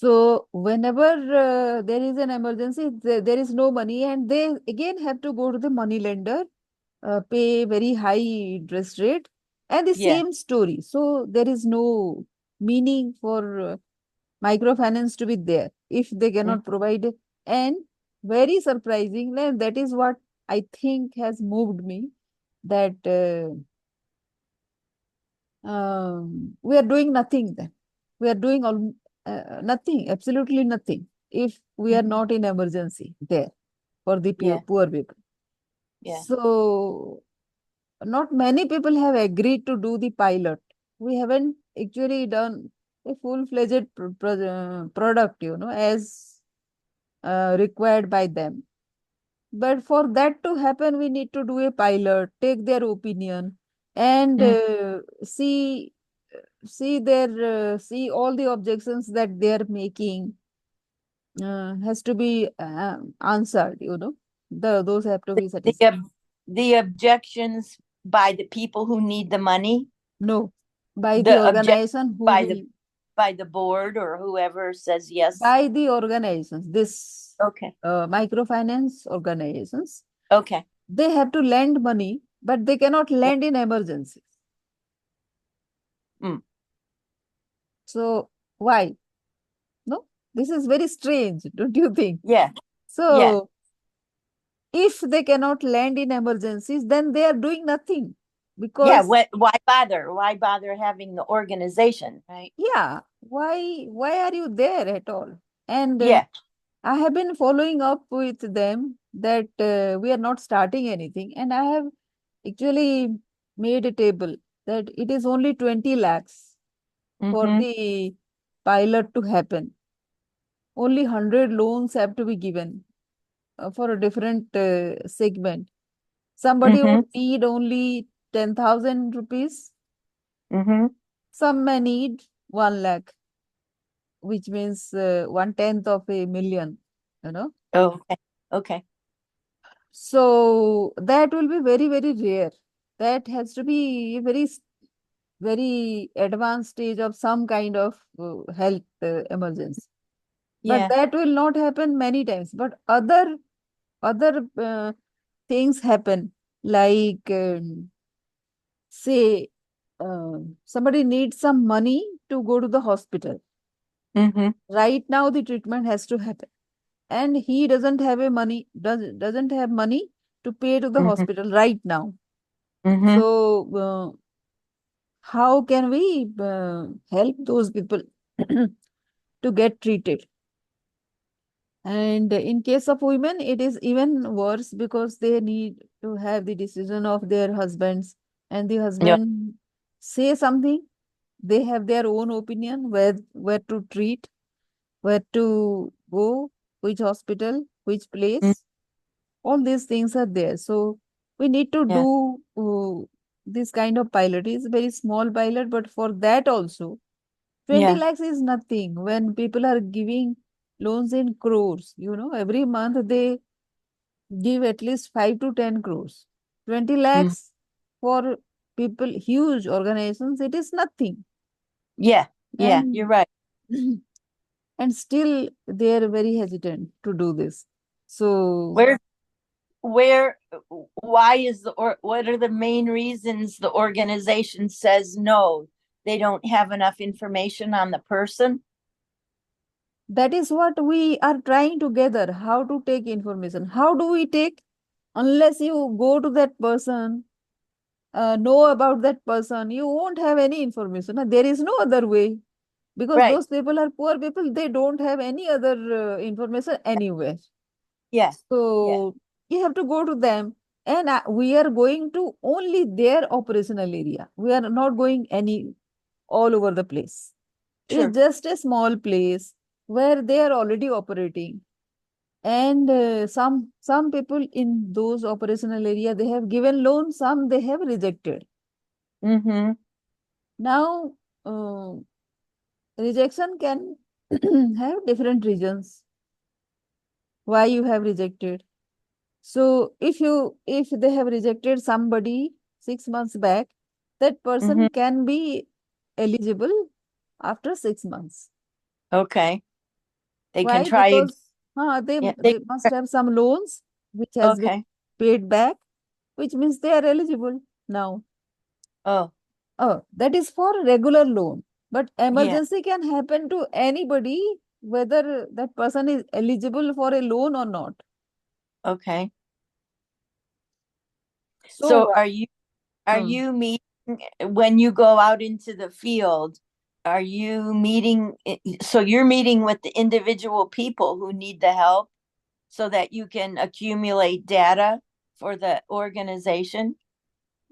So whenever there is an emergency, there is no money, and they again have to go to the money lender, pay very high interest rate, and the Yeah. same story. So there is no meaning for microfinance to be there if they Mm. cannot provide. And very surprisingly, that is what I think has moved me, that we are doing nothing then. We are doing nothing, absolutely nothing, if we are Mhm. not in emergency there for the Yeah. poor people. Yeah. So not many people have agreed to do the pilot. We haven't actually done a full-fledged product, as required by them. But for that to happen, we need to do a pilot, take their opinion, and Mm. see all the objections that they are making, has to be answered. Those have to be The satisfied. the objections by the people who need the money, No, by the the object organization who by will, the board or whoever says yes. by the organizations, this Okay. microfinance organizations, Okay. they have to lend money, but they cannot Yeah. lend in emergencies. Mm. So why? No, this is very strange, don't you think? Yeah. Yeah. So if they cannot lend in emergencies, then they are doing nothing, Yeah. because Why bother? Why bother having the organization, right? yeah, why are you there at all? And Yeah. I have been following up with them that we are not starting anything, and I have actually made a table that it is only 20 lakhs for Mm-hmm. the pilot to happen. Only 100 loans have to be given for a different segment. Somebody Mm-hmm. would need only 10,000 rupees. Mm-hmm. Some may need 1 lakh, which means 1/10 of a million, you know. Okay. Okay. So that will be very, very rare. That has to be a very advanced stage of some kind of health emergency. But Yeah. that will not happen many times. But other things happen, like say somebody needs some money to go to the hospital. Mm-hmm. Right now the treatment has to happen, and he doesn't have money to pay to the Mm-hmm. hospital right now. Mm-hmm. So how can we help those people to get treated? And in case of women, it is even worse, because they need to have the decision of their husbands, and the Yeah. husband say something, they have their own opinion, where to treat, where to go, which hospital, which Mm. place. All these things are there. So we need to Yeah. do this kind of pilot. It's a very small pilot, but for that also, 20 Yeah. lakhs is nothing when people are giving loans in crores. Every month they give at least 5 to 10 crores. 20 Mm. lakhs for people, huge organizations, it is nothing. Yeah. Yeah. You're And right. and still they are very hesitant to do this. So Where where why is the or what are the main reasons the organization says no? They don't have enough information on the person. that is what we are trying to gather, how to take information. How do we take? Unless you go to that person, know about that person, you won't have any information. There is no other way, because Right. those people are poor people. They don't have any other information anywhere. Yeah. Yeah. So you have to go to them, and we are going to only their operational area. We are not going any all over the place. It's Sure. just a small place where they are already operating. And some people in those operational area, they have given loan, some they have rejected. Mm-hmm. Now rejection can have different reasons why you have rejected. So if they have rejected somebody 6 months back, that Mm-hmm. person can be eligible after 6 months. Okay. They can Why? try again. Because they Yeah, they must have some loans which has been okay. paid back, which means they are eligible now. Oh, Oh, that is for regular loan. But yeah. emergency can happen to anybody, whether that person is eligible for a loan or not. Okay. So, So are hmm, you meeting when you go out into the field? Are you meeting so you're meeting with the individual people who need the help so that you can accumulate data for the organization?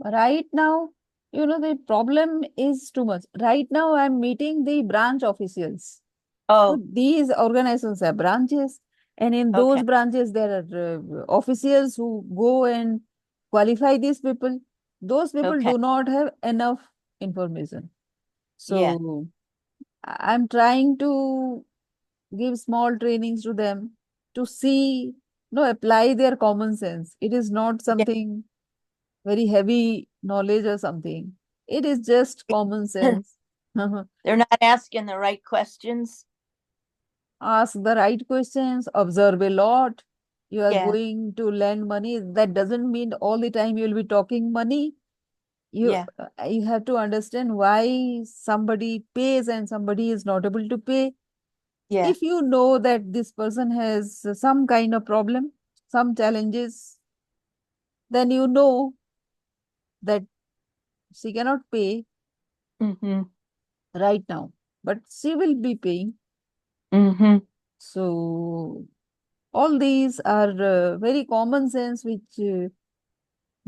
right now, the problem is too much. Right now, I'm meeting the branch officials. So Oh, these organizations have branches, and in those okay. branches, there are officials who go and qualify these people. Those people Okay. do not have enough information. Yeah. So I'm trying to give small trainings to them to see, apply their common sense. It is not Yeah. something very heavy knowledge or something. It is just common sense. They're not asking the right questions. Ask the right questions, observe a lot. You are Yeah. going to lend money. That doesn't mean all the time you will be talking money. You Yeah. you have to understand why somebody pays and somebody is not able to pay. Yeah. If you know that this person has some kind of problem, some challenges, then you know that she cannot pay Mm-hmm. right now, but she will be paying. Mm-hmm. So all these are very common sense, which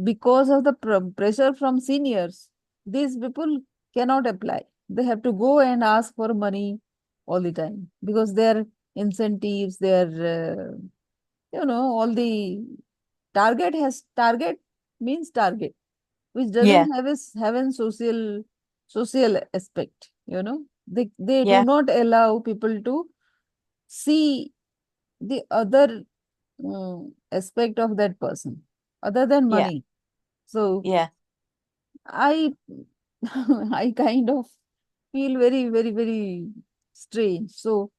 because of the pressure from seniors, these people cannot apply. They have to go and ask for money all the time because their incentives, their all the target means target, which Yeah. doesn't have a social aspect. They do Yeah. not allow people to see the other aspect of that person other than Yeah. money. So Yeah. I I kind of feel very, very, very strange. So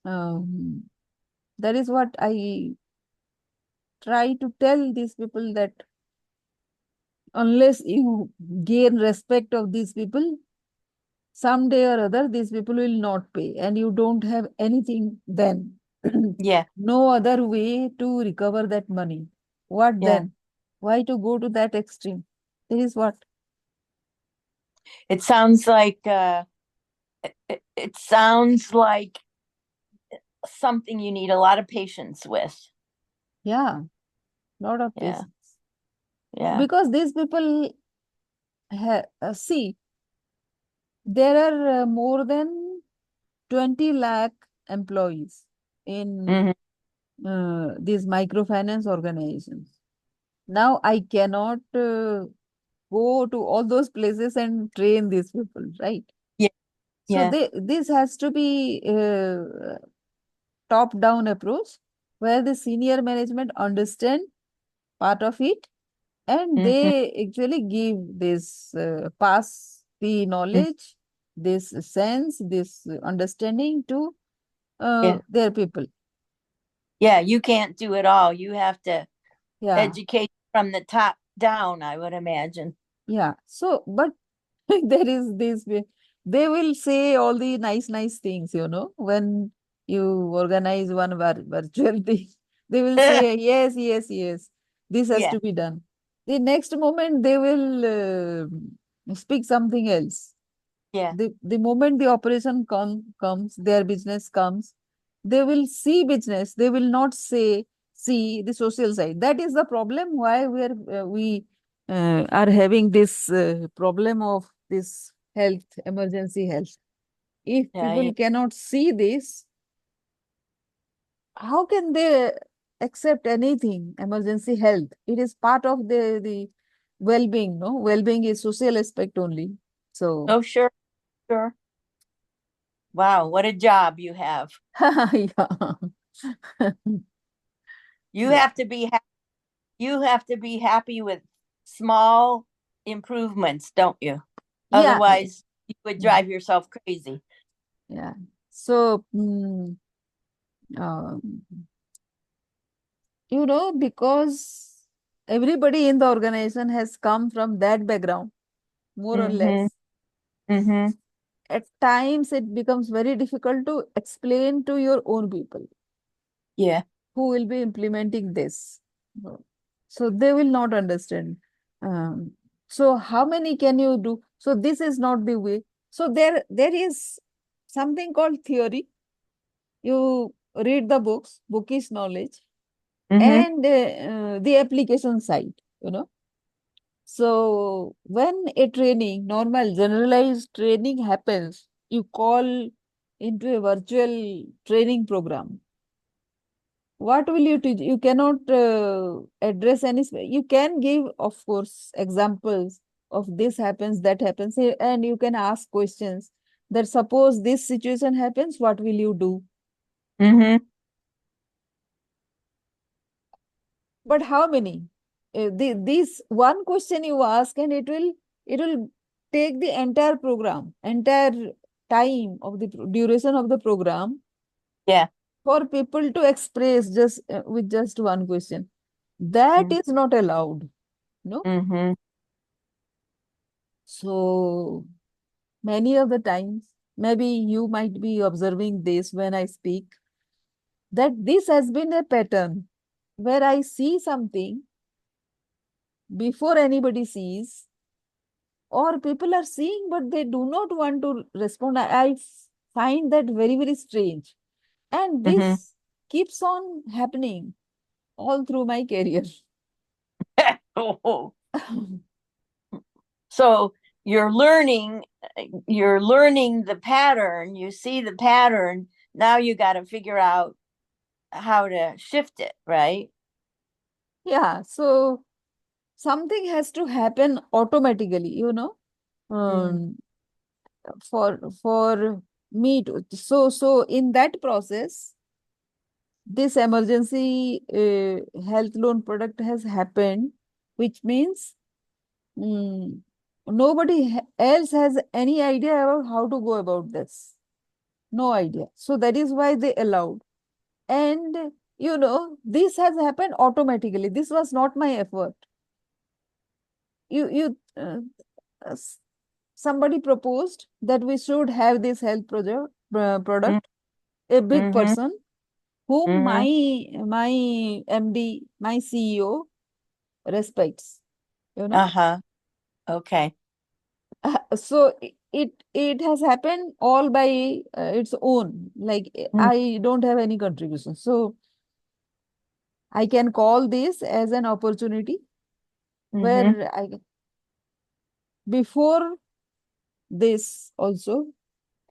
that is what I try to tell these people, that unless you gain respect of these people, someday or other these people will not pay, and you don't have anything then. Yeah. No other way to recover that money. What Yeah. then? Why to go to that extreme? This is what. It sounds like it sounds like something you need a lot of patience with. Yeah, lot of Yeah. patience. Yeah. Because these people see, there are more than 20 lakh employees in Hmm. these microfinance organizations. Now I cannot go to all those places and train these people, right? Yeah. So Yeah. this has to be top down approach, where the senior management understand part of it, and Hmm. they actually give this pass the knowledge, this sense, this understanding to Yeah. their people. Yeah. You can't do it all. You have to Yeah, educate from the top down, I would imagine. yeah. So, but there is this they will say all the nice things, when you organize one virtual thing. They will say yes, yes, yes, this has Yeah. to be done. The next moment they will speak something else. Yeah. The moment the operation comes, their business comes, they will see business, they will not see the social side. That is the problem, why we are having this problem of this health, emergency health. If Yeah. Yeah. people cannot see this, how can they accept anything emergency health? It is part of the well-being. No, well-being is social aspect only. So Oh, sure. Sure. Wow. What a job you have. yeah. You Yeah. have to be you have to be happy with small improvements, don't you? Yeah. Otherwise, you would Yeah. drive yourself crazy. Yeah. So Um, because everybody in the organization has come from that background, more or Mm-hmm. less. Mm-hmm. At times, it becomes very difficult to explain to your own people Yeah. who will be implementing this. So they will not understand. Um, so how many can you do? So this is not the way. So there is something called theory. You read the books, bookish knowledge, Mm-hmm. and the application side, So when a training, normal generalized training happens, you call into a virtual training program. What will you teach? You cannot address any, you can give, of course, examples of this happens, that happens, and you can ask questions that suppose this situation happens, what will you do? Mm-hmm. But how many? This one question you ask, and it will take the entire program, entire time of the duration of the program Yeah. for people to express just with just one question. That is not allowed, no. Mm-hmm. So many of the times, maybe you might be observing this when I speak, that this has been a pattern where I see something before anybody sees, or people are seeing but they do not want to respond. I find that very, very strange. And Mm-hmm. this keeps on happening all through my career. Oh. So you're learning the pattern, you see the pattern, now you got to figure out how to shift it, right? Yeah, so something has to happen automatically, Mm. um, for me to. So in that process, this emergency health loan product has happened, which means nobody else has any idea about how to go about this. No idea. So that is why they allowed. And this has happened automatically. This was not my effort. You s- Somebody proposed that we should have this health Mm. product. A big Mm-hmm. person whom Mm-hmm. my MD, my CEO respects. You know, Uh-huh. Okay. so it has happened all by its own. Like I don't have any contribution, so I can call this as an opportunity Mm-hmm. where before this also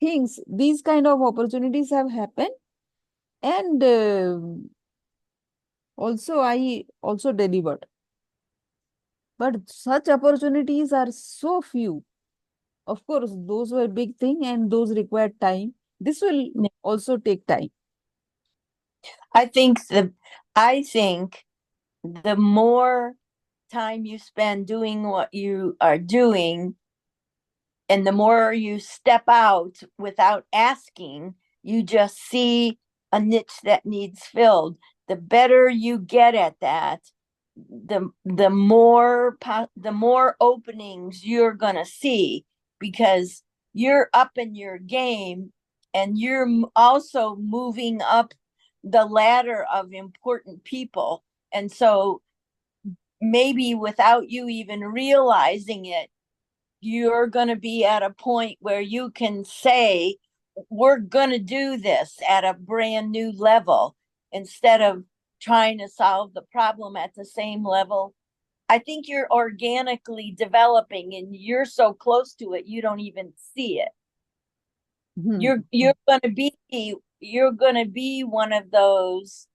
these kind of opportunities have happened, and also I also delivered. But such opportunities are so few. Of course, those were big thing and those required time. This will also take time. I think I think the more time you spend doing what you are doing, and the more you step out without asking, you just see a niche that needs filled. The better you get at that, the more openings you're going to see, because you're up in your game, and you're also moving up the ladder of important people. And so maybe without you even realizing it, you're going to be at a point where you can say, we're going to do this at a brand new level, instead of trying to solve the problem at the same level. I think you're organically developing, and you're so close to it you don't even see it. Hmm. You're going to be one of those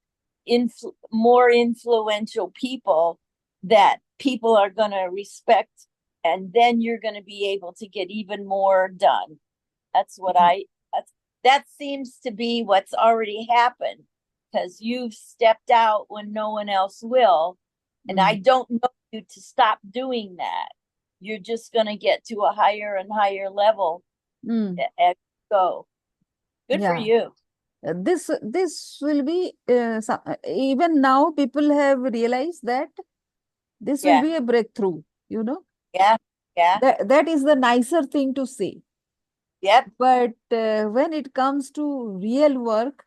more influential people that people are going to respect, and then you're going to be able to get even more done. That's what I that seems to be what's already happened, because you've stepped out when no one else will, and I Mm. don't know you to stop doing that. You're just going to get to a higher and higher level Mm. as you go. Good for Yeah. you. This will be even now people have realized that this will Yeah. be a breakthrough, you know. Yeah. Yeah. That is the nicer thing to say. Yep. But when it comes to real work,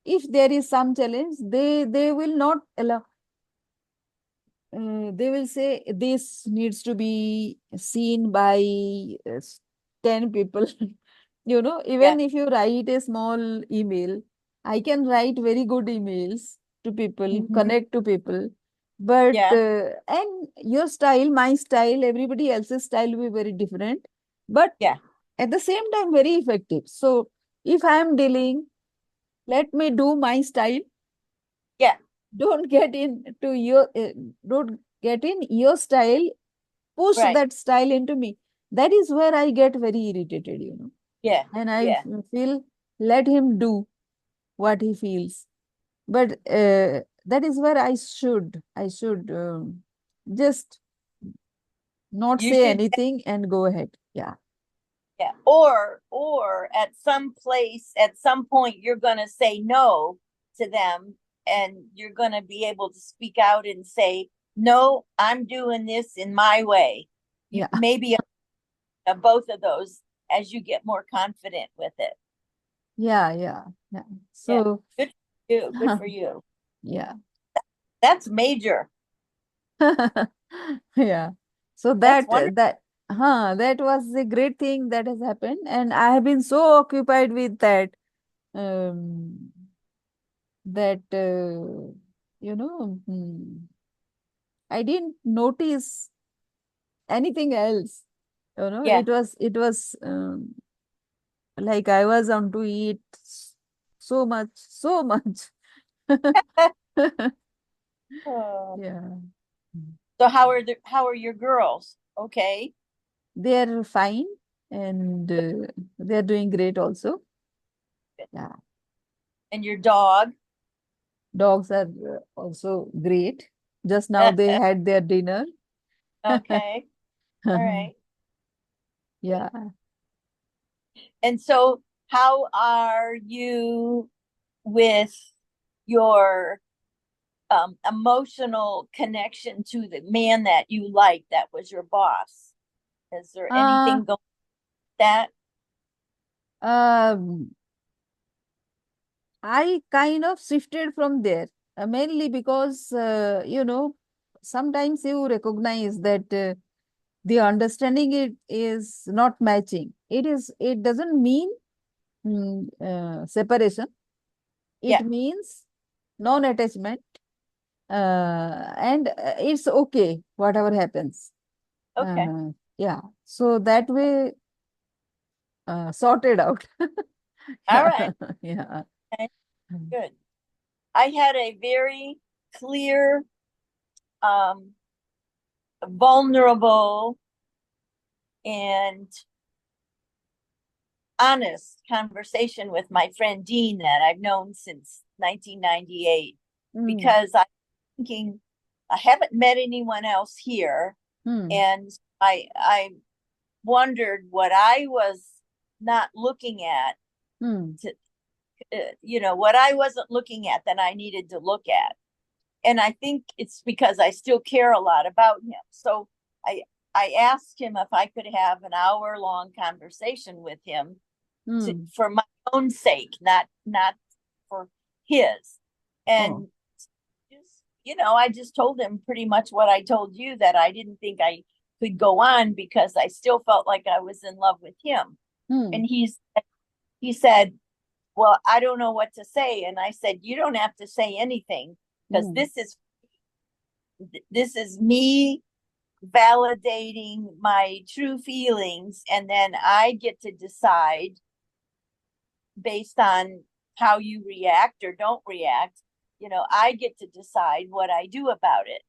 if there is some challenge, they will not allow. They will say this needs to be seen by uh, 10 people. You know, Yeah. even if you write a small email, I can write very good emails to people, Mhm. connect to people. But, Yeah. and your style, my style, everybody else's style will be very different, but Yeah. at the same time, very effective. So if I am dealing, let me do my style. Yeah. Don't get into your, don't get in your style, push Right. that style into me. That is where I get very irritated, you know. Yeah. And I Yeah. feel, let him do what he feels. But that is where I should just not You say should. anything and go ahead. Yeah. Yeah. Or at some place, at some point, you're going to say no to them, and you're going to be able to speak out and say, no, I'm doing this in my way. You Yeah. maybe both of those as you get more confident with it. Yeah. Yeah. Yeah. Yeah. So, Good for you. Good for you. yeah. That's major. Yeah. So That's wonderful. that was a great thing that has happened, and I have been so occupied with that, um, that I didn't notice anything else. You know, Yeah. it was like I was on to eat so much, so much. Oh. Yeah. So how are your girls? Okay. They're fine, and they're doing great also. Yeah. And your dog? Dogs are also great. Just now they had their dinner. Okay. All right. Yeah. And so how are you with your emotional connection to the man that you like that was your boss? Is there Uh, anything going with that? um, I kind of shifted from there, mainly because, sometimes you recognize that the understanding it is not matching. It doesn't mean separation. It Yeah. means non-attachment, and it's okay, whatever happens. Okay. Uh, yeah. So that way, sorted out. All Yeah. right. Yeah. Okay. Good. I had a very clear, um, vulnerable, and honest conversation with my friend Dean that I've known since 1998 Mm, because I'm thinking I haven't met anyone else here, mm, and I wondered what I was not looking at mm, to what I wasn't looking at that I needed to look at. And I think it's because I still care a lot about him. So I I asked him if I could have an hour long conversation with him mm. for my own sake, not for his. Oh. And just I just told him pretty much what I told you, that I didn't think I could go on because I still felt like I was in love with him. Mm, And he said, "Well, I don't know what to say." And I said, "You don't have to say anything because mm, this is me validating my true feelings, and then I get to decide based on how you react or don't react. I get to decide what I do about it."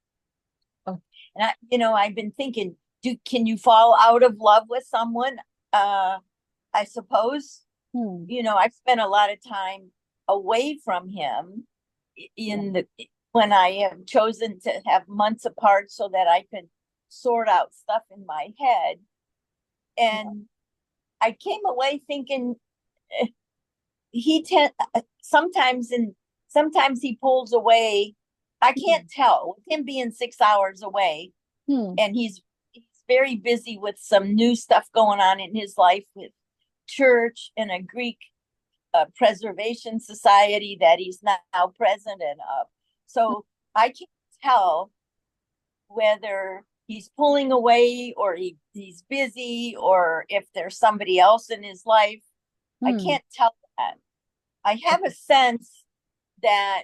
oh. And I've been thinking, can you fall out of love with someone? I suppose. Mm, I've spent a lot of time away from him yeah. in the when I have chosen to have months apart so that I could sort out stuff in my head. Yeah. And I came away thinking, he sometimes he pulls away. I Hmm. can't tell with him being 6 hours away, Hmm. and he's very busy with some new stuff going on in his life with church and a Greek preservation society that he's now president of. So I can't tell whether he's pulling away or he's busy or if there's somebody else in his life. I Hmm. can't tell that. I have a Okay. sense that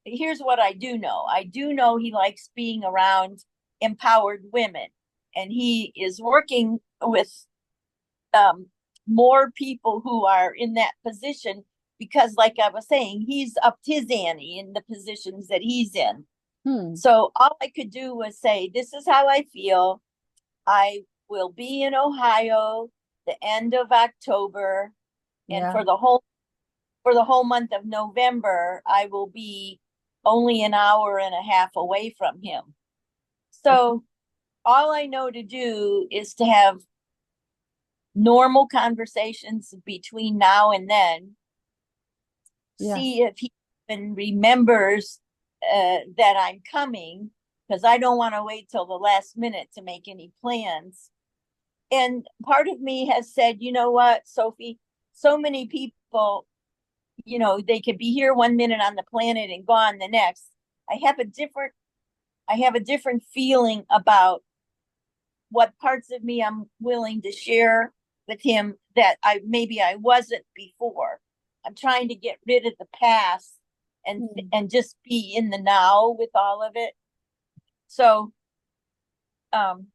here's what I do know. I do know he likes being around empowered women, and he is working with um, more people who are in that position because, like I was saying, he's upped his ante in the positions that he's in. Hmm. So all I could do was say, "This is how I feel. I will be in Ohio the end of October, and Yeah. for the whole month of November, I will be only an hour and a half away from him. Okay. So all I know to do is to have normal conversations between now and then, Yeah. see if he even remembers that I'm coming, because I don't want to wait till the last minute to make any plans. And part of me has said, you know what, Sophie, so many people, they could be here 1 minute on the planet and gone the next. I have a different I have a different feeling about what parts of me I'm willing to share with him that I wasn't before. I'm trying to get rid of the past Hmm. and just be in the now with all of it. So um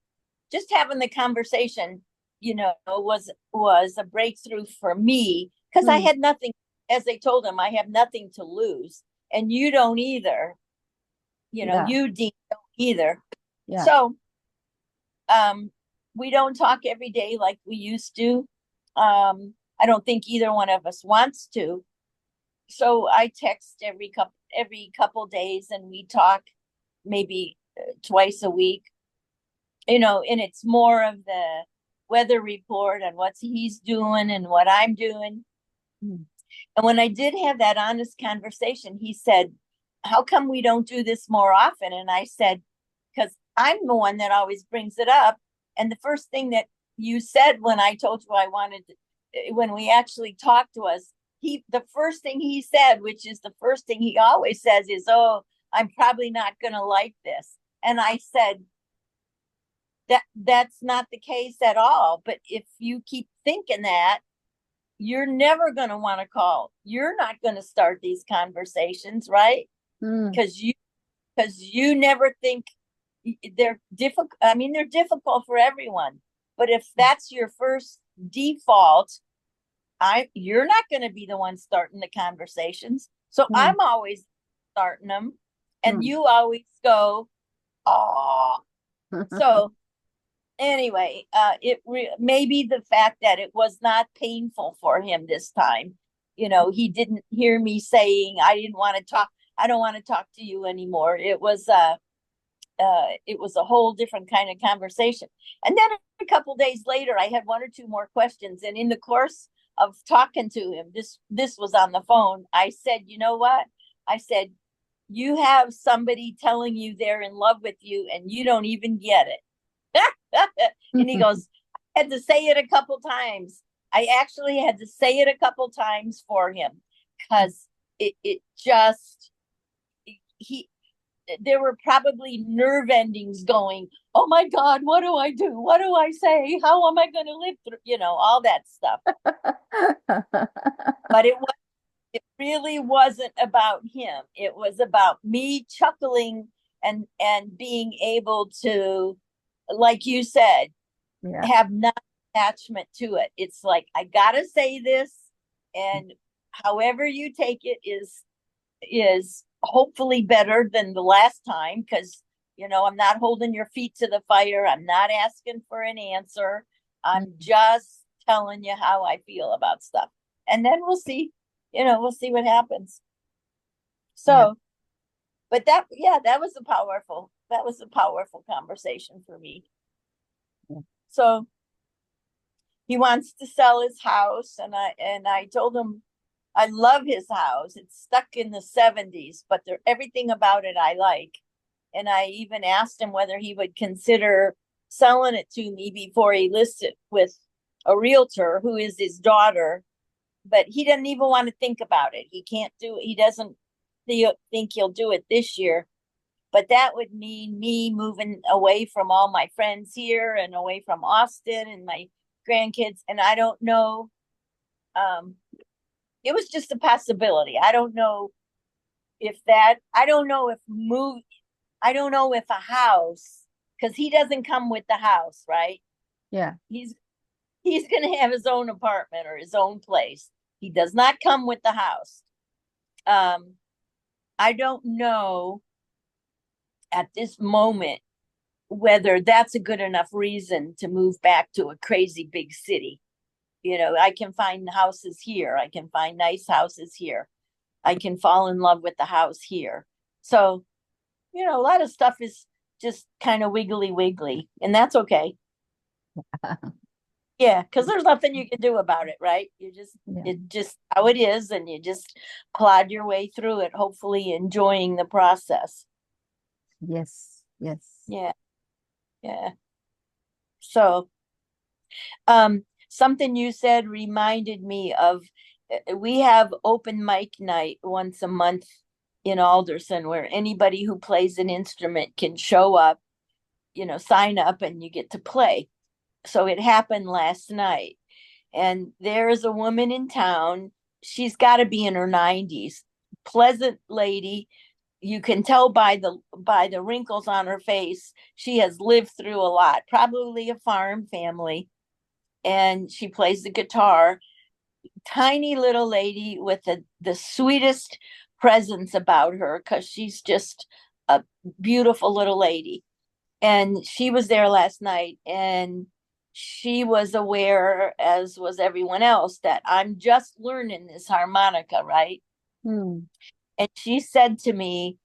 just having the conversation, was a breakthrough for me because I Hmm. had nothing, as I told him, I have nothing to lose. And you don't either. Yeah. You Dean don't either. Yeah. So um we don't talk every day like we used to. I don't think either one of us wants to. So I text every couple days and we talk maybe twice a week, and it's more of the weather report on what he's doing and what I'm doing. Hmm. And when I did have that honest conversation, he said, "How come we don't do this more often?" And I said, "Because I'm the one that always brings it up. And the first thing that you said when I told you I wanted to, when we actually talked to us, the first thing he said, which is the first thing he always says, is, 'Oh, I'm probably not going to like this.'" And I said, that's not the case at all. But if you keep thinking that, you're never going to want to call. You're not going to start these conversations, right? Hmm. Because you never think they're difficult. I mean, they're difficult for everyone. But if that's your first default, you're not going to be the one starting the conversations. So Hmm. I'm always starting them, and Hmm. you always go, "Oh." So anyway, maybe the fact that it was not painful for him this time. He didn't hear me saying I didn't want to talk. I don't want to talk to you anymore. It was a whole different kind of conversation. And then a couple days later, I had one or two more questions, and in the course of talking to him, this was on the phone. I said, "You know what?" I said, "You have somebody telling you they're in love with you, and you don't even get it." And he goes, "I had to say it a couple times. I actually had to say it a couple times for him because it just he there were probably nerve endings going, oh my God, what do I do? What do I say? How am I going to live through, all that stuff. But it really wasn't about him. It was about me chuckling and being able to, like you said, Yeah. have no attachment to it. It's like I gotta say this, and however you take it is hopefully better than the last time because I'm not holding your feet to the fire. I'm not asking for an answer. I'm Hmm. just telling you how I feel about stuff. And then we'll see what happens. Yeah. So, but that was a powerful conversation for me. Yeah. So he wants to sell his house, and I told him I love his house. It's stuck in the 70s, but everything about it I like. And I even asked him whether he would consider selling it to me before he lists it with a realtor who is his daughter. But he doesn't even want to think about it. He can't do it. He doesn't think he'll do it this year. But that would mean me moving away from all my friends here and away from Austin and my grandkids. And I don't know. Um, it was just a possibility. I don't know if that, I don't know if move, I don't know if a house, because he doesn't come with the house, right? Yeah. He's he's going to have his own apartment or his own place. He does not come with the house. Um, I don't know at this moment whether that's a good enough reason to move back to a crazy big city. You know, I can find houses here. I can find nice houses here. I can fall in love with the house here. So, you know, a lot of stuff is just kind of wiggly wiggly, and that's okay. Yeah, because there's nothing you can do about it, right? Yeah. It just how it is, and you just plod your way through it, hopefully enjoying the process. Yes. Yes. Yeah, yeah. So, something you said reminded me of we have open mic night once a month in Alderson where anybody who plays an instrument can show up, you know, sign up and you get to play. So it happened last night. And there is a woman in town. She's got to be in her 90s. Pleasant lady. You can tell by the wrinkles on her face. She has lived through a lot. Probably a farm family. And she plays the guitar. Tiny little lady with the sweetest presence about her because she's just a beautiful little lady. And she was there last night, and she was aware, as was everyone else, that I'm just learning this harmonica, right? Hmm. And she said to me,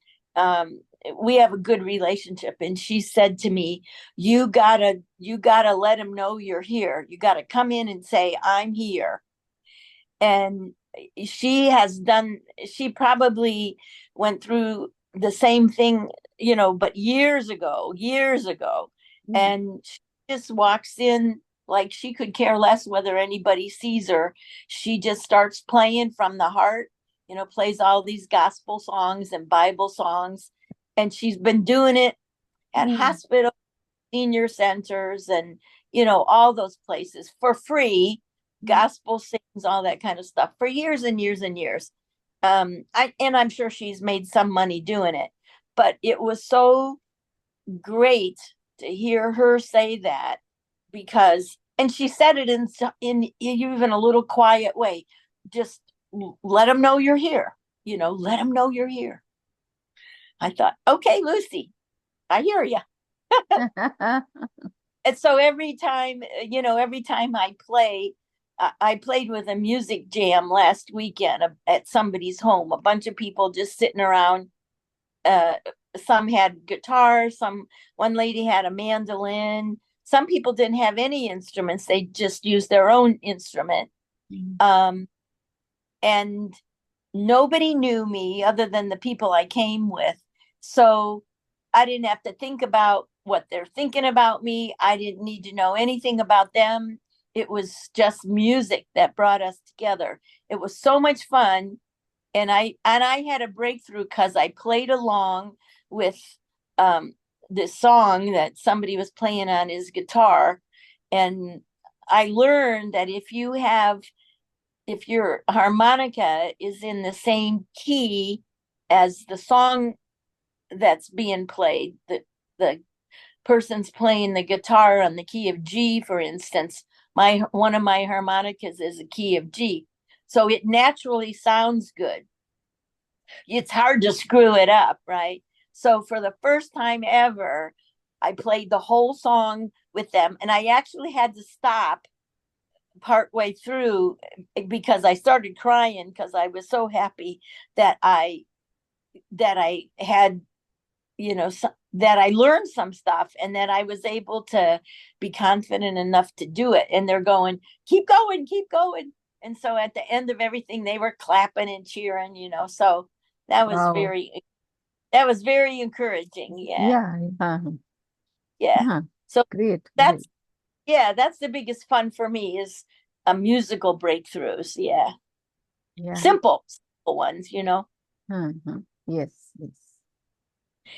we have a good relationship, and she said to me, you gotta let him know you're here. You gotta come in and say, I'm here. And she probably went through the same thing, you know, but years ago. Hmm. And she just walks in like she could care less whether anybody sees her. She just starts playing from the heart, you know, plays all these gospel songs and Bible songs. And she's been doing it at Hmm. hospitals, senior centers, and you know, all those places for free, Hmm. gospel sings, all that kind of stuff for years and years and years. I'm sure she's made some money doing it, but it was so great to hear her say that, because and she said it in even a little quiet way, just let them know you're here, you know, let them know you're here. I thought, okay, Lucy, I hear you. And so every time, you know, every time I play, I played with a music jam last weekend at somebody's home. A bunch of people just sitting around. Uh, some had guitars. One lady had a mandolin. Some people didn't have any instruments. They just used their own instrument. Hmm. Um, and nobody knew me other than the people I came with. So I didn't have to think about what they're thinking about me. I didn't need to know anything about them. It was just music that brought us together. It was so much fun. And I had a breakthrough because I played along with um this song that somebody was playing on his guitar. And I learned that if your harmonica is in the same key as the song that's being played, the person's playing the guitar on the key of G, for instance, my one of my harmonicas is a key of G. So it naturally sounds good. It's hard to screw it up, right? So for the first time ever, I played the whole song with them, and I actually had to stop partway through because I started crying because I was so happy that I had, you know, that I learned some stuff and that I was able to be confident enough to do it. And they're going, keep going, keep going. And so at the end of everything, they were clapping and cheering, So that was Wow. very that was very encouraging. Yeah. Yeah. Yeah. Uh-huh. So Great, great. that's that's the biggest fun for me is musical breakthroughs. Yeah. Yeah. Simple ones. Uh-huh. Yes, yes.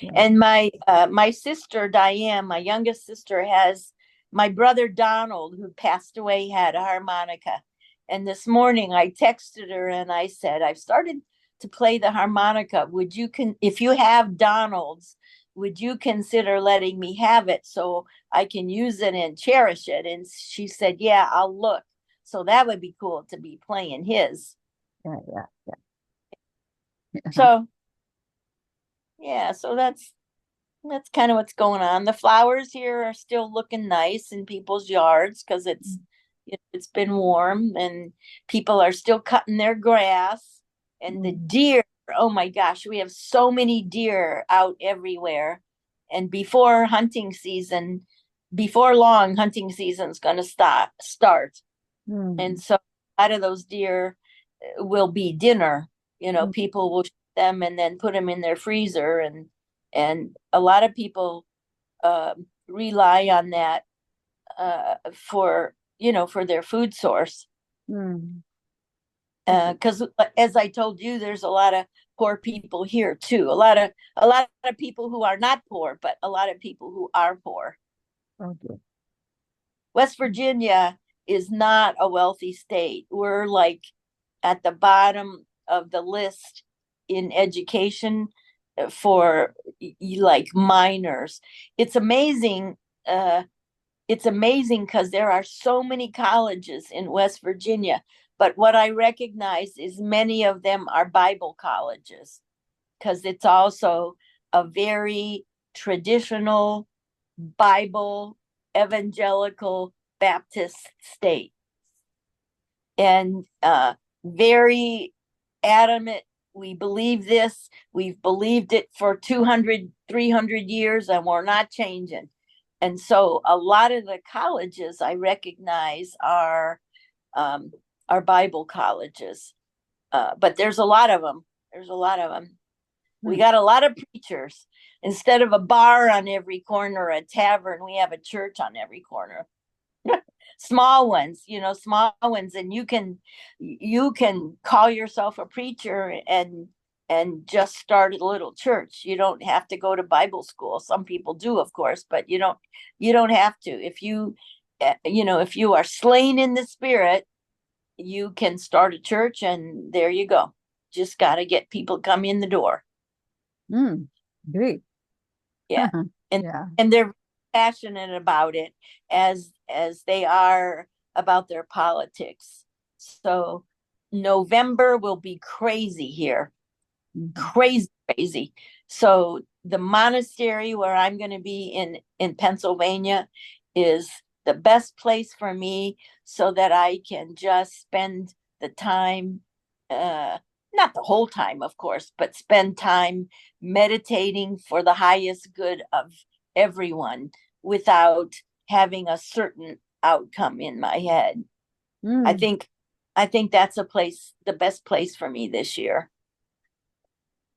Yeah. And my sister Diane, my youngest sister, has my brother Donald, who passed away, had a harmonica. And this morning I texted her and I said, I've started to play the harmonica. Would you if you have Donald's, would you consider letting me have it so I can use it and cherish it? And she said, yeah, I'll look. So that would be cool to be playing his. Yeah, yeah, yeah. So yeah, so that's kind of what's going on. The flowers here are still looking nice in people's yards because it's been warm and people are still cutting their grass. And the Mm, deer, oh my gosh, we have so many deer out everywhere. And before long, hunting season's going to start. And mm, so a lot of those deer will be dinner. mm, People will shoot them and then put them in their freezer, and a lot of people rely on that for their food source. mm. Okay. Because as I told you, there's a lot of poor people here too. A lot of people who are not poor, but a lot of people who are poor. Okay. West Virginia is not a wealthy state. We're like at the bottom of the list in education for like minors. It's amazing. It's amazing because there are so many colleges in West Virginia. But what I recognize is many of them are Bible colleges because it's also a very traditional Bible evangelical Baptist state, and very adamant. We believe this. We've believed it for 200, 300 years, and we're not changing. And so a lot of the colleges I recognize um, are Bible colleges, but there's a lot of them. There's a lot of them. We Mm, got a lot of preachers. Instead of a bar on every corner, a tavern, we have a church on every corner. Small ones, and you can call yourself a preacher and just start a little church. You don't have to go to Bible school. Some people do, of course, but you don't have to. If you are slain in the spirit, you can start a church, and there you go. Just got to get people come in the door. mm. Great. Yeah. and Yeah. and they're passionate about it as they are about their politics. So November will be crazy here. Mhm. Crazy. So the monastery where I'm going to be in Pennsylvania is the best place for me so that I can just spend the time, uh not the whole time, of course, but spend time meditating for the highest good of everyone without having a certain outcome in my head. I Mm. think I think that's the best place for me this year.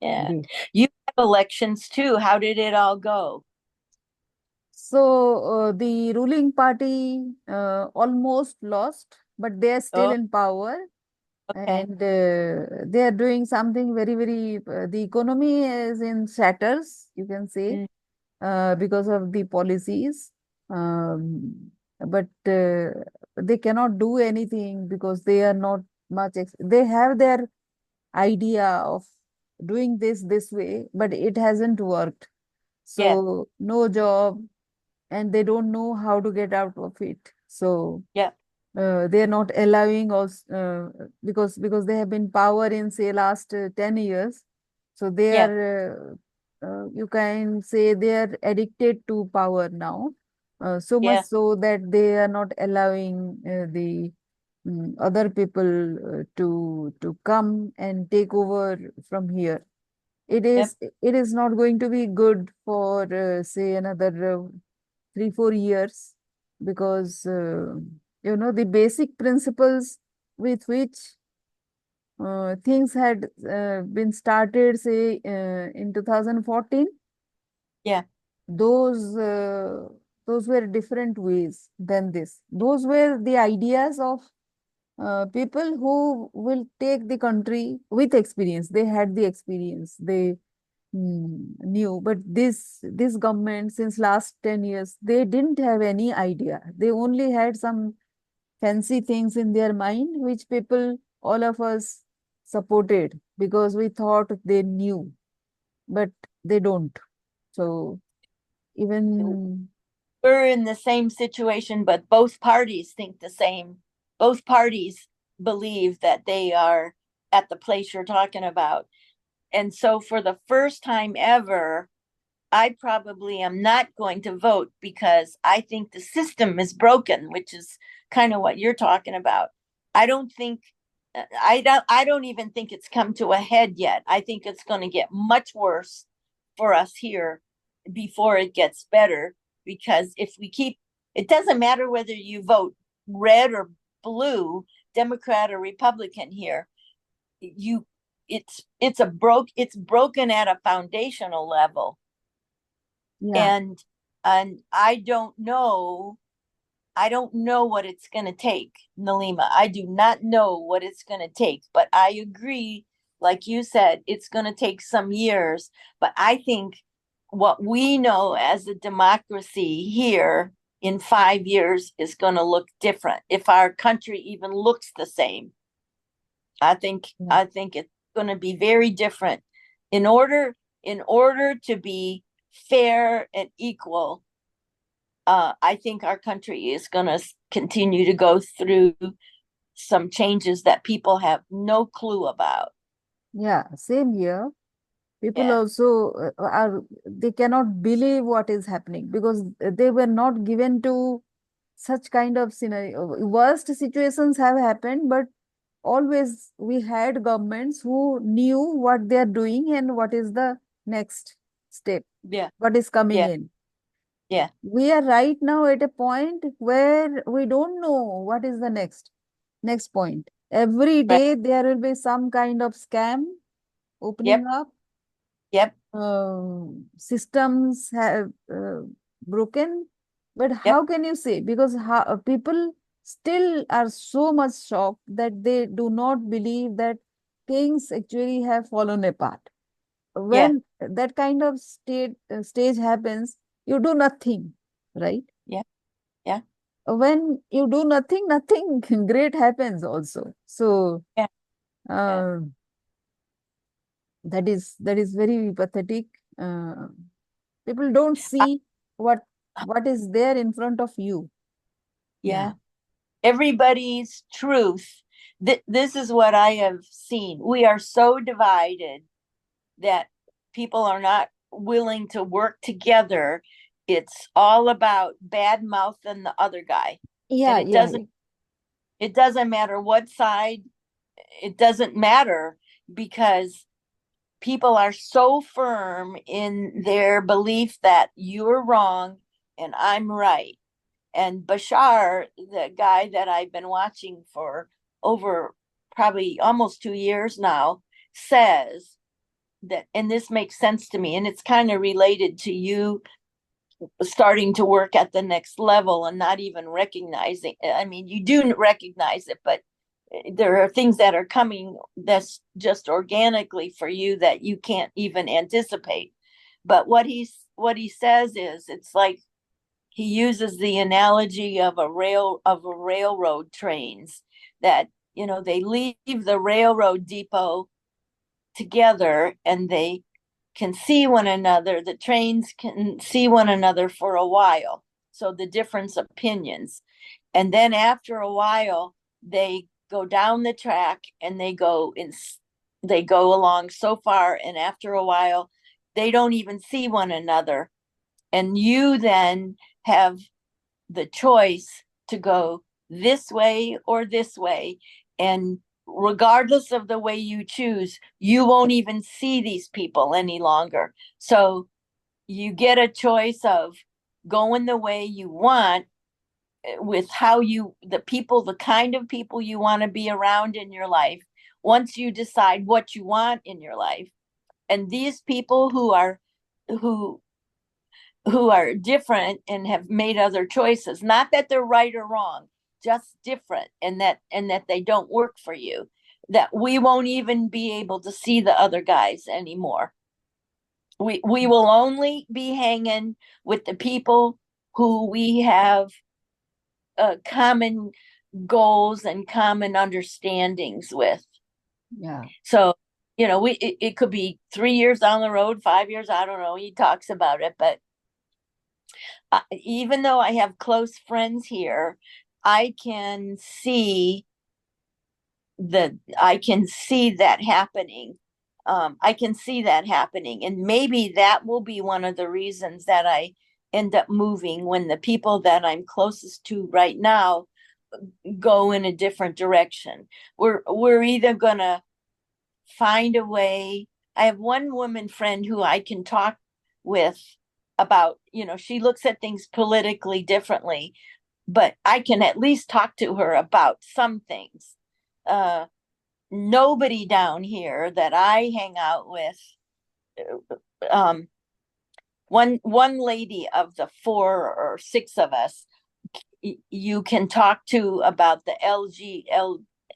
Yeah. Great. You have elections too. How did it all go? So the ruling party almost lost, but they are still Oh, in power, okay. and they are doing something very, very. The economy is in shatters, you can say, Mm, because of the policies. But they cannot do anything because they are not much. They have their idea of doing this way, but it hasn't worked. yeah, So no job, and they don't know how to get out of it. So yeah, they are not allowing us because they have been power in say last 10 years. So they yeah, are you can say they are addicted to power now, so much yeah, so that they are not allowing the other people to come and take over from here. it yep, is it is not going to be good for say another 3 4 years, because the basic principles. with which things had been started, say, in 2014, Yeah. those uh, those were different ways than this. Those were the ideas of people who will take the country with experience. They had the experience. They knew. But this government, since last 10 years, they didn't have any idea. They only had some fancy things in their mind, which people, all of us, supported because we thought they knew, but they don't. So even, We're in the same situation, but both parties think the same. Both parties believe that they are at the place you're talking about. And so, for the first time ever, I probably am not going to vote because I think the system is broken, which is kind of what you're talking about. I don't think I don't even think it's come to a head yet. I think it's going to get much worse for us here before it gets better, because if we keep, it doesn't matter whether you vote red or blue, Democrat or Republican here, you it's broken at a foundational level. yeah, And I don't know what it's going to take, Nalima. I do not know what it's going to take, but I agree, like you said, it's going to take some years. But I think what we know as a democracy here in 5 years is going to look different if our country even looks the same. I think yeah, I think it's going to be very different. In order to be fair and equal, I think our country is going to continue to go through some changes that people have no clue about. yeah, same here. People Yeah, also they cannot believe what is happening because they were not given to such kind of scenario. Worst situations have happened, but always we had governments who knew what they are doing and what is the next step, yeah, what is coming yeah, in. yeah. We are right now at a point where we don't know what is the next point. Every Right. day there will be some kind of scam opening Yep, up. yep, Systems have broken. But yep. how can you say? Because people still are so much shocked that they do not believe that things actually have fallen apart. Yeah, When that kind of stage happens, you do nothing, right? yeah, yeah, When you do nothing, nothing great happens also. So yeah, yeah. uh, that is very pathetic. Uh, People don't I, see what is there in front of you. Yeah. yeah. Everybody's truth. This is what I have seen. We are so divided that people are not willing to work together. It's all about bad mouthing the other guy. And Yeah, it yeah, doesn't it doesn't matter what side, it doesn't matter, because people are so firm in their belief that you're wrong and I'm right. And Bashar, the guy that I've been watching for over probably almost 2 years now, says that, and this makes sense to me, and it's kind of related to you starting to work at the next level and not even recognizing. I mean, you do recognize it, but there are things that are coming that's just organically for you that you can't even anticipate. But what he says is, it's like he uses the analogy of a railroad trains, that they leave the railroad depot together and they can see one another. The trains can see one another for a while. So the different opinions. And then after a while, they go down the track and they go along so far. And after a while, they don't even see one another. And you then have the choice to go this way or this way. And regardless of the way you choose, you won't even see these people any longer. So you get a choice of going the way you want, with how you, the people, the kind of people you want to be around in your life, once you decide what you want in your life. And these people who who are different and have made other choices, not that they're right or wrong, just different, and that they don't work for you, that we won't even be able to see the other guys anymore. We will only be hanging with the people who we have common goals and common understandings with. Yeah. So, it could be 3 years down the road, 5 years, I don't know. He talks about it, but even though I have close friends here, I can see I can see that happening. I can see that happening, and maybe that will be one of the reasons that I end up moving when the people that I'm closest to right now go in a different direction. We're either gonna find a way. I have one woman friend who I can talk with about, she looks at things politically differently, but I can at least talk to her about some things. Nobody down here that I hang out with, um, one lady of the 4 or 6 of us, you can talk to about the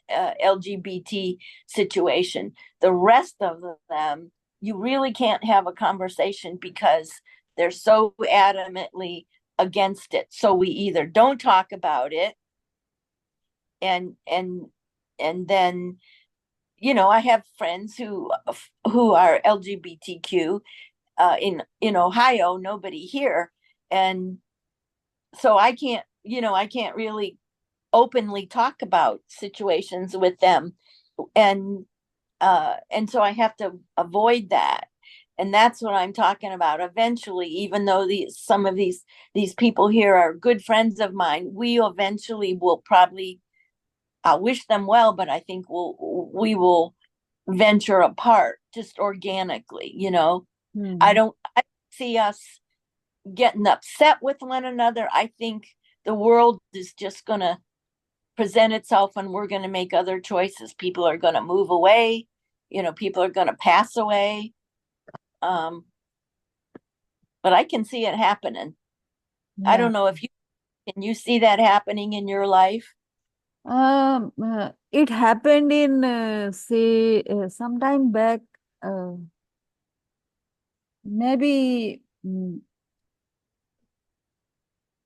LGBT situation. The rest of them, you really can't have a conversation because they're so adamantly against it. So we either don't talk about it, and then, I have friends who are LGBTQ in Ohio, nobody here, and so I can't really openly talk about situations with them, and so I have to avoid that. And that's what I'm talking about. Eventually, even though some of these people here are good friends of mine, we eventually will probably, I wish them well, but I think we will venture apart just organically. Hmm. I see us getting upset with one another. I think the world is just going to present itself and we're going to make other choices. People are going to move away, people are going to pass away. Um, but I can see it happening. I Yeah. don't know if you can you see that happening in your life? It happened in, say, some time back, maybe,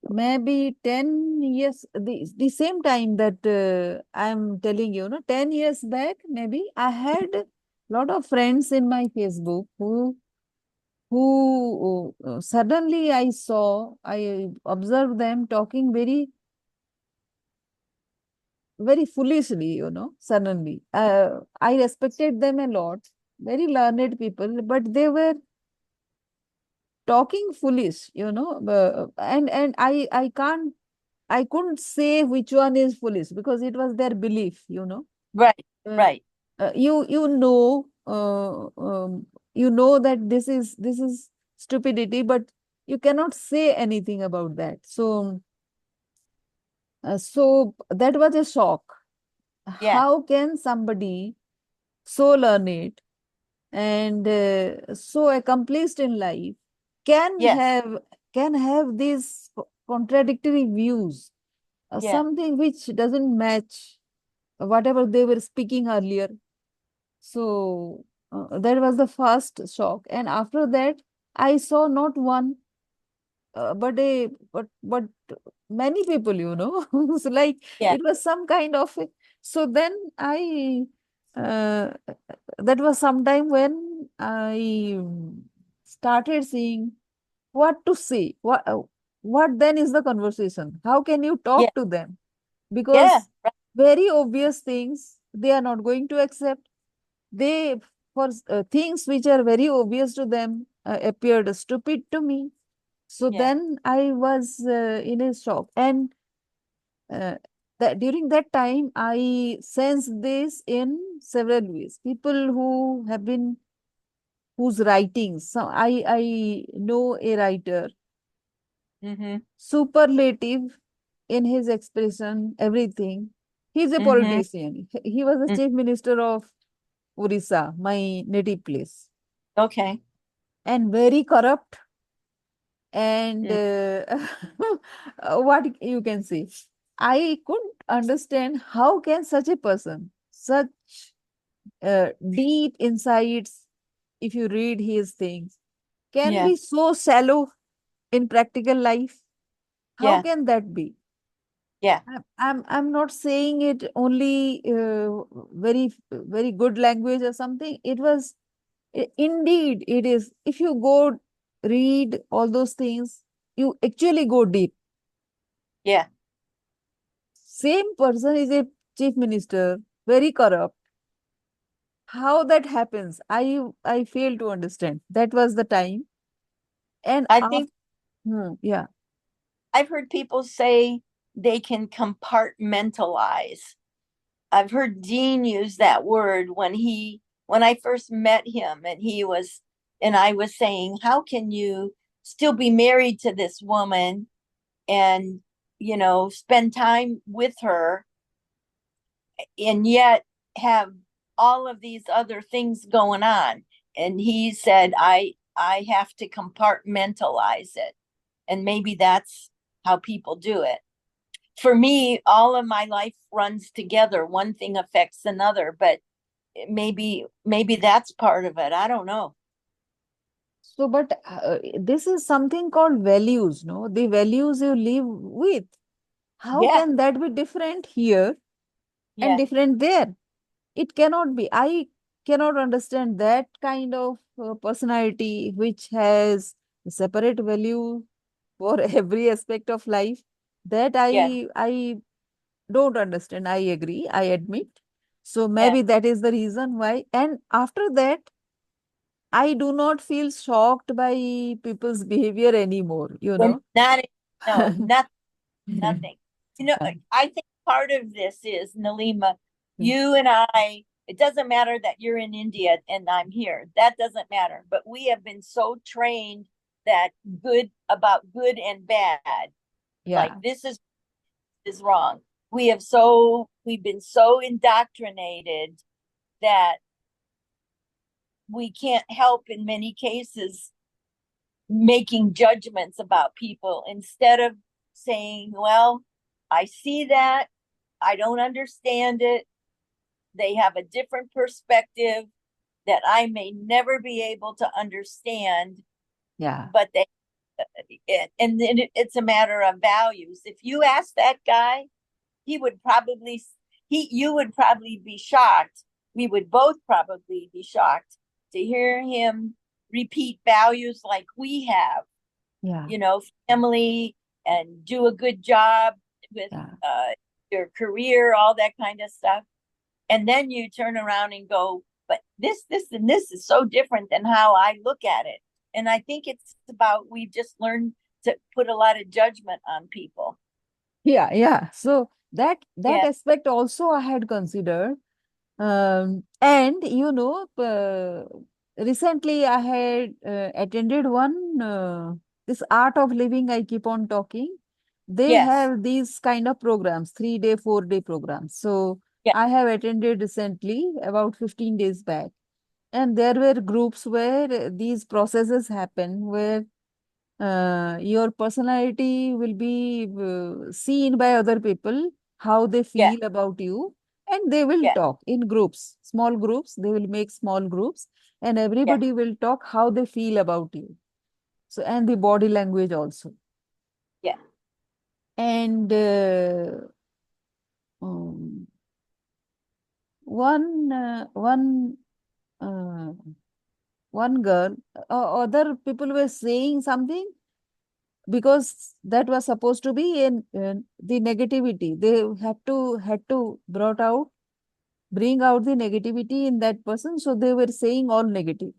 maybe 10 years, the same time that I'm telling you, 10 years back, maybe I had a lot of friends in my Facebook who suddenly I observed them talking very, very foolishly, suddenly. I respected them a lot, very learned people, but they were talking foolish, and I couldn't say which one is foolish because it was their belief, Right, Uh, right. you know that this is stupidity, but you cannot say anything about that. So that was a shock. Yeah, How can somebody so learned and so accomplished in life can yes, have these contradictory views, yeah, something which doesn't match whatever they were speaking earlier. So that was the first shock, and after that I saw not one, but many people, so like yeah, it was some kind of so then I uh, that was sometime when I started seeing what to say, what then is the conversation, how can you yeah, talk to them, yeah, because very obvious things they are not going to accept. They, for things which are very obvious to them, appeared stupid to me. So yeah. then I was in a shock, and uh, that during that time I sensed this in several ways. People who have been, whose writings, so I know a writer, Mm-hmm. superlative in his expression, everything. He's a Mm-hmm. politician. He was the chief minister of Orissa, my native place, Okay. and very corrupt. And Mm. what you can say, I couldn't understand how can such a person, such deep insights, if you read his things, can Yeah. be so shallow in practical life. How Yeah. can that be? Yeah. I'm not saying it only very good language or something. It was indeed it is. If you go read all those things, you actually go deep. Yeah. Same person is a chief minister, very corrupt. How that happens? I fail to understand. That was the time, and I after, think yeah, I've heard people say they can compartmentalize. I've heard Dean use that word when I first met him and I was saying, how can you still be married to this woman and, spend time with her and yet have all of these other things going on? And he said, I have to compartmentalize it. And maybe that's how people do it. For me, all of my life runs together. One thing affects another, but maybe that's part of it. I don't know. so but this is something called values, no? The values you live with. How Yeah, can that be different here and yeah, different there? It cannot be. I cannot understand that kind of personality which has a separate value for every aspect of life. That yeah, I don't understand. I agree. I admit. So yeah. maybe that is the reason why. And after that, I do not feel shocked by people's behavior anymore, you When know. not no, nothing. I think part of this is Nalima, you and I, it doesn't matter that you're in India and I'm here. That doesn't matter. But we have been so trained that good and bad. Like Yeah, this is wrong. We've been so indoctrinated that we can't help in many cases making judgments about people instead of saying, well, I see that, I don't understand it, they have a different perspective that I may never be able to understand, yeah, but and then it's a matter of values. If you ask that guy, he would probably you would probably be shocked. We would both probably be shocked to hear him repeat values like we have, yeah, family and do a good job with yeah. uh, your career, all that kind of stuff. And then you turn around and go, but and this is so different than how I look at it. And I think it's about we've just learned to put a lot of judgment on people. Yeah, yeah. So that Yeah. aspect also I had considered. And recently I had attended one this art of living. I keep on talking. They Yes. have these kind of programs, 3 day, 4 day programs. So Yeah. I have attended recently, about 15 days back, and there were groups where these processes happen, where your personality will be seen by other people, how they Yeah. feel about you, and they will Yeah. talk in groups, small groups. They will make small groups, and Yeah. everybody will talk how they feel about you. So, and the body language also. Yeah. And um, one uh, one girl, other people were saying something because that was supposed to be in the negativity. They had to bring out the negativity in that person, so they were saying all negative,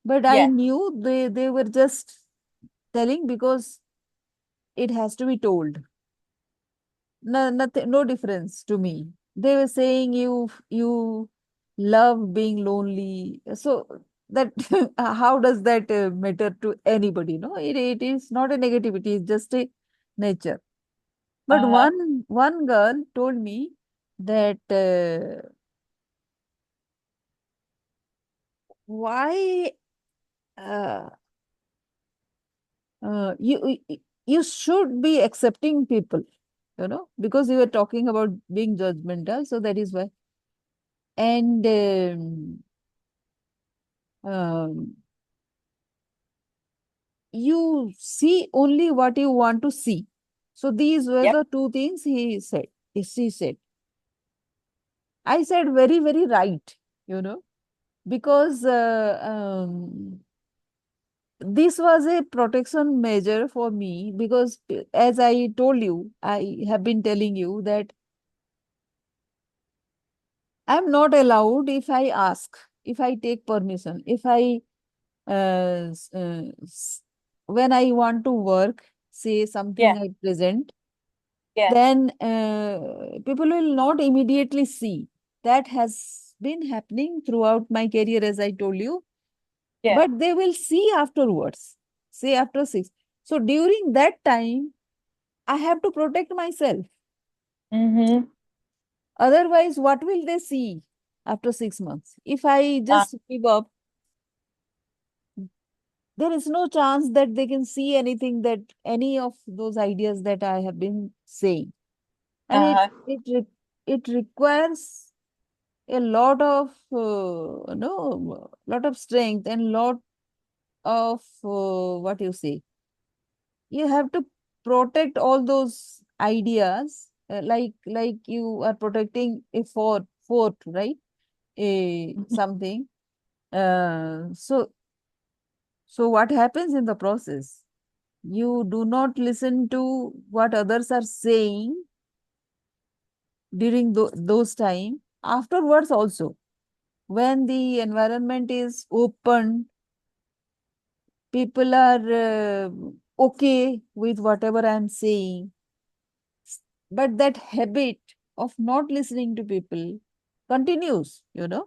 but I Yeah. knew they were just telling because it has to be told. No, nothing, no difference to me. They were saying you love being lonely, so that how does that matter to anybody? No, it is not a negativity, it's just a nature. But one girl told me that why uh, you should be accepting people, because you were talking about being judgmental, so that is why. And um, you see only what you want to see. So these were Yep. the two things she said. I said very, very right, you know, because this was a protection measure for me because as I told you, I have been telling you that I'm not allowed if I ask, if I take permission, if I when I want to work, say Yeah. something I present, Yeah. then people will not immediately see. That has been happening throughout my career, as I told you, Yeah. but they will see afterwards, say after six. So during that time, I have to protect myself. Mm-hmm. Otherwise, what will they see after 6 months? If I Uh, just give up, there is no chance that they can see anything, that any of those ideas that I have been saying. And uh-huh. it requires a lot of lot of strength and lot of what you say. You have to protect all those ideas, like you are protecting a fort, right? A Mhm. something. So what happens in the process? You do not listen to what others are saying during those time. Afterwards also, when the environment is open, people are okay with whatever I'm saying. But that habit of not listening to people continues. Yeah.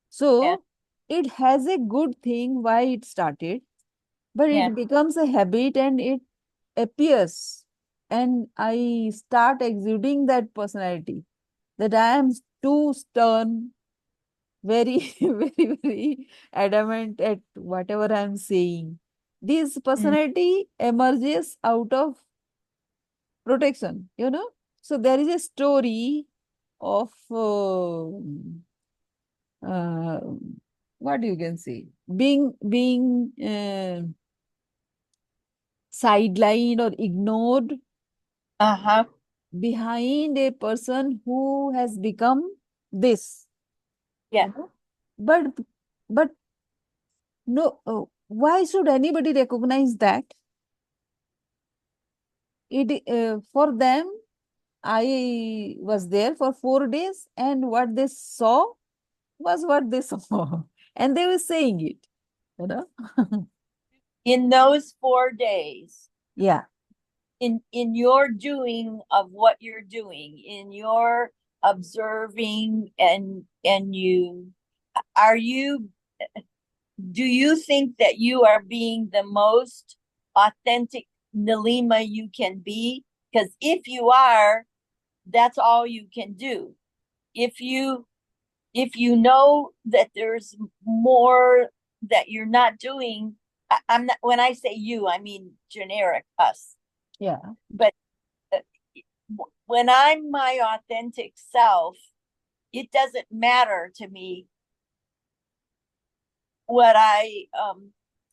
So it has a good thing why it started, but Yeah. it becomes a habit and it appears. And I start exuding that personality, that I am too stern, very, very, very adamant at whatever I'm saying. This Mm. personality emerges out of protection. So there is a story of uh, what you can say, being sidelined or ignored Uh-huh. behind a person who has become this, Yeah. you know. But but no, why should anybody recognize that? It for them, I was there for 4 days, and what they saw was what they saw, and they were saying it, you know. In those 4 days, Yeah, in your doing of what you're doing, in your observing and you are you do you think that you are being the most authentic Nalima you can be? Because if you are, that's all you can do. If you if you know that there's more that you're not doing, I'm not, when I say you, I mean generic us. yeah, But uh, when I'm my authentic self, it doesn't matter to me what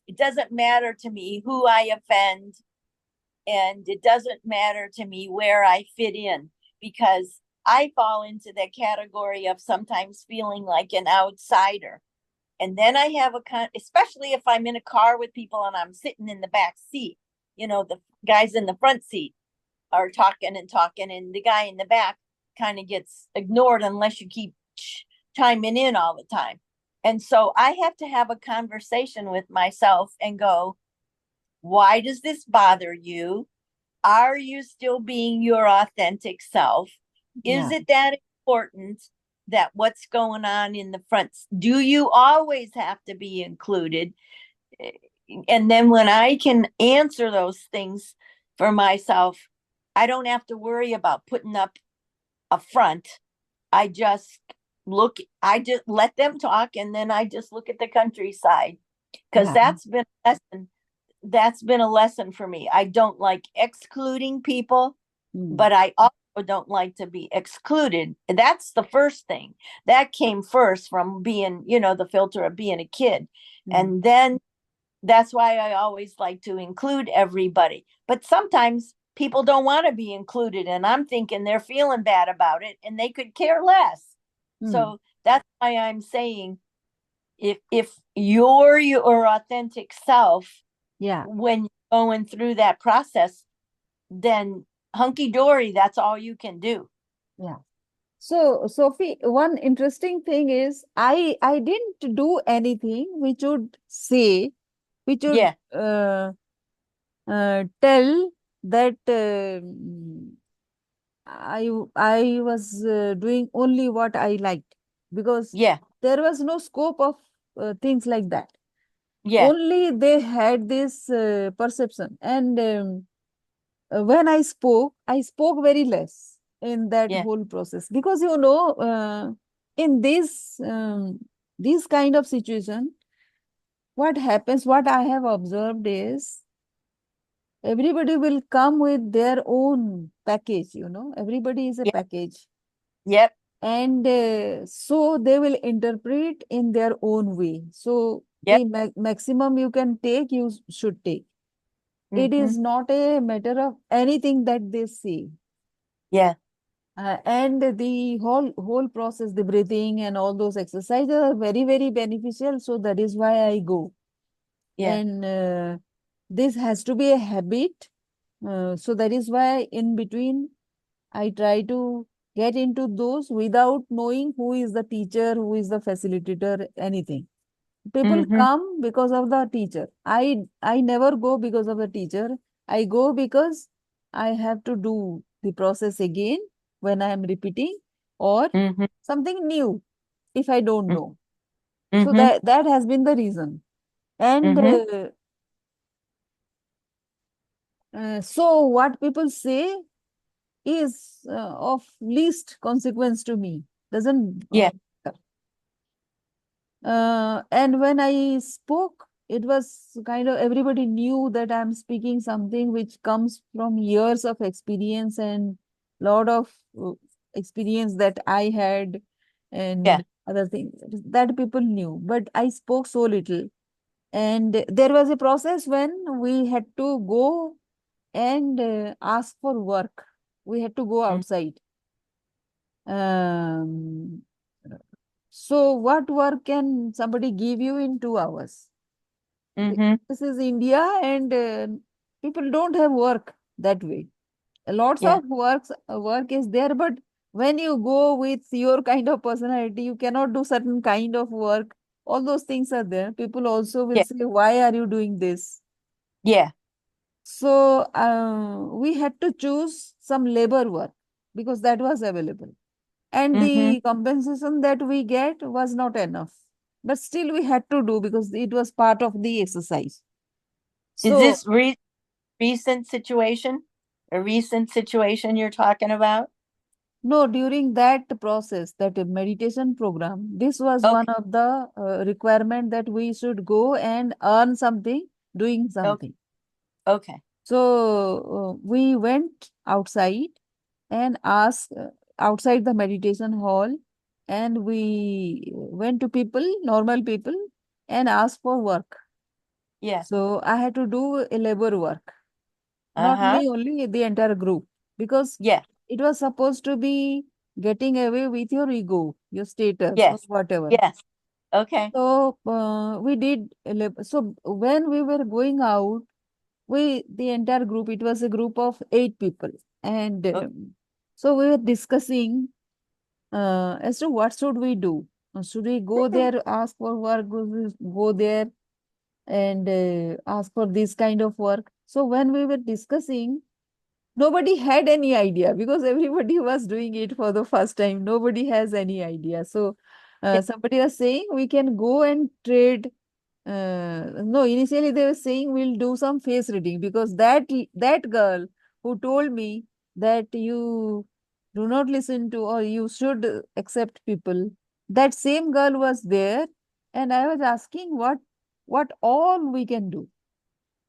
it doesn't matter to me who I offend, and it doesn't matter to me where I fit in, because I fall into that category of sometimes feeling like an outsider. And then I have especially if I'm in a car with people and I'm sitting in the back seat, the guys in the front seat are talking and talking, and the guy in the back kind of gets ignored unless you keep chiming in all the time. And so I have to have a conversation with myself and go, why does this bother you? Are you still being your authentic self? Is yeah, it that important that what's going on in the front? Do you always have to be included? And then when I can answer those things for myself, I don't have to worry about putting up a front. I just I just let them talk, and then I just look at the countryside, because Yeah. that's been a lesson for me. I don't like excluding people, Mm. but I also don't like to be excluded. That's the first thing. That came first from being, the filter of being a kid. Mm. And then that's why I always like to include everybody. But sometimes people don't want to be included, and I'm thinking they're feeling bad about it and they could care less. Mm. So that's why I'm saying, if you're your authentic self Yeah. when you're going through that process, then hunky dory, that's all you can do. Yeah. So, Sophie, one interesting thing is I didn't do anything which would say, which would Yeah, tell that I was doing only what I liked, because yeah, there was no scope of things like that. yeah, Only they had this perception, and when I spoke very less in that yeah, whole process, because in this kind of situation, what happens, what I have observed is everybody will come with their own package. Everybody is a yeah, package, yep, and so they will interpret in their own way. So yep, the maximum you can take, you should take. It mm-hmm, is not a matter of anything that they say. yeah, And the whole process, the breathing and all those exercises are very, very beneficial. So that is why I go. yeah, And this has to be a habit. So that is why in between I try to get into those without knowing who is the teacher, who is the facilitator, anything. People mm-hmm, come because of the teacher. I never go because of the teacher. I go because I have to do the process again when I am repeating, or mm-hmm, something new if I don't know. So mm-hmm, that has been the reason. And mm-hmm, so what people say is of least consequence to me. Doesn't yeah, And when I spoke, it was kind of everybody knew that I'm speaking something which comes from years of experience and lot of experience that I had yeah, and other things that people knew. But I spoke so little. And there was a process when we had to go and ask for work. We had to go mm, outside. Um, so what work can somebody give you in 2 hours? mm-hmm, This is India, and people don't have work that way. Lots yeah, of work is there, but when you go with your kind of personality, you cannot do certain kind of work. All those things are there. People also will yeah, say, "Why are you doing this?" yeah, So we had to choose some labor work because that was available, and mm-hmm. the compensation that we get was not enough. But still, we had to do because it was part of the exercise. Is So this recent situation? A recent situation you're talking about? no, during that process, that meditation program, this was one Okay, of the requirement that we should go and earn something doing okay, something. okay, So we went outside and asked outside the meditation hall, and we went to people, normal people, and asked for work. yeah, So I had to do a labor work, not uh-huh, me only, the entire group, because yeah, it was supposed to be getting away with your ego, your status, or yes, whatever. yes, okay, So we did. So when we were going out, the entire group, it was a group of 8 people, and okay, so we were discussing as to what should we do. Should we go there, ask for work, go there and ask for this kind of work? So when we were discussing, nobody had any idea because everybody was doing it for the first time. Nobody has any idea. So yeah, somebody was saying we can go and trade. No, initially they were saying we'll do some face reading because that girl who told me that you do not listen to, or you should accept people. That same girl was there, and I was asking what all we can do.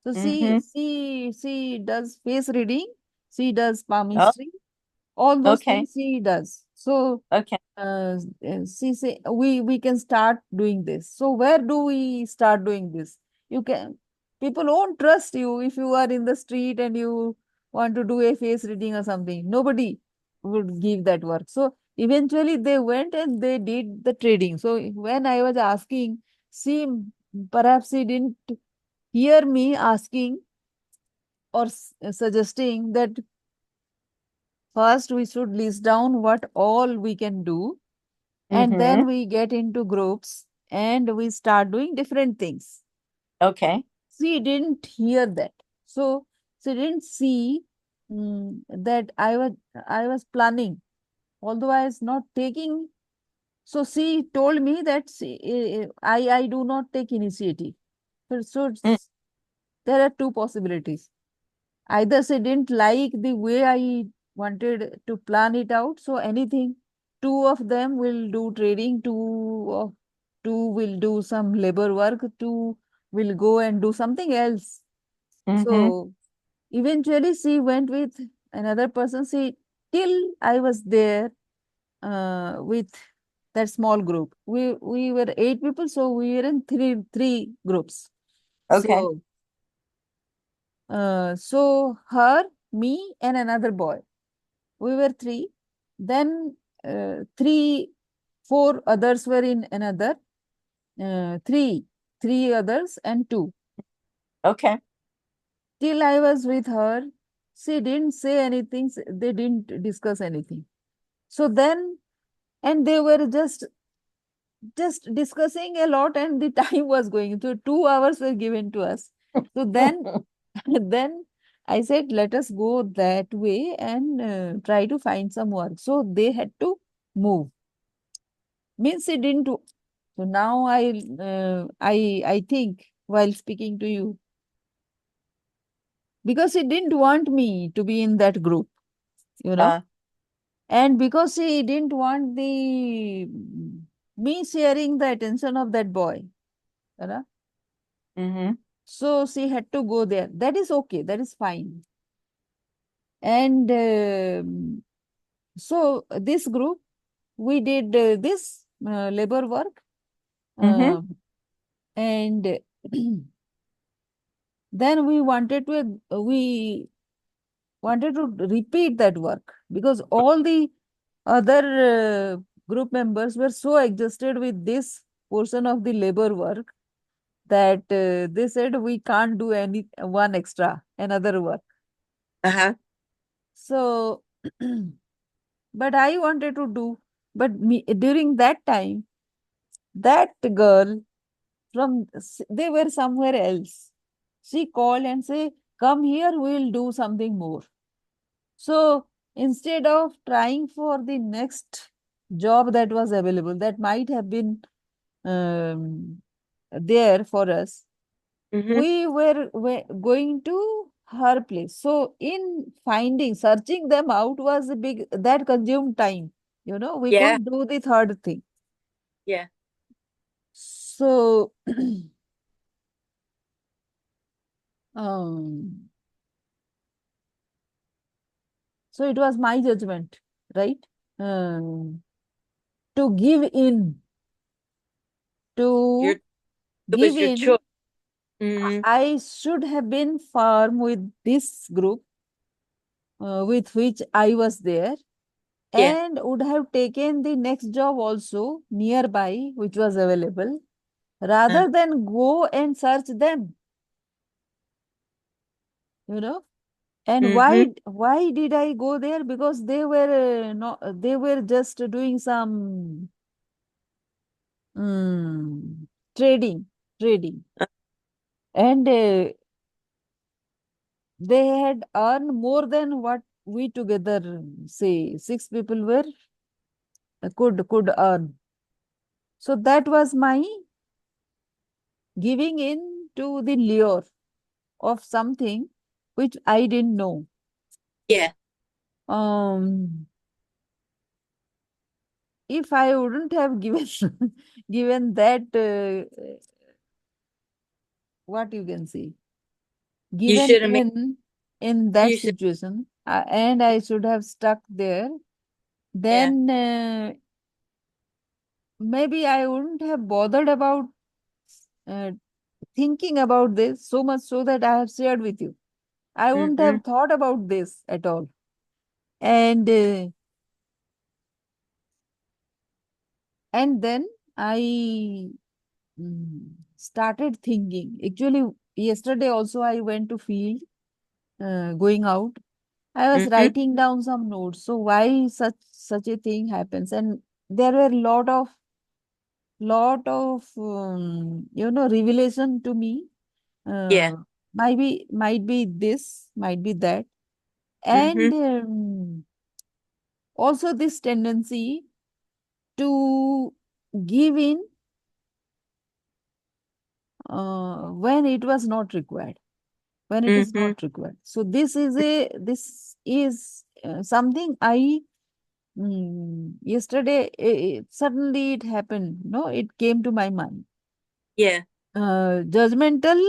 So Mm-hmm. she does face reading, she does Oh, palmistry, all those okay. things she does. So Okay. she say we can start doing this. So where do we start doing this? You can, people won't trust you if you are in the street and you want to do a face reading or something. Nobody would give that work. So eventually they went and they did the trading. So when I was asking, she perhaps she didn't hear me asking or suggesting that first we should list down what all we can do, and Mm-hmm. then we get into groups and we start doing different things. Okay. She didn't hear that. So she didn't see that I was planning, although I was not taking. So she told me that I do not take initiative. So Mm, there are two possibilities. Either she didn't like the way I wanted to plan it out. So anything, two of them will do trading, two will do some labor work, two will go and do something else. mm-hmm. So eventually she went with another person. She till I was there with that small group. We were 8 people, so we were in three groups. Okay. So her, me, and another boy. We were three. Then four others were in another. Three others and two. Okay. Till I was with her, she didn't say anything. They didn't discuss anything. So then, and they were just discussing a lot, and the time was going. So 2 hours were given to us. So then, then I said, let us go that way and try to find some work. So they had to move. Means it didn't. So now I think while speaking to you, because he didn't want me to be in that group, you know, uh, and because he didn't want the me sharing the attention of that boy, you know. mm-hmm. So she had to go there. That is okay. That is fine. And so this group, we did this labor work, Mm-hmm. uh, and then we wanted to repeat that work, because all the other group members were so exhausted with this portion of the labor work that they said we can't do any one extra another work. Uh-huh. So but I wanted to do, but during that time, that girl they were somewhere else. She called and say, come here, we'll do something more. So instead of trying for the next job that was available, that might have been um, there for us, Mm-hmm. we were going to her place. So in searching them out was a big, that consumed time. We Yeah. couldn't do the third thing. Yeah. So, um, so it was my judgment, right? Um, to give in, Your to it give was your choice. in. Mm-hmm. I should have been firm with this group with which I was there, Yeah. and would have taken the next job also nearby, which was available, Uh, rather than go and search them, you know. And mm-hmm. why did I go there? Because they were no, they were just doing some mm, trading, trading, and they had earned more than what we together, say, 6 people were could earn. So that was my giving in to the lure of something which I didn't know. Yeah. Um, if I wouldn't have given given that what you can say, You given should have made, in that you should, situation, and I should have stuck there, yeah. then maybe I wouldn't have bothered about uh, thinking about this so much so that I have shared with you. I wouldn't Mm-hmm. have thought about this at all. And then I started thinking. Actually, yesterday also I went to field, going out. I was Mm-hmm. writing down some notes. So why such a thing happens? And there were lot of revelation to me. Yeah. Might be this, might be that, Mm-hmm. and also this tendency to give in when it was not required, when it is Mm-hmm. not required. So this is something I yesterday suddenly it happened. No, it came to my mind. Yeah. Judgmental,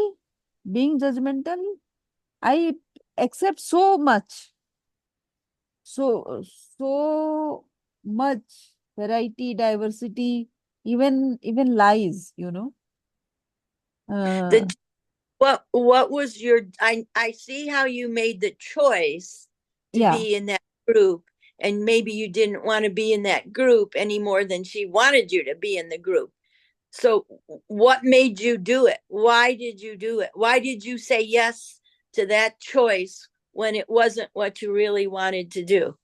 being judgmental, I accept so much variety, diversity, even lies. Uh, The what was your, I see how you made the choice to yeah. be in that group, and maybe you didn't want to be in that group any more than she wanted you to be in the group. So what made you do it? Why did you do it? Why did you say yes to that choice when it wasn't what you really wanted to do?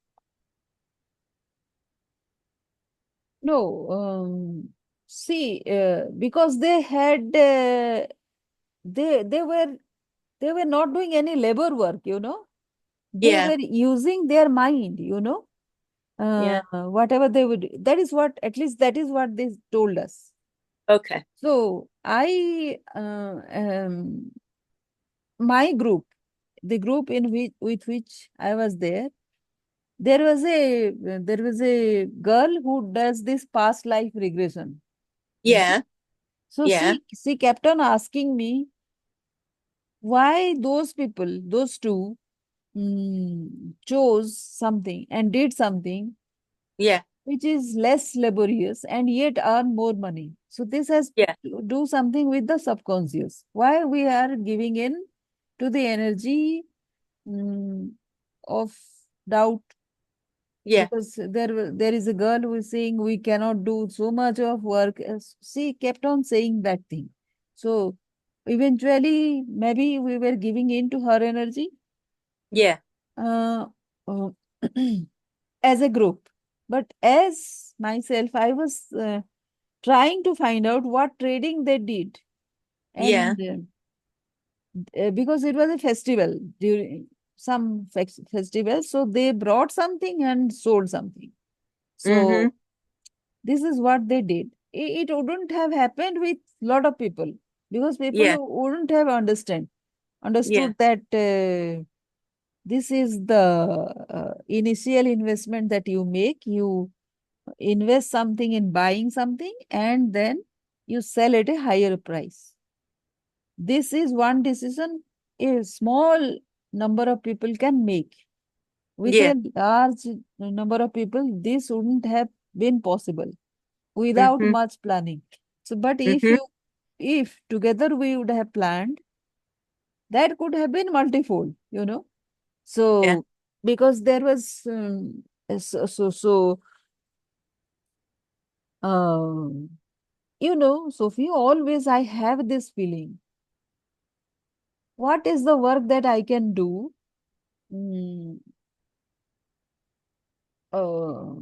No, see, because they they were not doing any labor work. They Yeah. were using their mind. Yeah. Whatever they would, that is what, at least that is what they told us. Okay. So my group, the group in which with which I was there, there was a girl who does this past life regression. you know Yeah. so Yeah. she kept on asking me why those people, those two, chose something and did something Yeah. which is less laborious and yet earn more money. So this has Yeah. to do something with the subconscious. Why we are giving in to the energy of doubt, Yeah. because there is a girl who is saying we cannot do so much of work. She kept on saying that thing. So eventually, maybe we were giving in to her energy, Yeah. uh, uh, as a group. But as myself, I was trying to find out what trading they did. Yeah. And because it was a festival, during some festival, so they brought something and sold something. Mm-hmm. So this is what they did. It wouldn't have happened with lot of people, because people Yeah. wouldn't have Yeah. understood that this is the initial investment that you make. You invest something in buying something, and then you sell at a higher price. This is one decision a small number of people can make. With Yeah. a large number of people, this wouldn't have been possible without Mm-hmm. much planning. So, but Mm-hmm. if together we would have planned, that could have been multifold. Yeah. So, because there was, um, Sophie, always I have this feeling. What is the work that I can do? Mm, uh,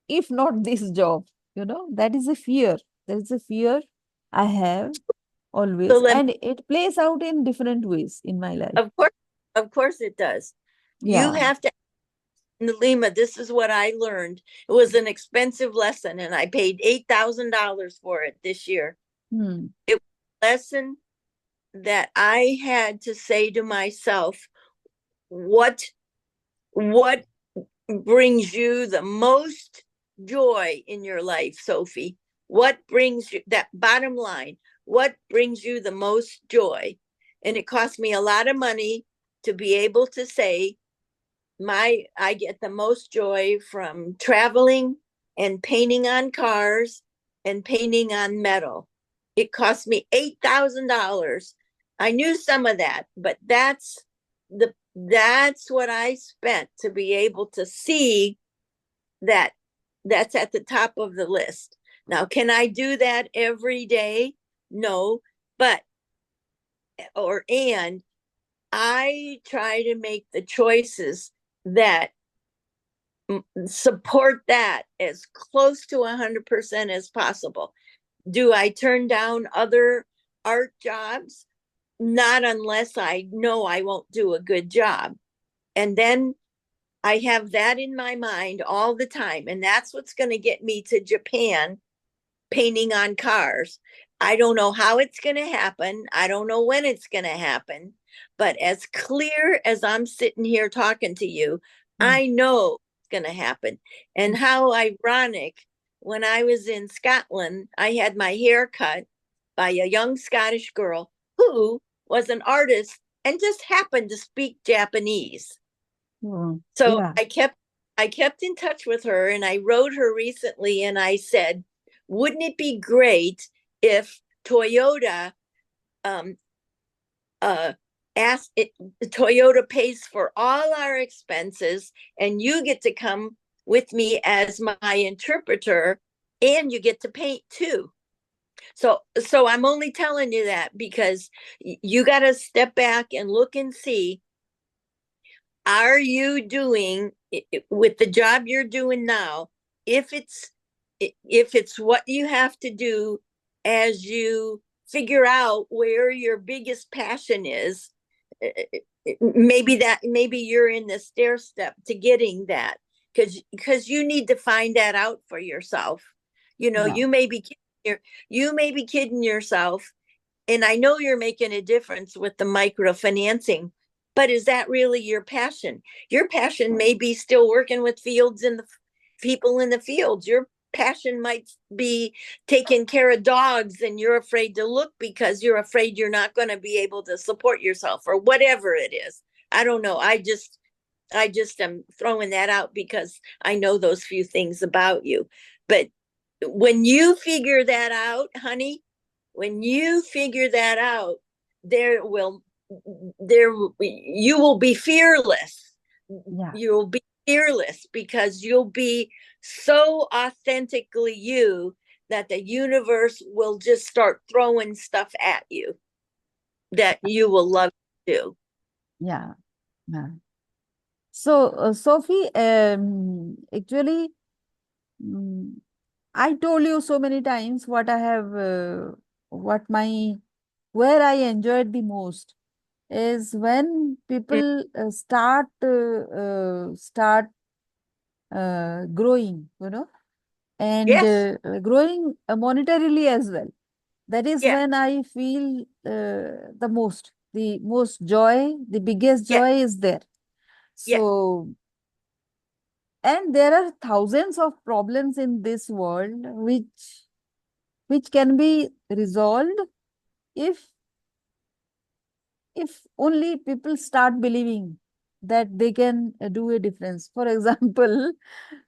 if not this job, that is a fear. There is a fear I have So always, let me, and it plays out in different ways in my life. of course, of course it does. You Yeah. have to, Nalima, this is what I learned. It was an expensive lesson, and I paid $8,000 for it this year. Hmm. It was a lesson that I had to say to myself, what brings you the most joy in your life, Sophie? What brings you that bottom line? What brings you the most joy? And it cost me a lot of money to be able to say I get the most joy from traveling and painting on cars and painting on metal. It cost me $8,000. I knew some of that, but that's what I spent to be able to see that that's at the top of the list. Now, can I do that every day? No, but or and I try to make the choices that support that as close to 100% as possible. Do I turn down other art jobs? Not unless I know I won't do a good job. And then I have that in my mind all the time. And that's what's going to get me to Japan painting on cars. I don't know how it's going to happen. I don't know when it's going to happen. But as clear as I'm sitting here talking to you, Mm. I know it's going to happen. And how ironic, when I was in Scotland, I had my hair cut by a young Scottish girl who was an artist and just happened to speak Japanese. Mm. So Yeah. I kept in touch with her, and I wrote her recently and I said, wouldn't it be great if Toyota um uh asked it, Toyota pays for all our expenses and you get to come with me as my interpreter and you get to paint too. So I'm only telling you that because you got to step back and look and see, are you doing with the job you're doing now, if it's what you have to do as you figure out where your biggest passion is, maybe you're in the stair step to getting that, because you need to find that out for yourself. Yeah. You may be kidding yourself, and I know you're making a difference with the microfinancing, but is that really your passion? Your passion may be still working with fields and the people in the fields. Your passion might be taking care of dogs and you're afraid to look because you're afraid you're not going to be able to support yourself or whatever it is. I don't know. I just am throwing that out because I know those few things about you. But when you figure that out, honey, when you figure that out, there will there you will be fearless. Yeah. You'll be fearless because you'll be so authentically you that the universe will just start throwing stuff at you that you will love to do. Yeah. Yeah. So, Sophie, actually, mm, I told you so many times what where I enjoyed the most is when people start growing, and Yes. growing monetarily as well. That is Yeah. when I feel the most joy, the biggest Yeah. joy is there. Yeah. So, and there are thousands of problems in this world which can be resolved if if only people start believing that they can do a difference. For example,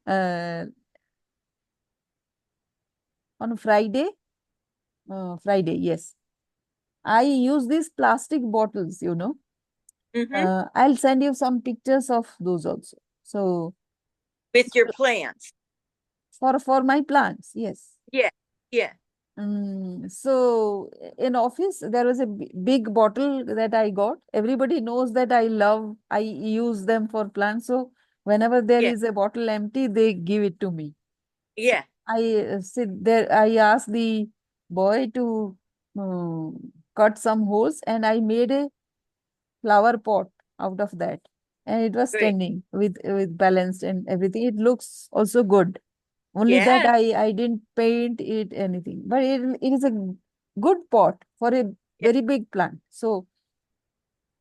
uh, on Friday, yes, I use these plastic bottles. Mm-hmm. I'll send you some pictures of those also. So, With your plants. for my plants, yes. Yeah. Yeah. So in office there was a big bottle that I got. Everybody knows that I use them for plants. So whenever there Yeah. is a bottle empty, they give it to me. So Yeah. I sit there. I asked the boy to cut some holes, and I made a flower pot out of that, and it was Great. standing with balanced and everything. It looks also good. Only that Yeah. I didn't paint it anything, but it is a good pot for a Yeah. very big plant. So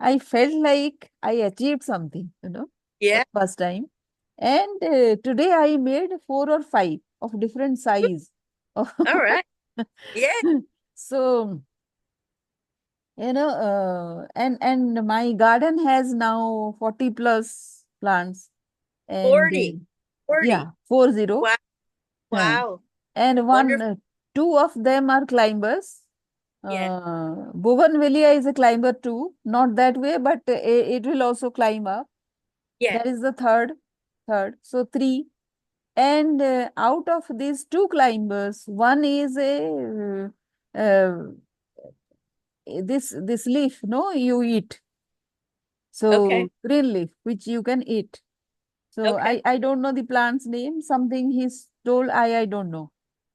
I felt like I achieved something, for Yeah. the first time. And today I made four or five of different size. All right. Yeah. So, and my garden has now 40 plus plants. And 40. yeah, 40. 40. Wow. uh, Wow. and Wonderful. two of them are climbers. Yeah. Bougainvillea is a climber too, not that way, but it will also climb up. Yeah. That is the third. So three. And out of these two climbers, one is this leaf, no, you eat. Okay. So green leaf, which you can eat. So Okay. I don't know the plant's name. Something he's told I don't know.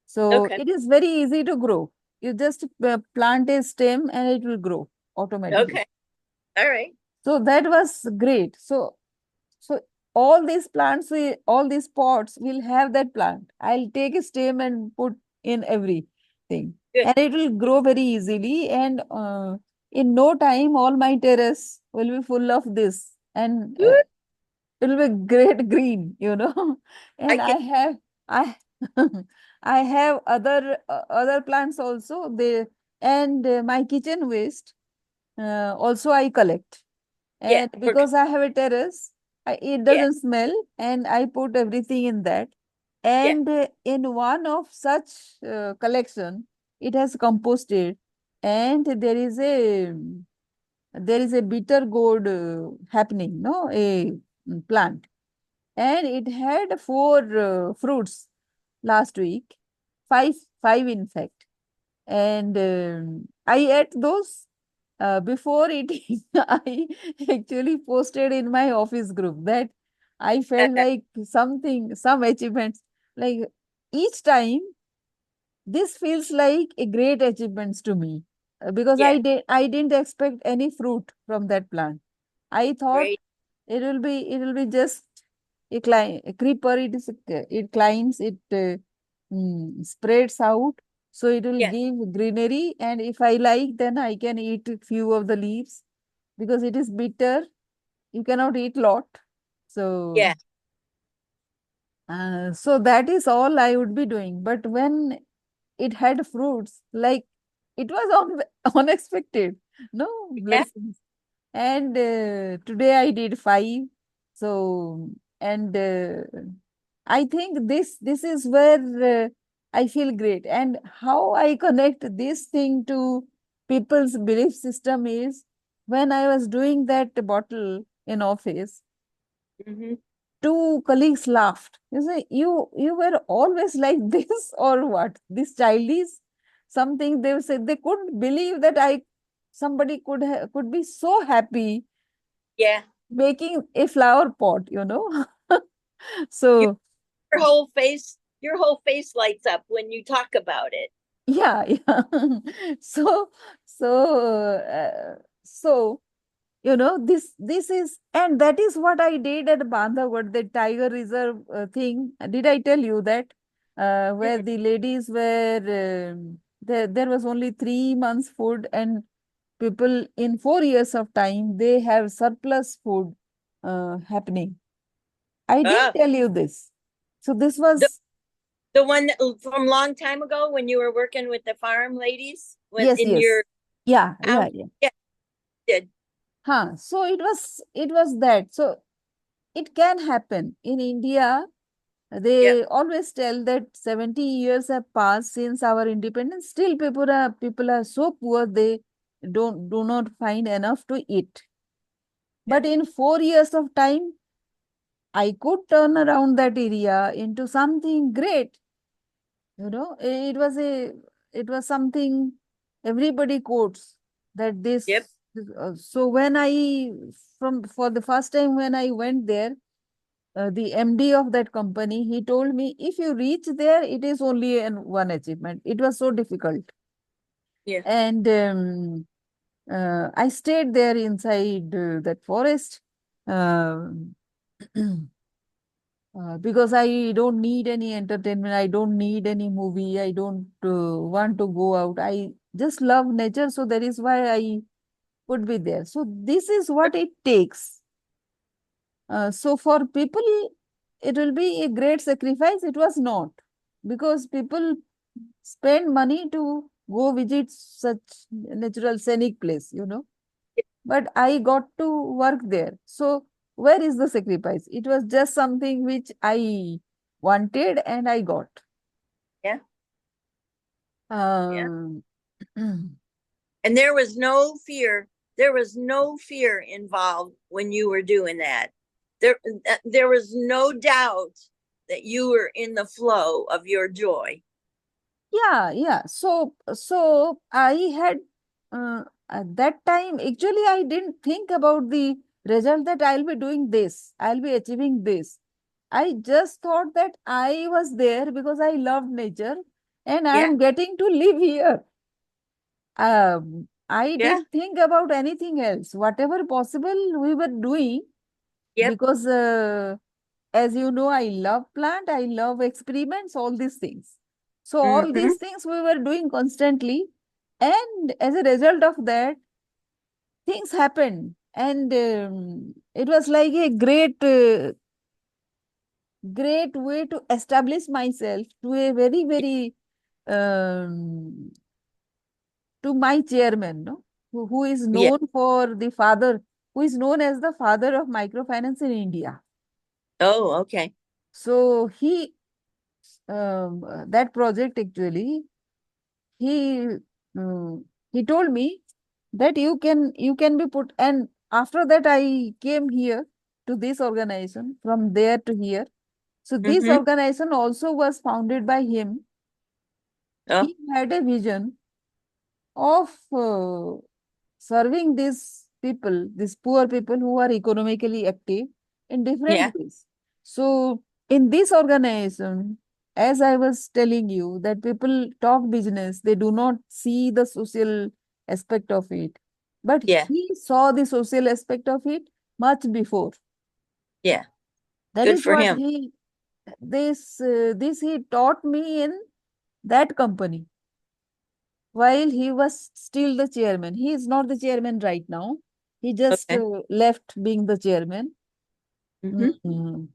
So Okay. it is very easy to grow. You just plant a stem and it will grow automatically. Okay. All right. So that was great. So all these plants, all these pots will have that plant. I'll take a stem and put in everything, Good. and it will grow very easily. And in no time, all my terrace will be full of this, and Good. it will be great green. I And can. I I have other plants also. And my kitchen waste also I collect. Yeah. And because I have a terrace, it Yeah. doesn't smell, and I put everything in that. Yeah. And in one of such collection, it has composted, and there is a bitter gourd happening, no, a plant, and it had four fruits last week, five, five in fact, and I ate those before eating. I actually posted in my office group that I felt like some achievements. Like each time, this feels like a great achievements to me because Yeah. I didn't expect any fruit from that plant. I thought Great. it will be just a creeper. It climbs, it spreads out, so it will Yeah. give greenery. And if I like, then I can eat a few of the leaves because it is bitter. You cannot eat lot. So Yeah. so that is all I would be doing. But when it had fruits, like it was unexpected, no Yeah. blessings. And today I did five. So, and I think this is where I feel great. And how I connect this thing to people's belief system is when I was doing that bottle in office, Hmm. two colleagues laughed. You say, you were always like this or what? This child is something. They said they couldn't believe that somebody could be so happy Yeah. making a flower pot. Your, So your whole face lights up when you talk about it. yeah, yeah. So so this is, and that is what I did at Bandhavgarh, the tiger reserve thing. Did I tell you that where Mm. the ladies were there was only 3 months food, and people in 4 years of time they have surplus food happening. I didn't Uh, tell you this. So this the was the one from long time ago when you were working with the farm ladies when yes, in yes. your Yeah, town. yeah, yeah. Yeah, did. Huh. So it was that. So it can happen. In India, Yep. they always tell that 70 years have passed since our independence. Still people are so poor they do not find enough to eat. Yeah. But in 4 years of time, I could turn around that area into something great. It was something everybody quotes that Yep. so when I from for the first time when I went there, the MD of that company, he told me, if you reach there, it is only one achievement. It was so difficult. Yeah. And I stayed there inside that forest uh, because I don't need any entertainment. I don't need any movie. I don't want to go out. I just love nature. So that is why I would be there. So this is what it takes. So for people, it will be a great sacrifice. It was not, because people spend money to go visit such natural scenic place, But I got to work there. So where is the sacrifice? It was just something which I wanted and I got. Yeah. Yeah. Um, And there was no fear. There was no fear involved when you were doing that. There was no doubt that you were in the flow of your joy. Yeah, yeah. So I had at that time, actually, I didn't think about the result that I'll be doing this, I'll be achieving this. I just thought that I was there because I loved nature and Yeah. I'm getting to live here. I Yeah. didn't think about anything else. Whatever possible, we were doing Yep. because as you know, I love plant, I love experiments, all these things. So all Mm-hmm. these things we were doing constantly, and as a result of that, things happened, and it was like a great way to establish myself to a very um, to my chairman, no, who is Yeah. known for the father, who is known as the father of microfinance in India. Oh, okay. So that project actually, he he told me that you can be put, and after that I came here to this organization, from there to here. So this Mm-hmm. organization also was founded by him. Oh, He had a vision of serving these poor people who are economically active in yeah. different ways. So in this organization, as I was telling you, that people talk business, they do not see the social aspect of it. But Yeah. he saw the social aspect of it much before. Yeah. That Good is for what him. this he taught me in that company while he was still the chairman. He is not the chairman right now. He just Okay. left being the chairman. Mm-hmm. Mhm.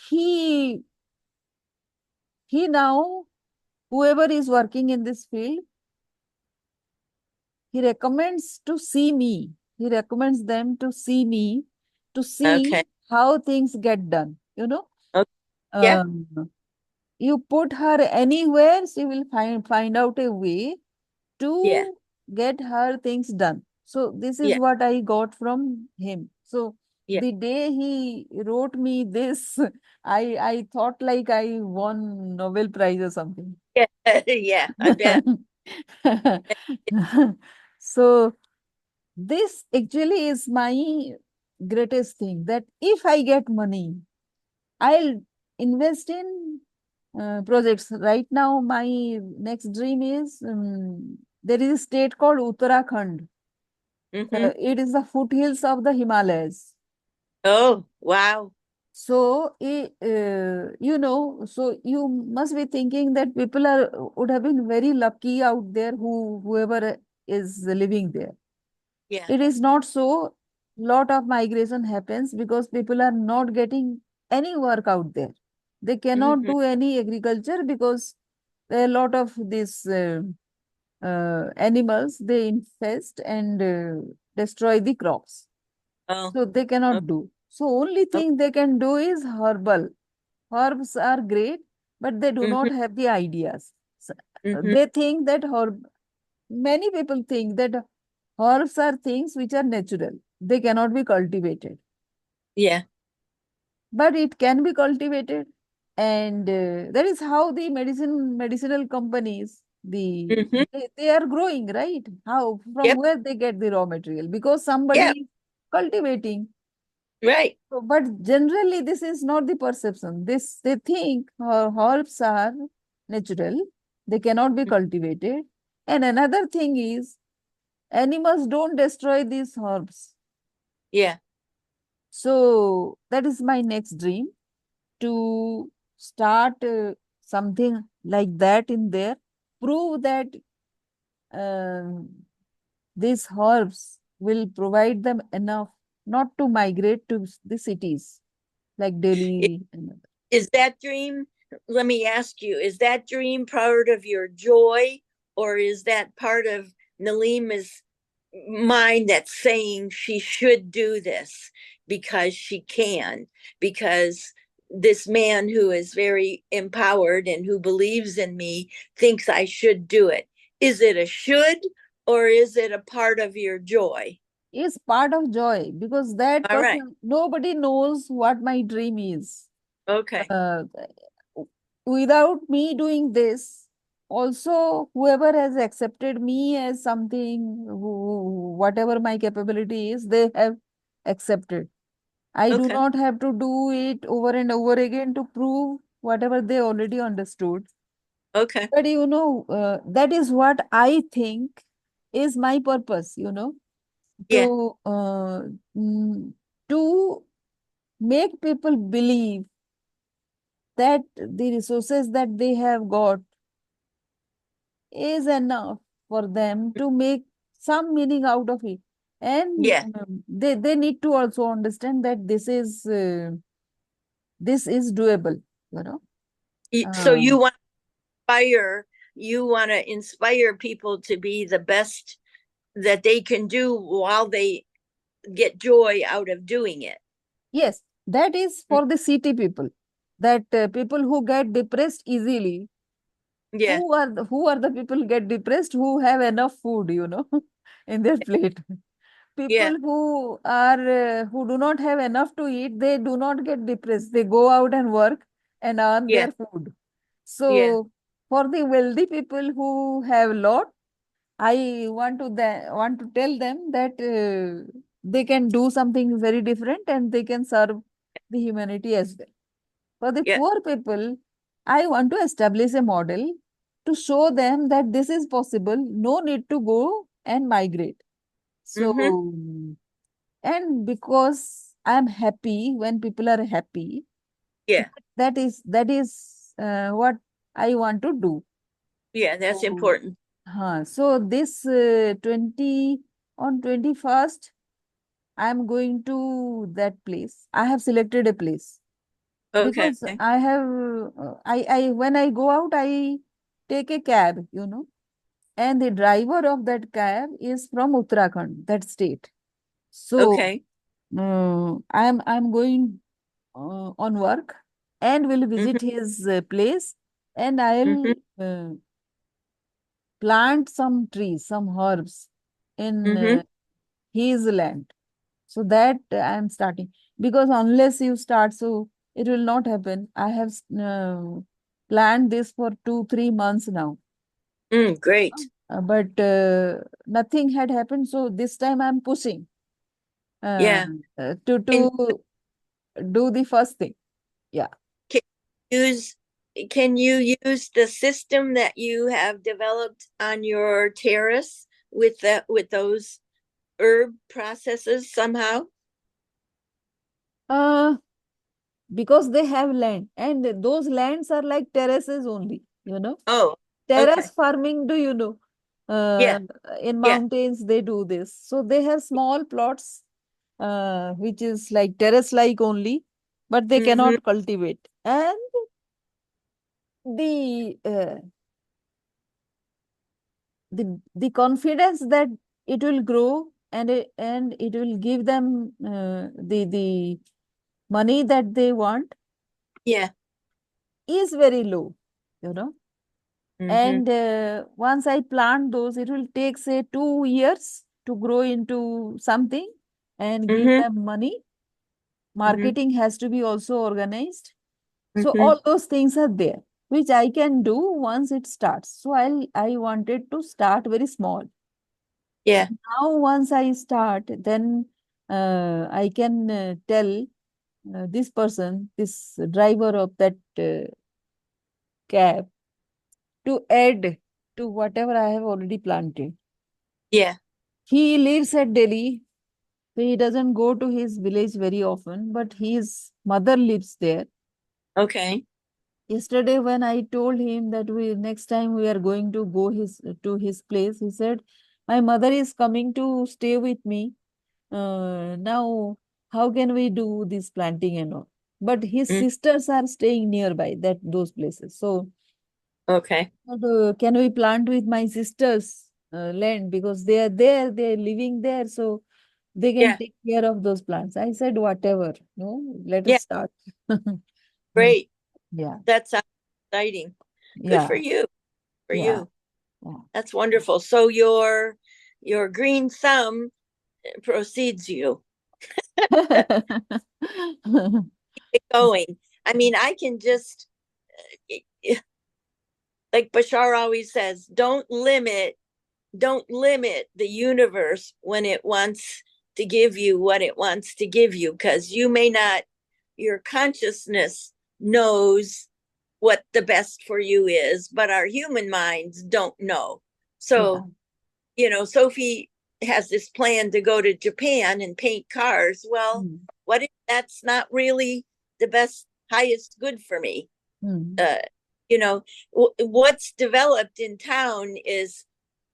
He he now, whoever is working in this field, he recommends to see me. He recommends them to see me to see Okay. how things get done. Okay. Yeah. Um, you put her anywhere, she will find out a way Yeah. to get her things done. So this is Yeah. what I got from him. So Yeah. the day he wrote me this, I thought like I won Nobel Prize or something. Yeah. Yeah. I bet. So this actually is my greatest thing, that if I get money, I'll invest in projects. Right now, my next dream is, there is a state called Uttarakhand. Mm-hmm. It is the foothills of the Himalayas. Oh, wow. So, so you must be thinking that people would have been very lucky out there, whoever is living there. Yeah. It is not so. Lot of migration happens because people are not getting any work out there. They cannot Mm-hmm. do any agriculture because there are a lot of these animals, they infest and destroy the crops. Oh, So they oh, cannot do. So only oh. thing they can do is herbal. Herbs are great, but they do Mm-hmm. not have the ideas. So, Mm-hmm. they think that many people think that herbs are things which are natural. They cannot be cultivated, Yeah. but it can be cultivated. And that is how the medicinal companies, Mm-hmm. they are growing, right? How, from Yep. where they get the raw material? Because somebody Yeah. is cultivating. Right. So, but generally, this is not the perception. They think herbs are natural, they cannot be cultivated. And another thing is, animals don't destroy these herbs. Yeah. So that is my next dream, to start something like that in there, prove that. um these herbs will provide them enough not to migrate to the cities like Delhi and other. Is that dream, let me ask you, is that dream part of your joy, or is that part of Nalima's mind that's saying she should do this because she can, because this man who is very empowered and who believes in me thinks I should do it? Is it a should, or is it a part of your joy? Is part of joy because that All right. person, nobody knows what my dream is. Okay. Uh, Without me doing this, also whoever has accepted me as something, whatever my capability is, they have accepted. I do Okay. not have to do it over and over again to prove whatever they already understood. Okay. But that is what I think is my purpose, Yeah. to mm, to make people believe that the resources that they have got is enough for them to make some meaning out of it. And Yeah. they need to also understand that this is doable, you know. So Uh, you want to inspire people to be the best that they can do while they get joy out of doing it. yes, that is for the city people, that people who get depressed easily, Yeah. who are the people who get depressed who have enough food, in their plate. Yeah. People who do not have enough to eat, they do not get depressed. They go out and work and earn Yeah. their food. Yeah. So for the wealthy people who have lot, I want to tell them that they can do something very different and they can serve the humanity as well. For the Yeah. poor people, I want to establish a model to show them that this is possible. No need to go and migrate. Mm-hmm. So, and because I'm happy when people are happy, Yeah. that is what I want to do. Yeah. That's So, important. so this 20 on 21st, I'm going to that place. I have selected a place Okay. because I have I when I go out, I take a cab, and the driver of that cab is from Uttarakhand, that state. So Okay. I'm going on work and will Mm-hmm. visit his place, and I'll Mm-hmm. plant some trees, some herbs in Mm-hmm. his land. So that I'm starting because unless you start, so it will not happen. I have planned this for 2, 3 months now, Great. but nothing had happened. So this time I'm pushing uh, Yeah. And to do the first thing. Yeah. can use can you use the system that you have developed on your terrace with those herb processes somehow? Uh, because they have land and those lands are like terraces only. Oh, Terrace okay. farming, do you know? Yeah. Uh, in Yeah. mountains, they do this. So they have small plots, which is like terrace like only, but they Mm-hmm. cannot cultivate. And the uh, the confidence that it will grow and it will give them the money that they want Yeah. is very low, you know. Mm-hmm. And once I plant those, it will take, say, 2 years to grow into something and give Mm-hmm. them money. Mm-hmm. Marketing has to be also organized. So Mm-hmm. all those things are there, which I can do once it starts. So I wanted to start very small. So Yeah. now once I start, then I can tell this person, this driver of that cab, to add to whatever I have already planted. Yeah. He lives at Delhi, so he doesn't go to his village very often, but his mother lives there. Okay. Yesterday, when I told him that we next time we are going to go his to his place, he said, My mother is coming to stay with me. Now, how can we do this planting and all? But his Mm, sisters are staying nearby that those places. So, okay. can we plant with my sisters' land because they are there, they are living there, so they can Yeah. take care of those plants. I said, whatever, no, let us Yeah. start. Great. Yeah, That sounds exciting. Good for yeah, you. For yeah, you. yeah. That's wonderful. So your green thumb proceeds you. Get going. I mean, I can just like Bashar always says, don't limit the universe when it wants to give you what it wants to give you, because you may not, your consciousness knows what the best for you is, but our human minds don't know. Yeah. So, Sophie has this plan to go to Japan and paint cars. Well, Mm, what if that's not really the best, highest good for me? mm, Uh, what's developed in town is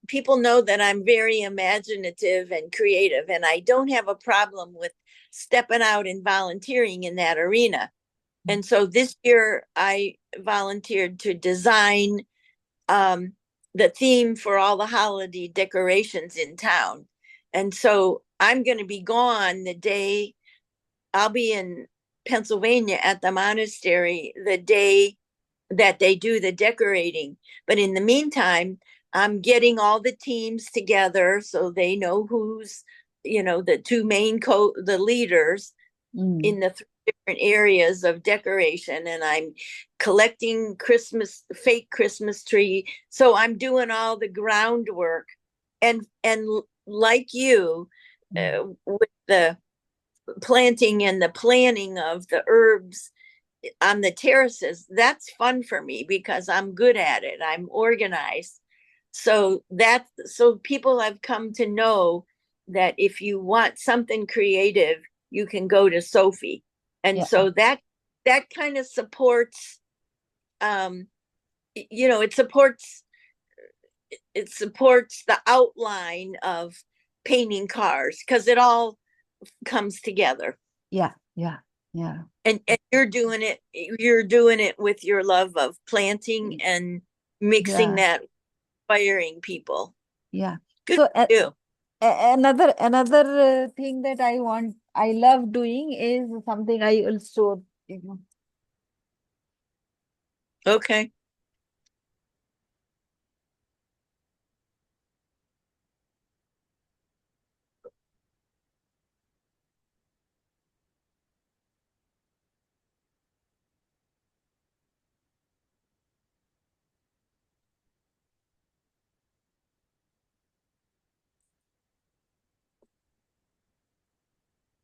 people know that I'm very imaginative and creative, and I don't have a problem with stepping out and volunteering in that arena. And so this year I volunteered to design um, the theme for all the holiday decorations in town. And so I'm going to be gone the day, I'll be in Pennsylvania at the monastery the day that they do the decorating. But in the meantime, I'm getting all the teams together so they know who's, the two main the leaders mm. in the three different areas of decoration, and I'm collecting fake Christmas tree. So I'm doing all the groundwork, and like you, Mm. with the planting and the planning of the herbs on the terraces, that's fun for me because I'm good at it. I'm organized. So people have come to know that if you want something creative, you can go to Sophie. And Yeah, so that kind of supports um it supports the outline of painting cars because it all comes together. yeah, yeah, yeah, And you're doing it with your love of planting and mixing yeah, that, inspiring people. yeah. Good So for you. another thing that I love doing is something I also, Okay.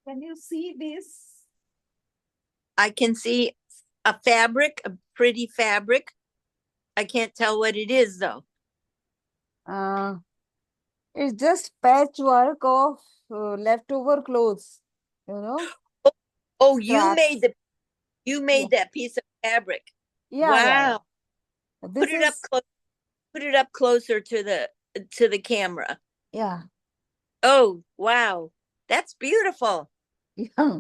can you see this? I can see a pretty fabric. I can't tell what it is though. Uh, it's just patchwork of leftover clothes, you know, Oh, oh, scraps. you Yeah, made that piece of fabric. yeah, yeah, Wow. yeah. Put This it up is, close. Put it up closer to the camera. yeah, Oh, wow. That's beautiful. yeah.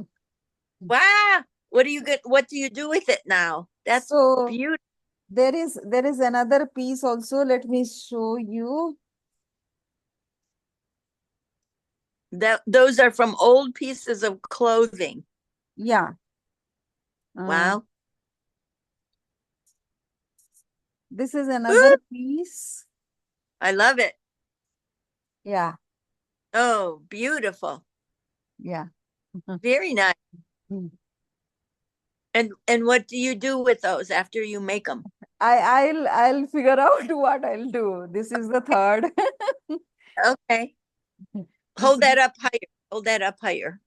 Wow. What do you do with it now? That's So beautiful. there is another piece also. Let me show you. Those are from old pieces of clothing. Yeah. Uh, Wow. this is another Ooh, piece. I love it. Yeah, Oh, beautiful. yeah. Very nice. And what do you do with those after you make them? I'll figure out what I'll do. This is the third. Okay. This Hold is, that up higher. Hold that up higher.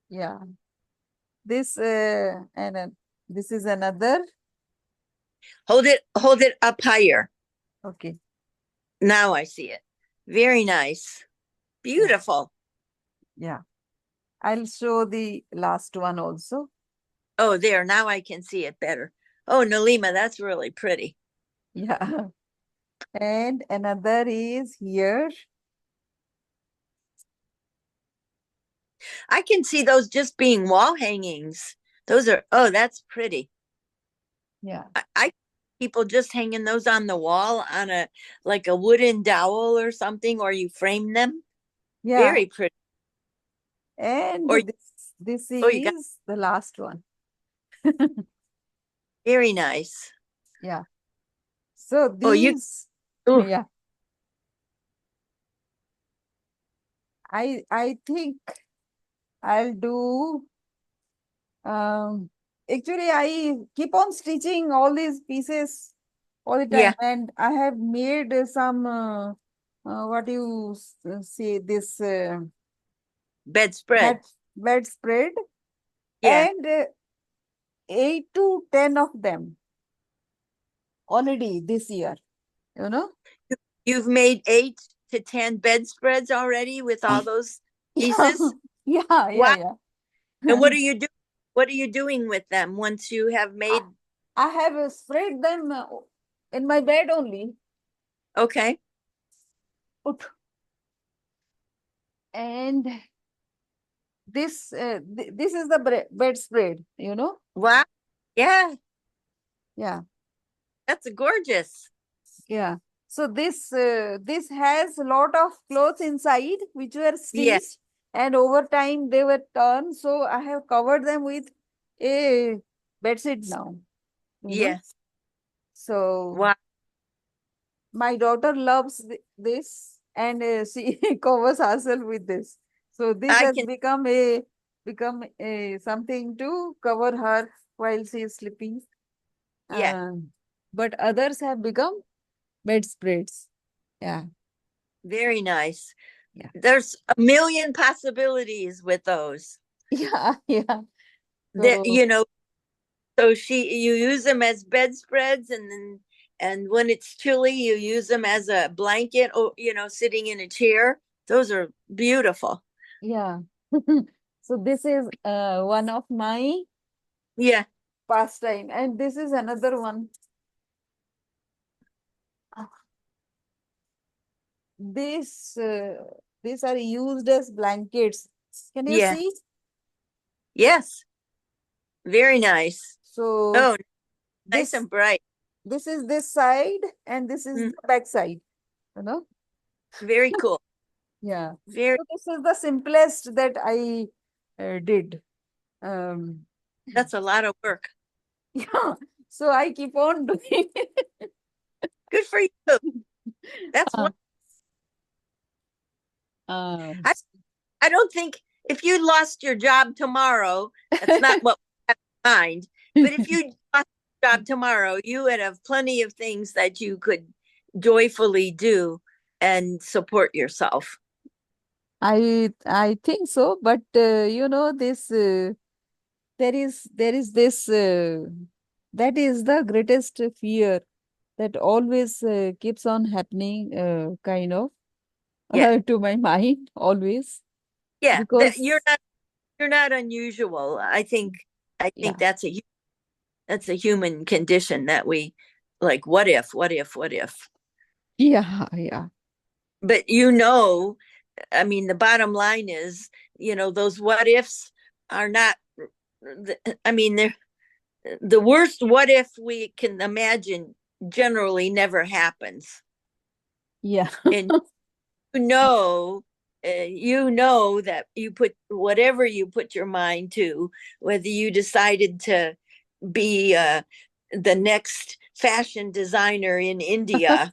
yeah. This and this is another. Hold it up higher. Okay. Now I see it. Very nice. Yeah. Beautiful. Yeah. I'll show the last one also. Oh, there. Now I can see it better. Oh, Nalima, that's really pretty. Yeah. And another is here. I can see those just being wall hangings. Those are, oh, that's pretty. Yeah. I people just hanging those on the wall on a like a wooden dowel or something, or you frame them. Yeah. Very pretty. And Or this oh, you got is the last one. very nice. Yeah. So Oh, you these, oh yeah, I think I'll do um actually I keep on stitching all these pieces all the time, yeah, and I have made some what do you say, this bedspread. bedspread, Yeah. and 8 to 10 of them already this year, you know. You've made 8 to 10 bedspreads already with all those Yeah, pieces. yeah, Wow. yeah, And yeah. what are you doing? What are you doing with them once you have I, made? I have spread them in my bed only. Okay. Put. And this is the bedspread, you know. Wow. Yeah, Yeah, that's gorgeous. yeah. So this has a lot of clothes inside which were Yeah, stitched, and over time they were torn. So I have covered them with a bedsheet now, you know. yeah. So Wow. my daughter loves this, and she covers herself with this. So this I has can, become a something to cover her while she is sleeping. yeah, But others have become bedspreads. Yeah, very nice. yeah, There's a million possibilities with those. yeah, yeah. That So so you use them as bedspreads, and when it's chilly, you use them as a blanket, or sitting in a chair. Those are beautiful. yeah. So this is one of my Yeah, pastime, and this is another one. This these are used as blankets. Can you yeah, see? yes, very nice. So Oh, nice this and bright. this is this side, and this is Mm, the back side, you know? very cool. Yeah. Very. So this is the simplest that I did. Um, That's a lot of work. yeah. So I keep on doing it. Good for you. That's Uh, one. uh, I I don't think if you lost your job tomorrow, that's not what we have in mind. But if you lost your job tomorrow, you would have plenty of things that you could joyfully do and support yourself. I think so, but this there is this that is the greatest fear that always keeps on happening, kind of Yeah, to my mind always, yeah. That because you're not unusual. I think yeah, that's a human condition that we like. What if? What if? What if? yeah, yeah, But I mean, the bottom line is, those what ifs are not. I mean, they're the worst what if we can imagine generally never happens. yeah. And that you put whatever you put your mind to, whether you decided to be the next fashion designer in India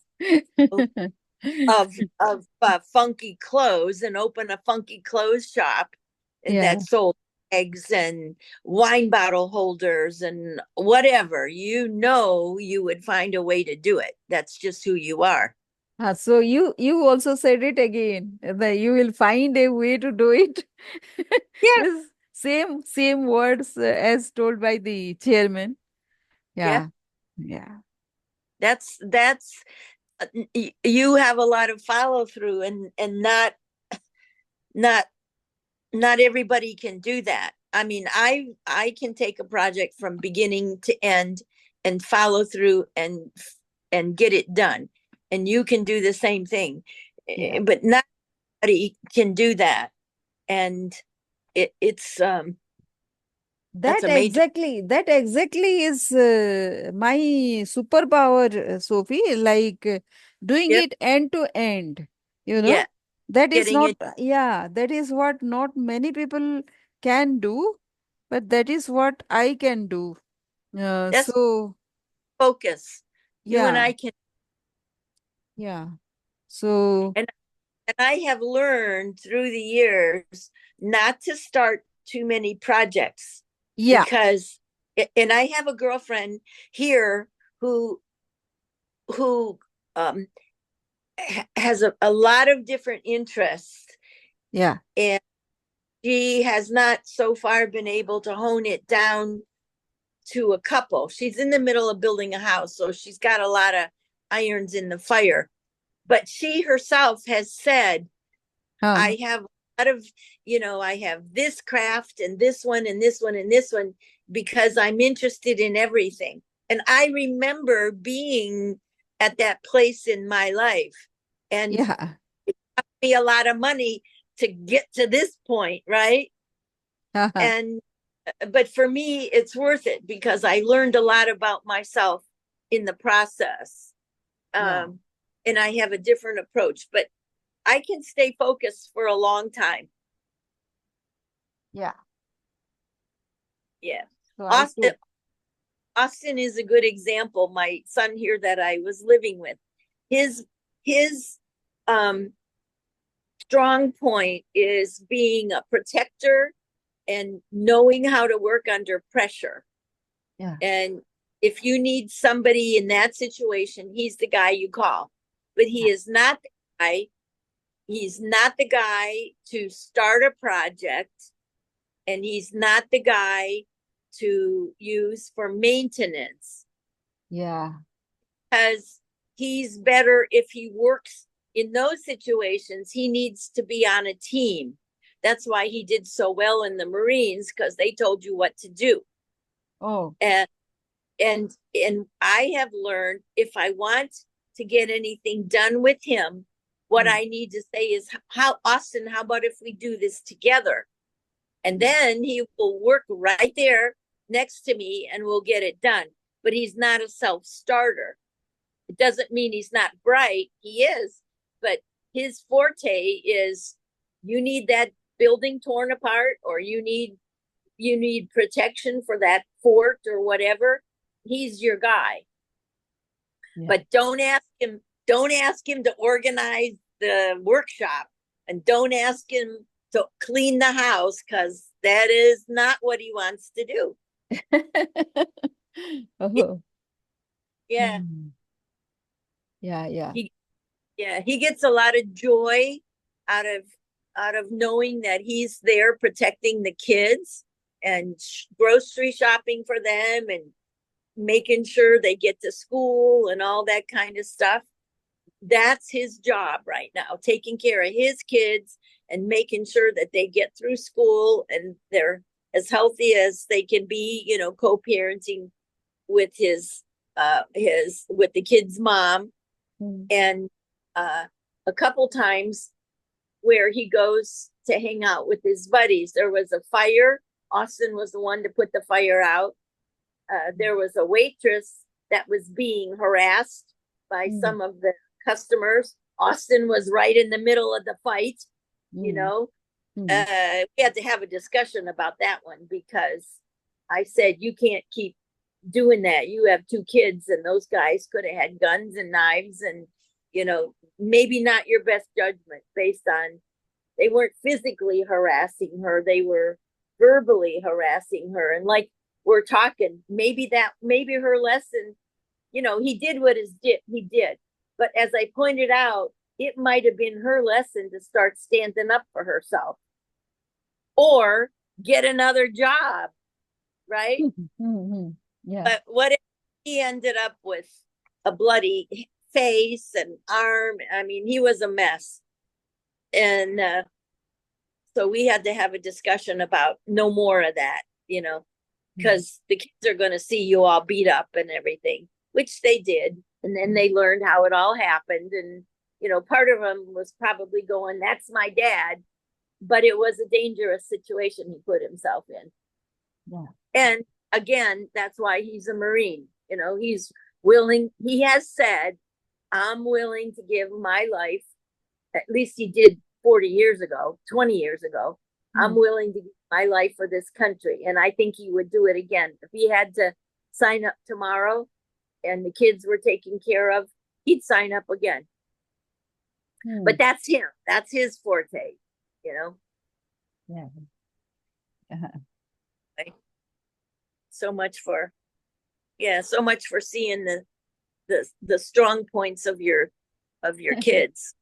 of funky clothes and open a funky clothes shop Yeah. that sold eggs and wine bottle holders and whatever, you would find a way to do it. That's just who you are. So you also said it again that you will find a way to do it. Yeah, Yes, same words as told by the chairman. yeah. Yeah, yeah, That's you have a lot of follow through, and not not everybody can do that. I mean, I can take a project from beginning to end and follow through and get it done. And you can do the same thing. yeah. But not everybody can do that. And that's a major. That exactly is my superpower, Sophie, like doing Yep. it end to end, you know. Yeah. That is Getting not, it. yeah, that is what not many people can do, but that is what I can do. That's So, focus. You and yeah, I can, yeah. So, and I have learned through the years not to start too many projects yeah, because, and I have a girlfriend here who who um, has a lot of different interests, yeah, and she has not so far been able to hone it down to a couple. She's in the middle of building a house, so she's got a lot of irons in the fire. But she herself has said, huh, I have a lot of, I have this craft and this one and this one and this one because I'm interested in everything. And I remember being at that place in my life, and yeah, me a lot of money to get to this point, right? And but for me it's worth it because I learned a lot about myself in the process. yeah, um and I have a different approach, but I can stay focused for a long time. yeah. Yeah. So I austin too, Austin is a good example. My son here that I was living with, his um strong point is being a protector and knowing how to work under pressure. yeah, And if you need somebody in that situation, he's the guy you call. But he yeah, is not the guy. He's not the guy to start a project, and he's not the guy to use for maintenance, yeah, because he's better if he works in those situations. He needs to be on a team. That's why he did so well in the Marines, because they told you what to do. oh, And and I have learned, if I want to get anything done with him, what mm, I need to say is, how, Austin, how about if we do this together? And yeah, then he will work right there next to me and we'll get it done. But he's not a self-starter. It doesn't mean he's not bright. He is, but his forte is, you need that building torn apart, or you need protection for that fort or whatever. He's your guy. yeah. But don't ask him to organize the workshop, and don't ask him to clean the house, because that is not what he wants to do. Oh, Yeah. hmm. Yeah, yeah. he he gets a lot of joy out of knowing that he's there protecting the kids and grocery shopping for them and making sure they get to school and all that kind of stuff. That's his job right now, taking care of his kids and making sure that they get through school and they're as healthy as they can be, co-parenting with his with the kid's mom. Mm, And uh a couple times where he goes to hang out with his buddies, there was a fire. Austin was the one to put the fire out. There was a waitress that was being harassed by mm, some of the customers. Austin was right in the middle of the fight. You mm, know, mm. we had to have a discussion about that one, because I said, you can't keep doing that. You have two kids, and those guys could have had guns and knives, and maybe not your best judgment based on, they weren't physically harassing her, they were verbally harassing her. And like, we're talking, maybe her lesson, he did what he did. But as I pointed out, it might have been her lesson to start standing up for herself or get another job, right? Mhm, mhm. Yeah. But what if he ended up with a bloody face and arm? I mean, he was a mess. And so we had to have a discussion about no more of that, Mm, because the kids are going to see you all beat up and everything, which they did. And then they learned how it all happened. And, part of them was probably going, that's my dad. but it was a dangerous situation he put himself in. Yeah. And again, that's why he's a Marine. You know, he's willing, he has said, I'm willing to give my life, at least he did 40 years ago, 20 years ago. I'm Hmm. willing to give my life for this country. And I think he would do it again. If he had to sign up tomorrow and the kids were taken care of, he'd sign up again. Hmm. But that's him. That's his forte, you know. Yeah. Uh-huh. So much for, yeah, so much for seeing the strong points of your kids.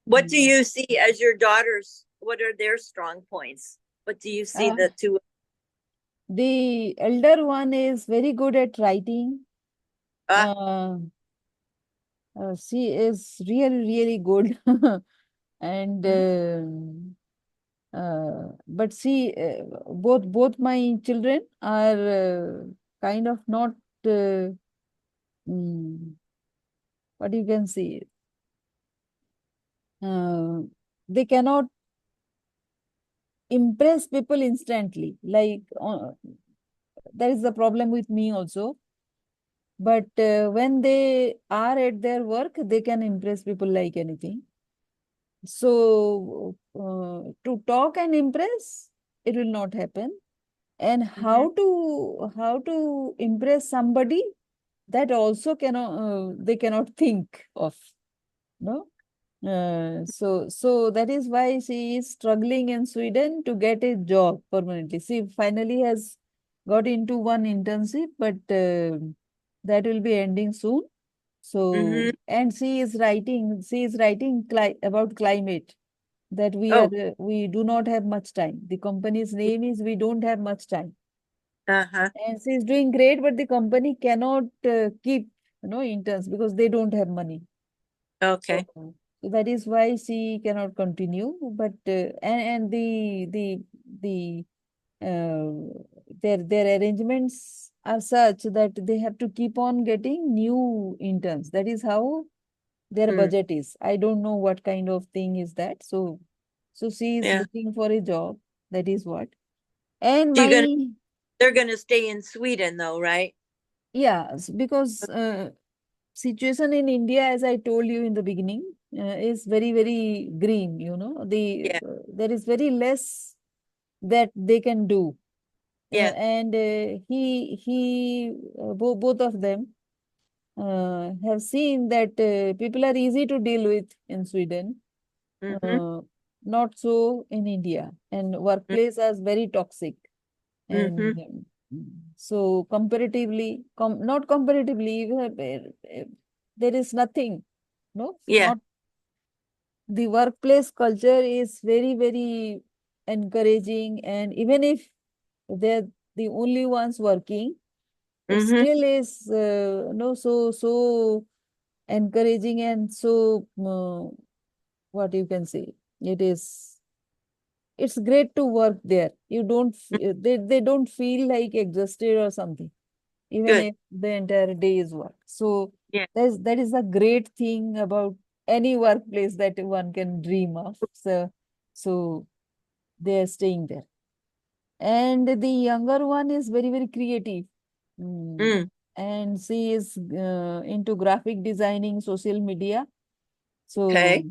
What do Yeah. you see as your daughters? What are their strong points? What do you see Uh, the two? the elder one is very good at writing. Uh, Uh, she is really, really good. And mhm, but see, both my children are kind of not mm, what you can see. Uh, they cannot impress people instantly. Like that is the problem with me also. But when they are at their work, they can impress people like anything. So to talk and impress, it will not happen. And mhm, how to impress somebody, that also cannot they cannot think of, no. So that is why she is struggling in Sweden to get a job permanently. She finally has got into one internship, but that will be ending soon. So, mhm. and she is writing about climate, that Oh, we do not have much time. The company's name is We Don't Have Much Time. uh-huh. And she is doing great, but the company cannot keep, interns, because they don't have money. So, Okay. so that is why she cannot continue. But and the their arrangements are such that they have to keep on getting new interns. That is how their Mm, budget is. I don't know what kind of thing is that. So she is yeah. looking for a job. That is what. And So you're gonna my they're gonna stay in Sweden though, right? yeah, because situation in India, as I told you in the beginning, is very, very green. Yeah. There is very less that they can do. Yeah. And both of them have seen that people are easy to deal with in Sweden, Mm-hmm. uh, not so in India, and workplace is very toxic. Mm-hmm. And so comparatively, not comparatively, there is nothing, no, Yeah. not the workplace culture is very, very encouraging. And even if they're the only ones working, it Mm-hmm. still is no so encouraging, and so what you can say, it is it's great to work there. You don't they don't feel like exhausted or something, even Good. if the entire day is work. So Yeah. that is a great thing about any workplace that one can dream of. So they are staying there. And the younger one is very, very creative. Mm. Mm. And she is into graphic designing, social media. So Okay.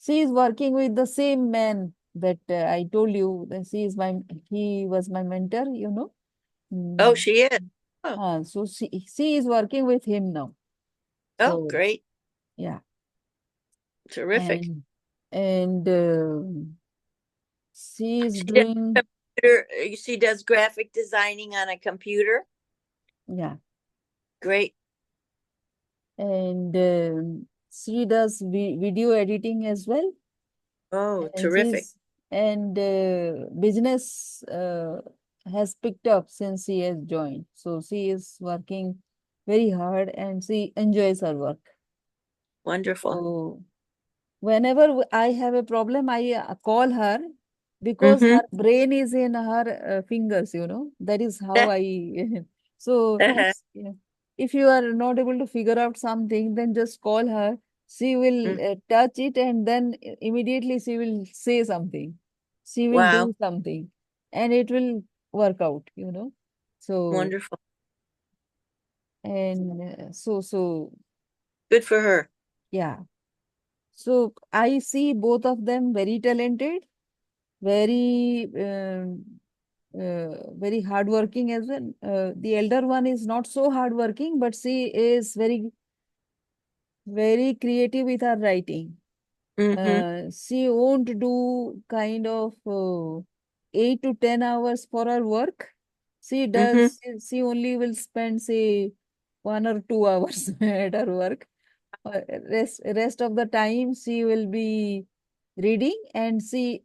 she is working with the same man that I told you that he was my mentor, Oh, Mm. she is. Oh, So she is working with him now. oh, So great. yeah, Terrific. and she is She does doing, she does graphic designing on a computer. yeah, Great. and she does video editing as well. Oh, And terrific. business has picked up since she has joined. So she is working very hard and she enjoys her work. Wonderful. So whenever I have a problem, I call her, because Mm-hmm. her brain is in her fingers. That is how I. So if you are not able to figure out something, then just call her. She will touch it, and then immediately she will say something. She will Wow. do something and it will work out, you know. So, Wonderful. and Good for her. yeah. So I see both of them very talented, very, very hardworking as well. The elder one is not so hardworking, but she is very, very creative with her writing. Mm-hmm. She won't do kind of 8 to 10 hours for her work. She Mm-hmm. does, she only will spend, say, 1 or 2 hours at her work. Rest of the time she will be reading, and she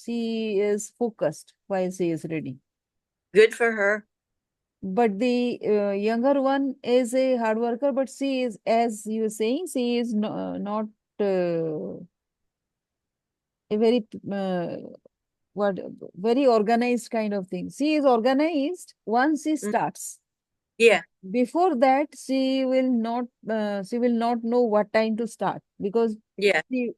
is focused while she is reading. Good for her. But the younger one is a hard worker, but she is, as you were saying, she is not a very what very organized kind of thing. She is organized once she Mm. starts. Yeah. Before that, she will not know what time to start, because Yeah. the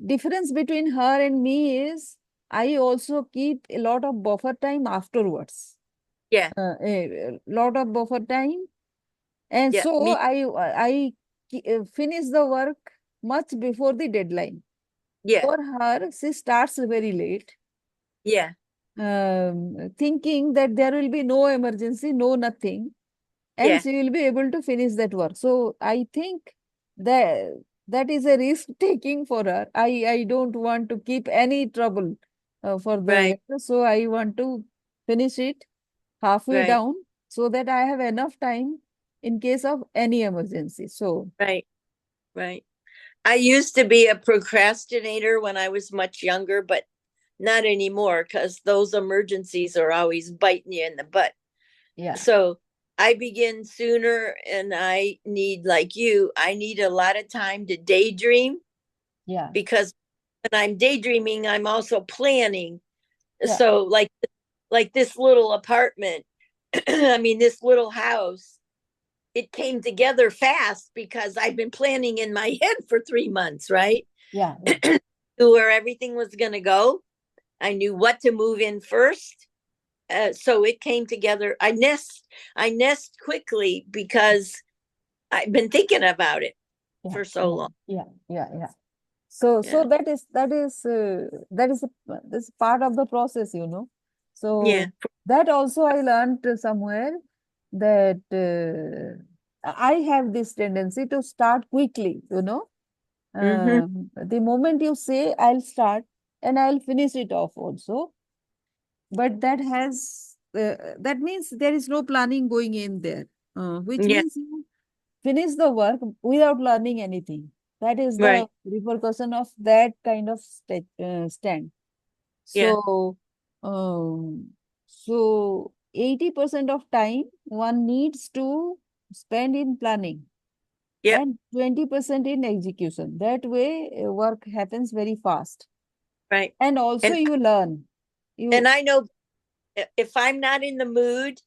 difference between her and me is I also keep a lot of buffer time afterwards. Yeah. A lot of buffer time, and Yeah. so Me. I finish the work much before the deadline. Yeah. For her, she starts very late, Yeah. thinking that there will be no emergency, no nothing, and Yeah. she will be able to finish that work. So I think that that is a risk taking for her. I don't want to keep any trouble for the Right. younger, so I want to finish it halfway Right. down so that I have enough time in case of any emergency. So Right. Right. I used to be a procrastinator when I was much younger, but not anymore because those emergencies are always biting you in the butt. yeah, So I begin sooner, and I need, like you, I need a lot of time to daydream, yeah, because when I'm daydreaming, I'm also planning. yeah, So like this little apartment, I mean this little house, it came together fast because I've been planning in my head for 3 months, right? yeah, yeah, Knew where everything was going to go. I knew what to move in first. So it came together. I nest quickly because I've been thinking about it yeah, for so yeah, long. yeah, yeah, yeah. So, Yeah. that is part of the process, you know. Yeah. So that also I learned somewhere that I have this tendency to start quickly, you know. Mm-hmm. The moment you say I'll start and I'll finish it off also, but that means there is no planning going in there, which Yeah. means you finish the work without learning anything. That is the Right. repercussion of that kind of stand. Yeah. So, um, so 80% of time one needs to spend in planning Yep. and 20% in execution. That way, work happens very fast. Right. And also And you learn. You, I know if I'm not in the mood,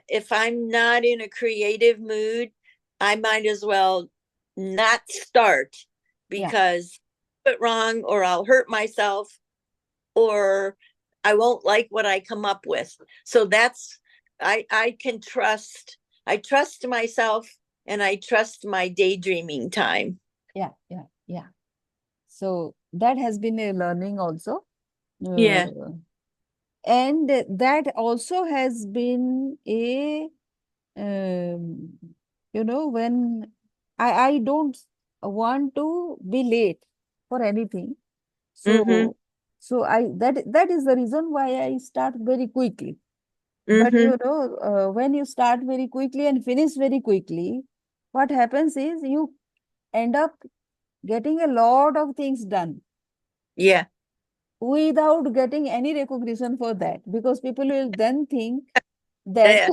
if I'm not in a creative mood, I might as well not start, yeah, because it wrong, or I'll hurt myself, or I won't like what I come up with. So that's, I can trust. I trust myself, and I trust my daydreaming time. yeah, yeah, yeah. So that has been a learning also. Yeah. Uh, and that also has been a, um, when I don't want to be late for anything. Mm-hmm. So, that is the reason why I start very quickly. But Mm-hmm. when you start very quickly and finish very quickly, what happens is you end up getting a lot of things done Yeah. without getting any recognition for that, because people will that Yeah.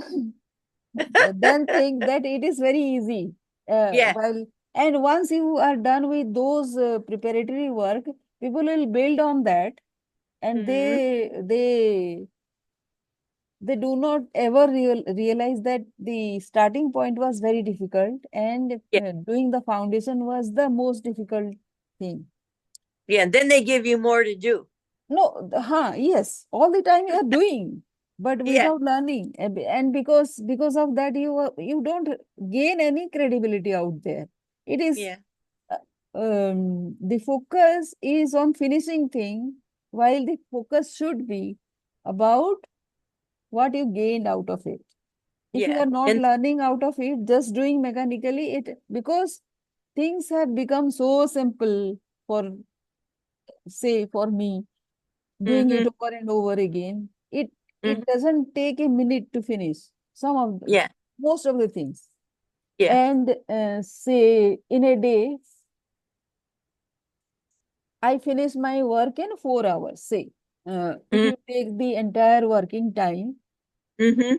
then think that it is very easy. Yeah. While and once you are done with those preparatory work, people will build on that, and Mm-hmm. they do not ever realize that the starting point was very difficult, and Yeah. doing the foundation was the most difficult thing. Yeah. Then they give you more to do. No, yes, all the time you are doing, but Yeah. without learning, and because of that you don't gain any credibility out there. It is Yeah. uh, the focus is on finishing thing, while the focus should be about what you gained out of it. If you Yeah. are not And learning out of it, just doing mechanically, it because things have become so simple for, say, for me, doing it mm-hmm. over and over again. It Hmm. doesn't take a minute to finish some of the, Yeah. most of the things. Yeah. And say in a day, I finish my work in 4 hours. Say, if you take the entire working time, Mm-hmm.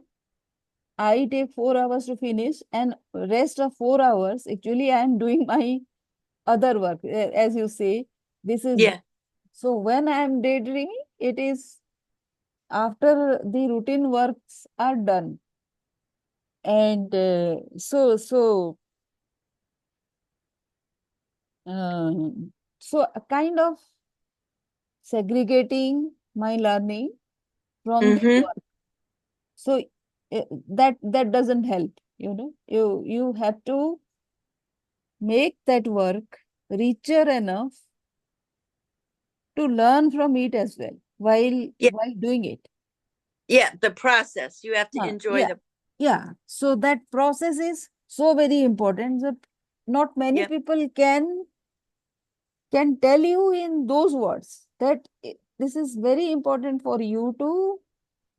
I take 4 hours to finish, and rest of 4 hours, actually, I am doing my other work. As you say, this is Yeah. so when I am daydreaming, it is after the routine works are done. And so a kind of segregating my learning from the Mm-hmm. work. So that doesn't help. You have to make that work richer enough to learn from it as well Yeah. while doing it. Yeah. The process. You have to enjoy Yeah, the. yeah. So that process is so very important that not many Yeah. people can tell you in those words that this is very important for you to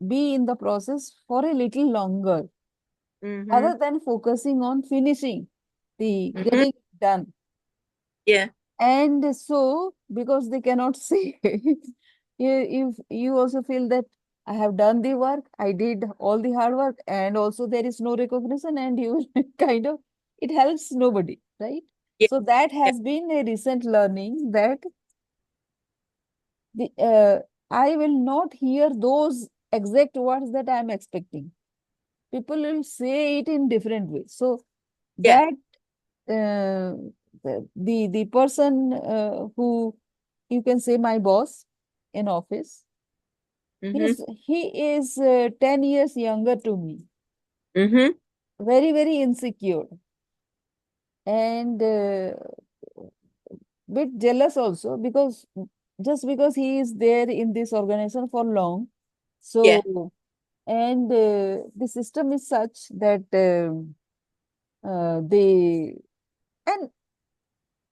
be in the process for a little longer, Mm-hmm. other than focusing on finishing the Mm-hmm. getting it done. Yeah. And so, because they cannot say, if you also feel that I have done the work, I did all the hard work, and also there is no recognition, and you kind of, it helps nobody, right? Yeah. So that Yeah. has been a recent learning that I will not hear those exact words that I am expecting. People will say it in different ways. So Yeah. that uh, the person who, you can say, my boss in office, Mm-hmm. he is 10 years younger to me, Mm-hmm. very very insecure, and bit jealous also, because just because he is there in this organization for long. Yeah. So, and the system is such that they, and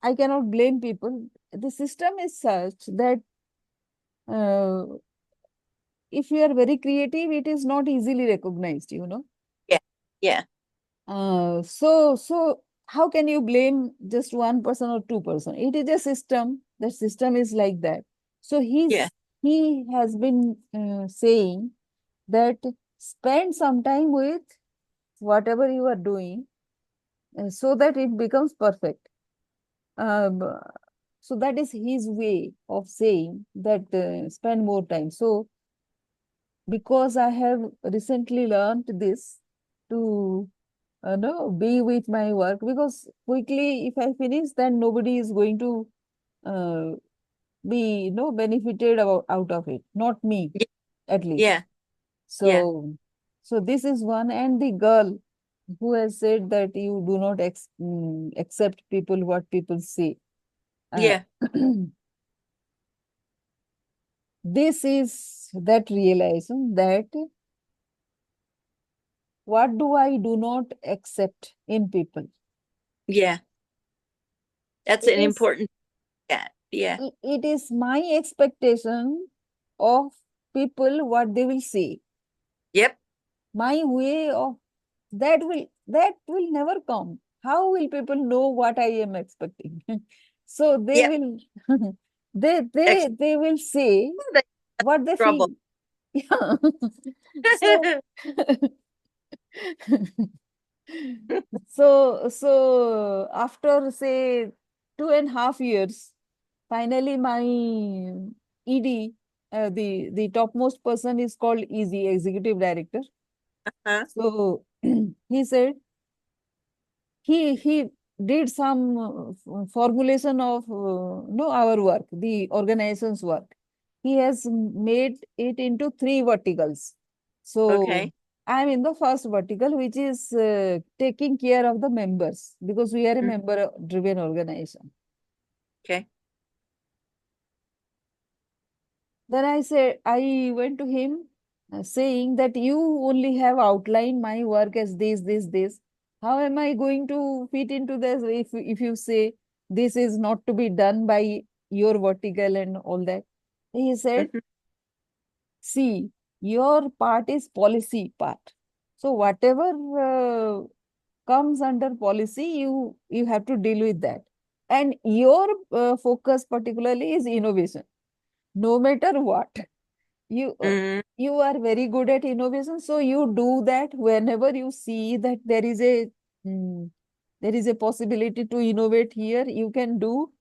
I cannot blame people. The system is such that uh, if you are very creative, it is not easily recognized. Yeah. Yeah. So how can you blame just one person or two-person? It is a system. The system is like that. So Yeah. he has been saying that spend some time with whatever you are doing, so that it becomes perfect. Um, so that is his way of saying that spend more time. So because I have recently learned this to no, be with my work, because quickly if I finish, then nobody is going to uh, be benefited out of it, not me Yeah. at least. Yeah. Yeah. So this is one. And the girl who has said that you do not accept people, what people say. Uh, Yeah. this is that realization that what do I do not accept in people. Yeah. That's It an is important. Yeah. Yeah. it is my expectation of people what they will say. Yep. My way of that will never come. How will people know what I am expecting? So they Yep. will they Ex- they they will say That's what they trouble. feel. Yeah. So after, say, 2.5 years, finally my ED, the topmost person is called EZ, Executive Director. Huh? So he said he did some formulation of no our work, the organization's work. He has made it into three verticals. So Okay. I'm in the first vertical, which is taking care of the members because we are a Mm, member-driven organization. okay. Then I went to him saying that you only have outlined my work as this. How am I going to fit into this if you say this is not to be done by your vertical and all that? He said, Mhm. see, your part is policy part. So whatever comes under policy, you have to deal with that. And your focus particularly is innovation, no matter what you Mm, you are very good at innovation, so you do that whenever you see that mm, there is a possibility to innovate here, you can do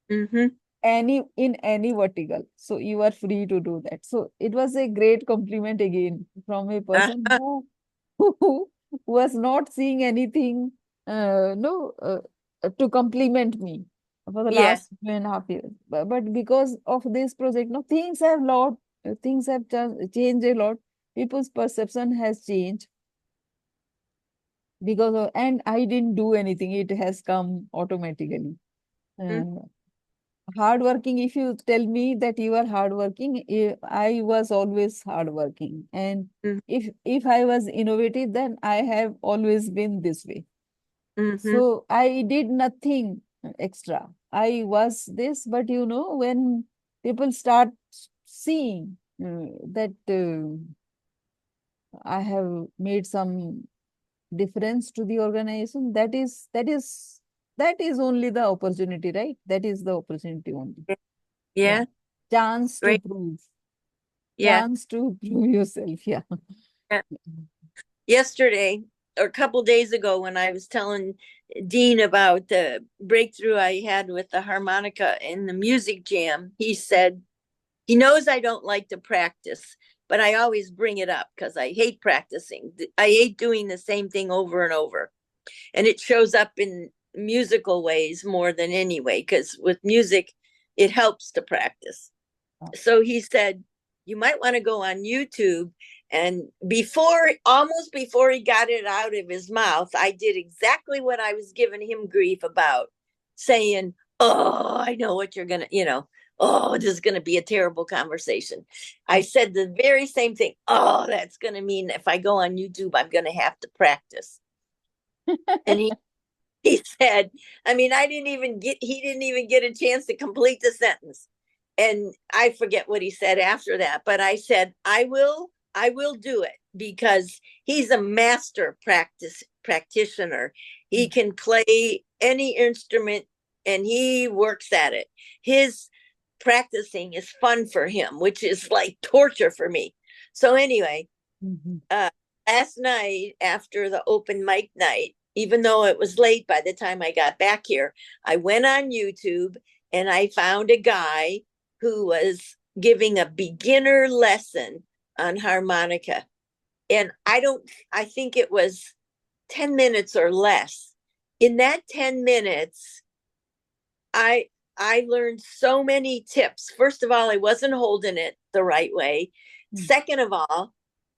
mhm. any in any vertical, so you are free to do that. So it was a great compliment again from a person Uh, who was not seeing anything no to compliment me for the yeah. last 2.5 years, but because of this project no things have changed a lot. People's perception has changed because of, and I didn't do anything, it has come automatically. Mm, uh, Hardworking, if you tell me that you are hardworking, I was always hardworking. And mm, if I was innovative, then I have always been this way. mhm. So I did nothing extra. I was this, but when people start seeing that I have made some difference to the organization, that is only the opportunity, right? That is the opportunity only. Yeah. Yeah. Chance to Great. prove. Yeah. Chance to prove yourself. Yeah. Yeah. Yesterday or a couple days ago when I was telling Dean about the breakthrough I had with the harmonica in the music jam, he said he knows I don't like to practice, but I always bring it up because I hate practicing. I hate doing the same thing over and over. And it shows up in musical ways more than any way because with music, it helps to practice. So he said, you might want to go on YouTube. And almost before he got it out of his mouth, I did exactly what I was giving him grief about, saying, oh, I know what you're going to, oh, this is going to be a terrible conversation. I said the very same thing. Oh, that's going to mean if I go on YouTube, I'm going to have to practice. And he said, I mean, he didn't even get a chance to complete the sentence. And I forget what he said after that, but I said, I will do it because he's a master practitioner. He can play any instrument and he works at it. His practicing is fun for him, which is like torture for me. So anyway, Mhm. uh, last night after the open mic night, even though it was late by the time I got back here, I went on YouTube and I found a guy who was giving a beginner lesson on harmonica. And I think it was 10 minutes or less. In that 10 minutes, I I learned so many tips. First of all, I wasn't holding it the right way. Mm. Second of all,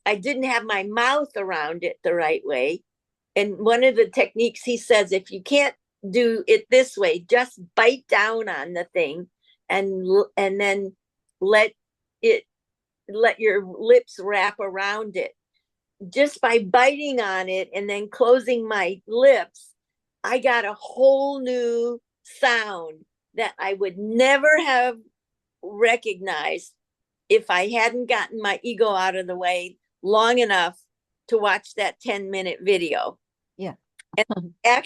I didn't have my mouth around it the right way. And one of the techniques he says, if you can't do it this way, just bite down on the thing and then let it let your lips wrap around it. Just by biting on it and then closing my lips, I got a whole new sound that I would never have recognized if I hadn't gotten my ego out of the way long enough to watch that 10-minute video. Yeah. And I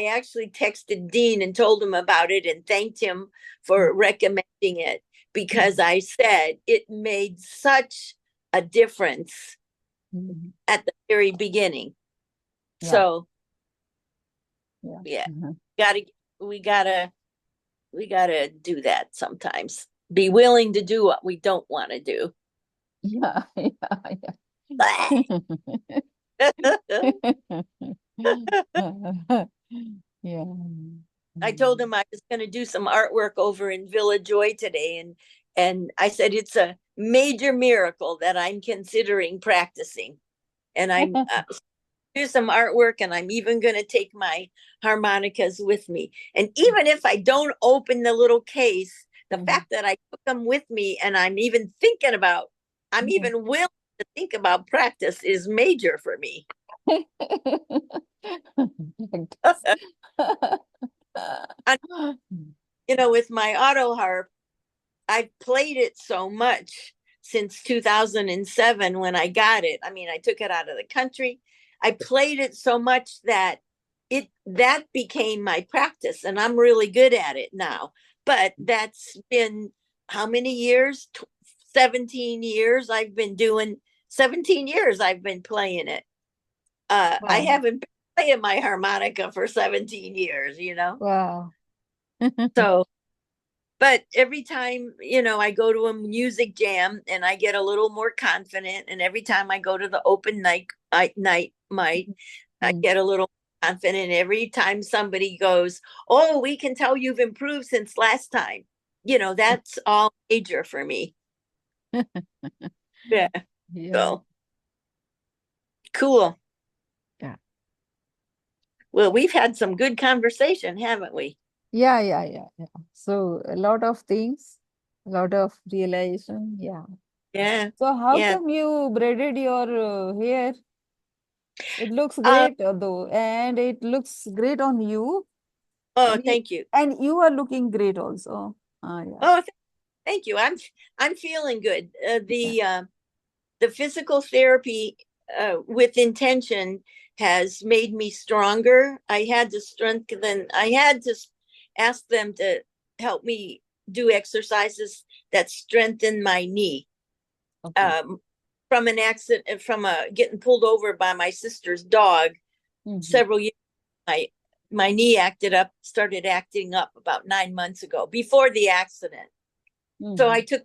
actually texted Dean and told him about it and thanked him for recommending it because Mhm. I said it made such a difference Mhm. at the very beginning. Yeah. So Yeah. yeah, Mhm. gotta we gotta we gotta do that sometimes. Be willing to do what we don't want to do. Yeah. Yeah. Yeah. Yeah. I told Mm. him I was going to do some artwork over in Villa Joy today, and I said it's a major miracle that I'm considering practicing, and I'm do some artwork, and I'm even going to take my harmonicas with me. And even if I don't open the little case, the Mhm. fact that I took them with me and I'm even thinking about, I'm Yeah. even willing to think about practice is major for me. Practice. And, with my auto harp, I've played it so much since 2007 when I got it. I mean, I took it out of the country. I played it so much that it that became my practice, and I'm really good at it now. But that's been how many years? 17 years I've been doing 17 years I've been playing it. I Wow. haven't been playing my harmonica for 17 years. Wow. So but every time I go to a music jam and I get a little more confident, and every time I go to the open night mic, I Mm. get a little confident. Every time somebody goes, oh, we can tell you've improved since last time, that's all major for me. Yeah. Yeah. So cool. Yeah. Well, we've had some good conversation, haven't we? Yeah. Yeah. Yeah. Yeah. So a lot of things, a lot of realization. Yeah. Yeah. So how Yeah. come you braided your hair? It looks uh, great though, and it looks great on you, oh, and thank you. you are looking great also. Ah, yeah. Oh, thank you. I'm feeling good. Yeah. The physical therapy with intention has made me stronger. I had to ask them to help me do exercises that strengthen my knee. Okay. Um, from an accident, from getting pulled over by my sister's dog Mm-hmm. several years, my knee started acting up about 9 months ago before the accident. So Mm-hmm.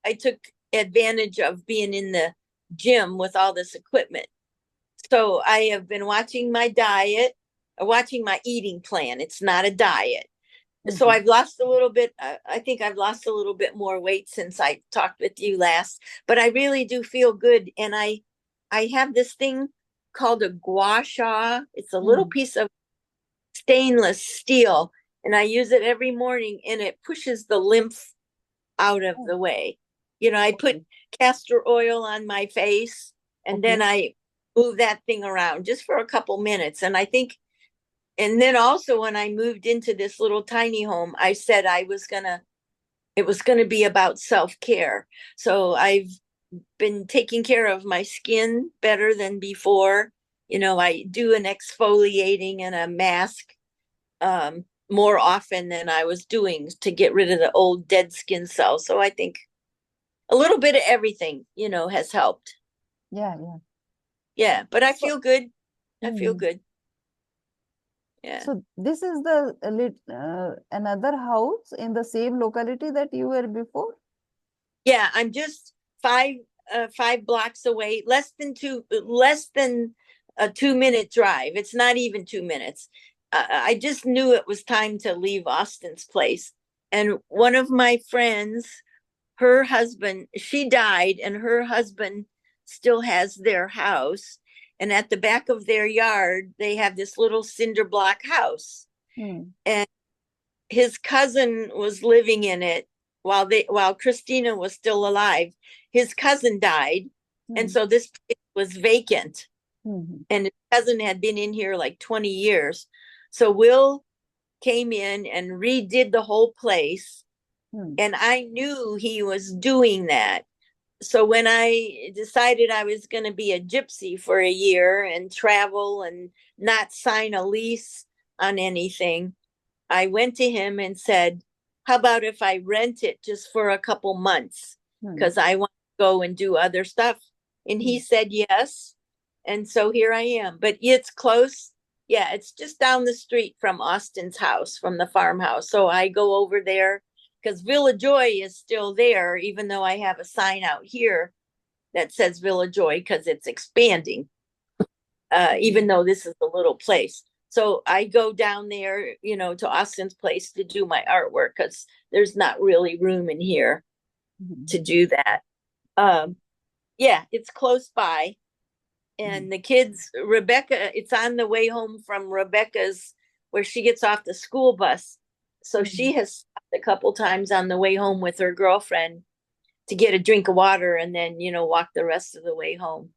I took advantage of being in the gym with all this equipment. So I have been watching my diet, watching my eating plan. It's not a diet. So Mm-hmm. I've lost a little bit. I think I've lost a little bit more weight since I talked with you last, but I really do feel good. And I have this thing called a gua sha. It's a little Mm-hmm. piece of stainless steel, and I use it every morning, and it pushes the lymph out of Oh, the way. I put okay. castor oil on my face, and then Okay. I move that thing around just for a couple minutes. And I think, and then also when I moved into this little tiny home, I said it was going to be about self care. So I've been taking care of my skin better than before. I do an exfoliating and a mask more often than I was doing to get rid of the old dead skin cells. So I think a little bit of everything, has helped. Yeah, yeah. Yeah, but I So, feel good. I feel mm, good. Yeah. so this is the another house in the same locality that you were before? Yeah, I'm just 5 blocks away, less than a 2 minute drive. It's not even 2 minutes. I just knew it was time to leave Austin's place. And one of my friends, her husband, she died, and her husband still has their house. And at the back of their yard, they have this little cinder block house. Mm, And his cousin was living in it while Christina was still alive. His cousin died, and mm, so this place was vacant. mm, And his cousin had been in here like 20 years. So Will came in and redid the whole place, mm, and I knew he was doing that. So when I decided I was going to be a gypsy for a year and travel and not sign a lease on anything, I went to him and said, how about if I rent it just for a couple months? mm, Because I want to go and do other stuff. And he mm, said yes. And so here I am. But it's close. Yeah, it's just down the street from Austin's house, from the farmhouse. So I go over there because Villa Joy is still there, even though I have a sign out here that says Villa Joy because it's expanding, even mm, though this is a little place. So I go down there, to Austin's place to do my artwork because there's not really room in here Mhm. to do that. Um, yeah, it's close by. Mhm. And the kids, Rebecca, it's on the way home from Rebecca's where she gets off the school bus. So Mhm. she has stopped a couple times on the way home with her girlfriend to get a drink of water and then, walk the rest of the way home.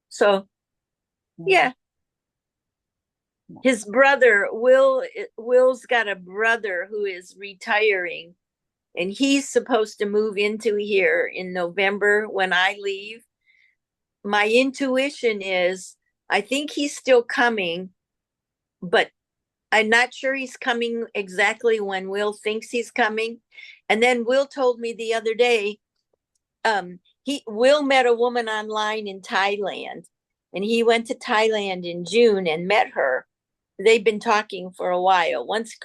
So, Yeah. yeah, Yeah. his brother, Will's got a brother who is retiring and he's supposed to move into here in November when I leave. My intuition is I think he's still coming, but I'm not sure he's coming exactly when Will thinks he's coming. And then Will told me the other day, he Will met a woman online in Thailand, and he went to Thailand in June and met her. They've been talking for a while. Once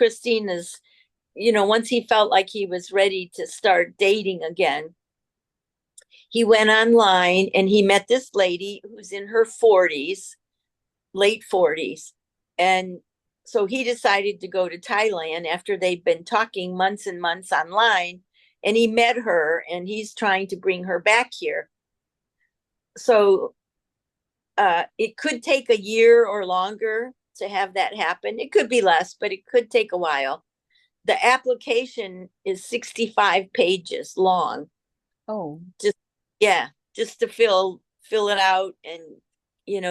he felt like he was ready to start dating again, he went online and he met this lady who's in her 40s, late 40s. And so he decided to go to Thailand after they've been talking months and months online. And he met her and he's trying to bring her back here. So it could take a year or longer to have that happen. It could be less, but it could take a while. The application is 65 pages long. Oh. Just yeah, just to fill it out and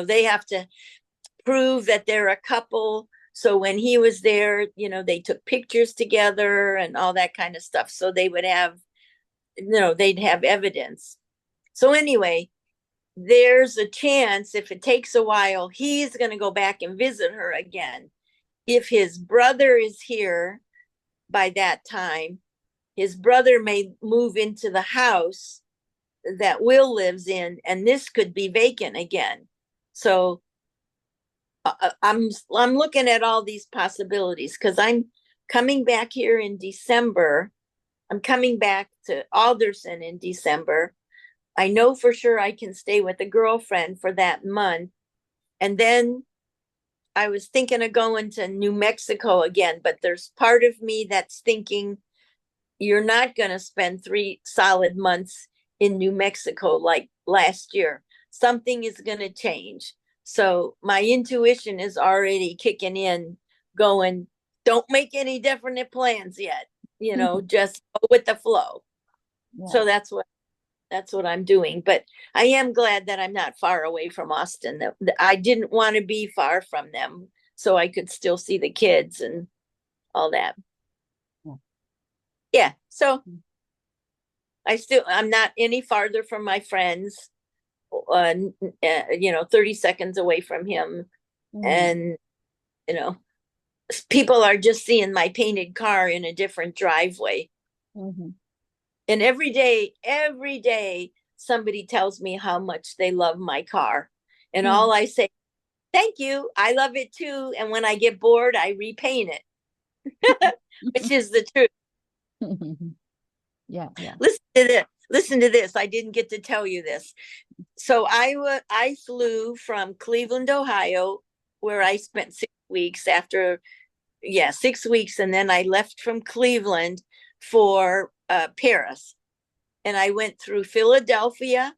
they have to prove that they're a couple. So when he was there, they took pictures together and all that kind of stuff. So they would have, they'd have evidence. So anyway, there's a chance if it takes a while, he's going to go back and visit her again. If his brother is here by that time, his brother may move into the house that Will lives in, and this could be vacant again. So I'm looking at all these possibilities because I'm coming back here in December. I'm coming back to Alderson in December. I know for sure I can stay with a girlfriend for that month. And then I was thinking of going to New Mexico again, but there's part of me that's thinking you're not going to spend 3 solid months in New Mexico like last year. Something is going to change. So my intuition is already kicking in, going, don't make any definite plans yet. Just go with the flow. Yeah. So that's what I'm doing. But I am glad that I'm not far away from Austin. That I didn't want to be far from them, so I could still see the kids and all that. Yeah. Yeah. So I'm not any farther from my friends, 30 seconds away from him. Mhm. And, you know, people are just seeing my painted car in a different driveway. Mhm. And every day, somebody tells me how much they love my car. And Mhm. all I say, thank you. I love it too. And when I get bored, I repaint it, which is the truth. Yeah. Yeah. Listen to this. Listen to this. I didn't get to tell you this. So I flew from Cleveland, Ohio, where I spent 6 weeks after, yeah, 6 weeks, and then I left from Cleveland for Paris, and I went through Philadelphia,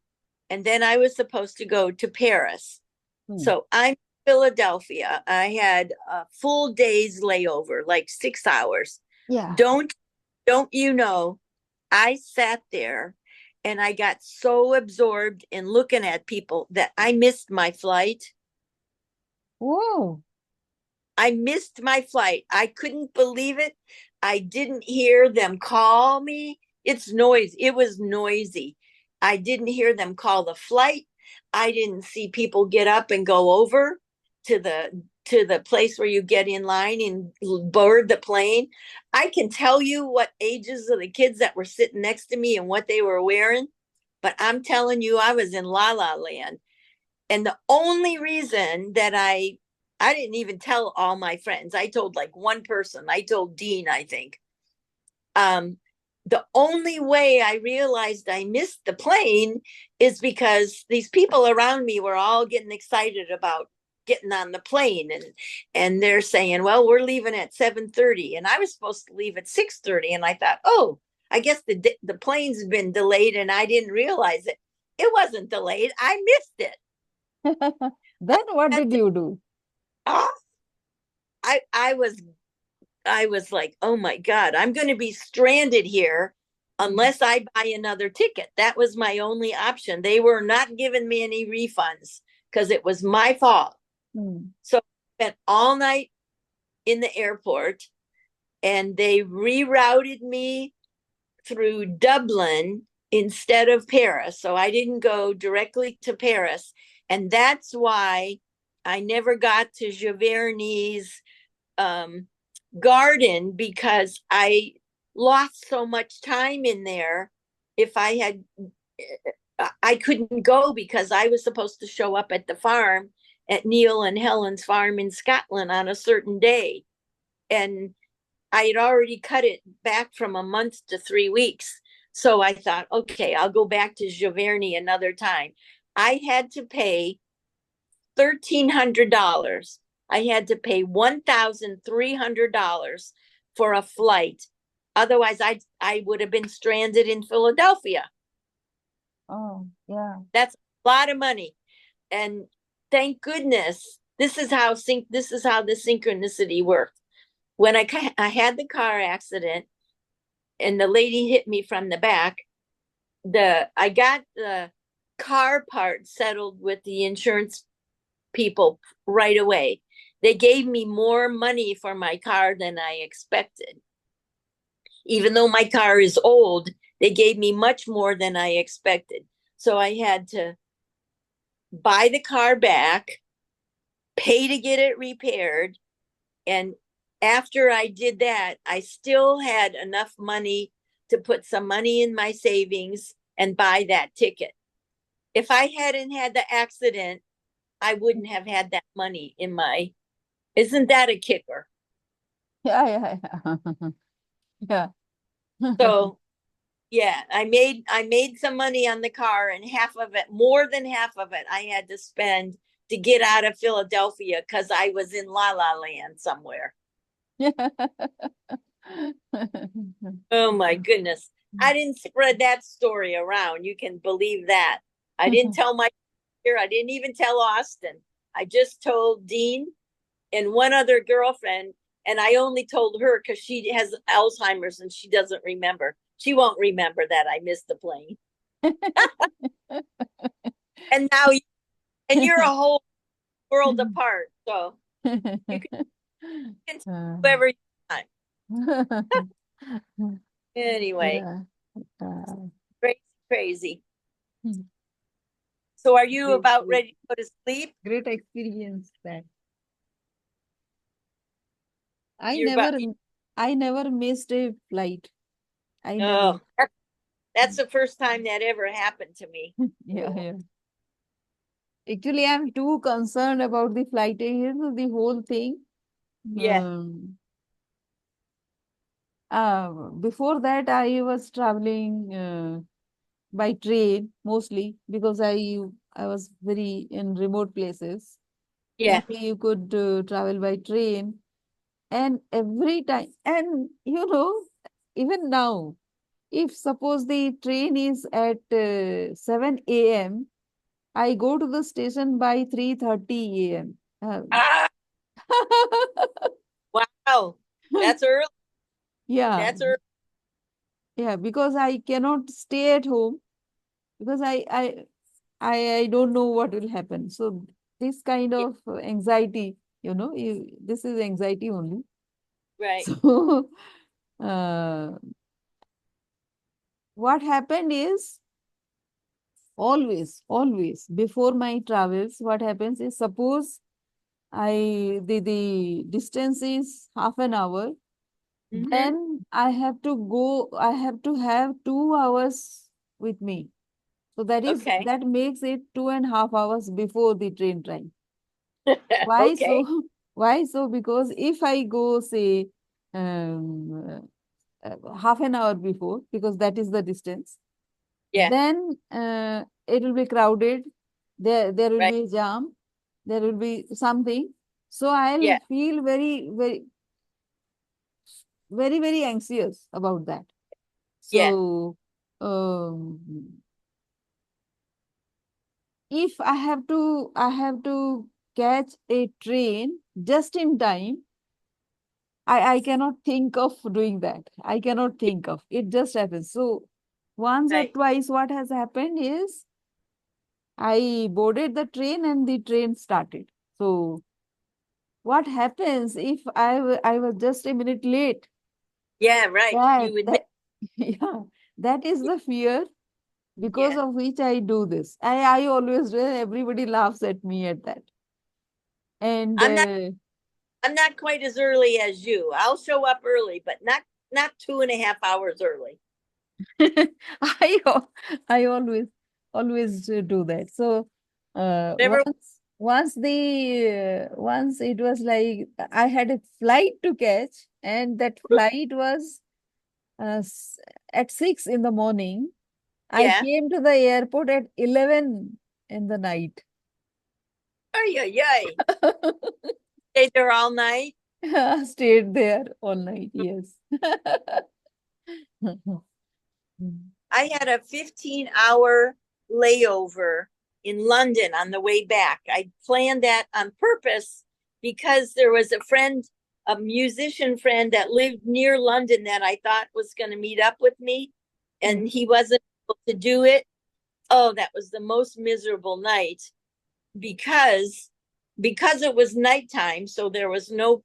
and then I was supposed to go to Paris. Mm. So I'm in Philadelphia. I had a full day's layover, like 6 hours. Yeah. Don't don't you know? I sat there and I got so absorbed in looking at people that I missed my flight. Whoa. I missed my flight. I couldn't believe it. I didn't hear them call me. It's noise. It was noisy. I didn't hear them call the flight. I didn't see people get up and go over to the place where you get in line and board the plane. I can tell you what ages of the kids that were sitting next to me and what they were wearing, but I'm telling you, I was in La La Land. And the only reason that I didn't even tell all my friends. I told like one person. I told Dean, I think. Um, the only way I realized I missed the plane is because these people around me were all getting excited about getting on the plane, and they're saying, well, we're leaving at 7:30, and I was supposed to leave at 6:30, and I thought, oh, I guess the plane's been delayed and I didn't realize it. It wasn't delayed. I missed it. Then what And did you do? oh, I was like, oh my God, I'm going to be stranded here Mm. unless I buy another ticket. That was my only option. They were not giving me any refunds because it was my fault. Mm. So I spent all night in the airport, and they rerouted me through Dublin instead of Paris. So I didn't go directly to Paris. And that's why I never got to Giverny's um, garden, because I lost so much time in there. If I had, I couldn't go because I was supposed to show up at the farm at Neil and Helen's farm in Scotland on a certain day. And I had already cut it back from a month to 3 weeks. So I thought, okay, I'll go back to Giverny another time. I had to pay $1,300. I had to pay $1,300 for a flight. Otherwise, I would have been stranded in Philadelphia. Oh, yeah. That's a lot of money. And thank goodness, this is how the synchronicity worked. When I had the car accident and the lady hit me from the back, I got the car part settled with the insurance people right away. They gave me more money for my car than I expected. Even though my car is old, they gave me much more than I expected. So I had to buy the car back, pay to get it repaired. And after I did that, I still had enough money to put some money in my savings and buy that ticket. If I hadn't had the accident, I wouldn't have had that money in my. Isn't that a kicker? Yeah, yeah, yeah. Yeah. So yeah, I made some money on the car, and half of it, more than half of it, I had to spend to get out of Philadelphia because I was in La La Land somewhere. Oh my goodness. I didn't spread that story around. You can believe that. I didn't tell my here. I didn't even tell Austin. I just told Dean and one other girlfriend, and I only told her because she has Alzheimer's and she doesn't remember. She won't remember that I missed the plane. And now, and you're a whole world apart, so you can tell whoever you want. Anyway, Yeah. Uh, crazy, crazy. So, are you great, about great, ready to go to sleep? great experience that I You're never about. I never missed a flight. I never. Oh, that's the first time that ever happened to me. Yeah, yeah. Actually, I'm too concerned about the flight, the whole thing. Yeah, Um, Before that, I was traveling by train mostly because I was very in remote places. yeah. Only you could travel by train, and every time, and even now, if suppose the train is at 7 a.m., I go to the station by 3:30 a.m. Ah, wow. That's early. Yeah, That's early. yeah, because I cannot stay at home because I don't know what will happen. So this kind Yeah, of anxiety, this is anxiety only. right. So uh, what happened is always before my travels, what happens is suppose the distance is half an hour, Mm-hmm. then I have to have 2 hours with me. So Okay. that makes it 2.5 hours before the train time. Why Okay. so? Why so? Because if I go, say, um, half an hour before, because that is the distance, Yeah. then it will be crowded. There will Right. be a jam, there will be something. So I'll Yeah. feel very, very, very, very anxious about that. Yeah. So if I have to catch a train just in time, I cannot think of doing that. I cannot think of it, just happens. So once or Right. twice, what has happened is I boarded the train and the train started. So what happens if I was just a minute late? Yeah. Right. That You would. that yeah, that is the fear because Yeah. of which I do this. I always do it. Everybody laughs at me at that. And I'm not. I'm not quite as early as you. I'll show up early, but not 2.5 hours early. I I always do that. So Never. once it was like I had a flight to catch, and that flight was at 6 in the morning. I Yeah. came to the airport at 11 in the night. Ay, ay, ay. Stay there all night. Stayed there all night. Yes. I had a 15-hour layover in London on the way back. I planned that on purpose because there was a musician friend that lived near London that I thought was going to meet up with me, and he wasn't able to do it. Oh, that was the most miserable night because it was nighttime, so there was no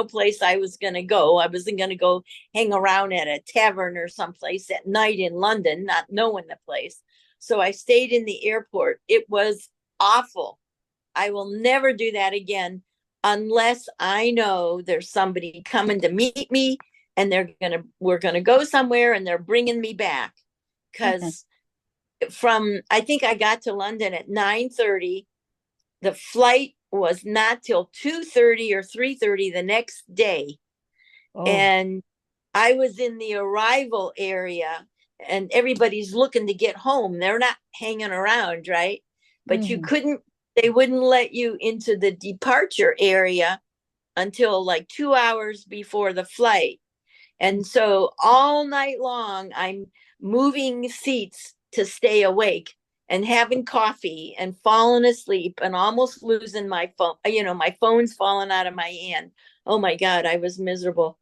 place I was going to go. I wasn't going to go hang around at a tavern or someplace at night in London, not knowing the place. So I stayed in the airport. It was awful. I will never do that again unless I know there's somebody coming to meet me and we're going to go somewhere and they're bringing me back. Cuz from I think I got to London at 9:30. The flight was not till 2:30 or 3:30 the next day. Oh. And I was in the arrival area and everybody's looking to get home. They're not hanging around, right? But Mhm. they wouldn't let you into the departure area until like 2 hours before the flight. And so all night long, I'm moving seats to stay awake and having coffee and falling asleep and almost losing my phone. My phone's falling out of my hand. Oh my God, I was miserable.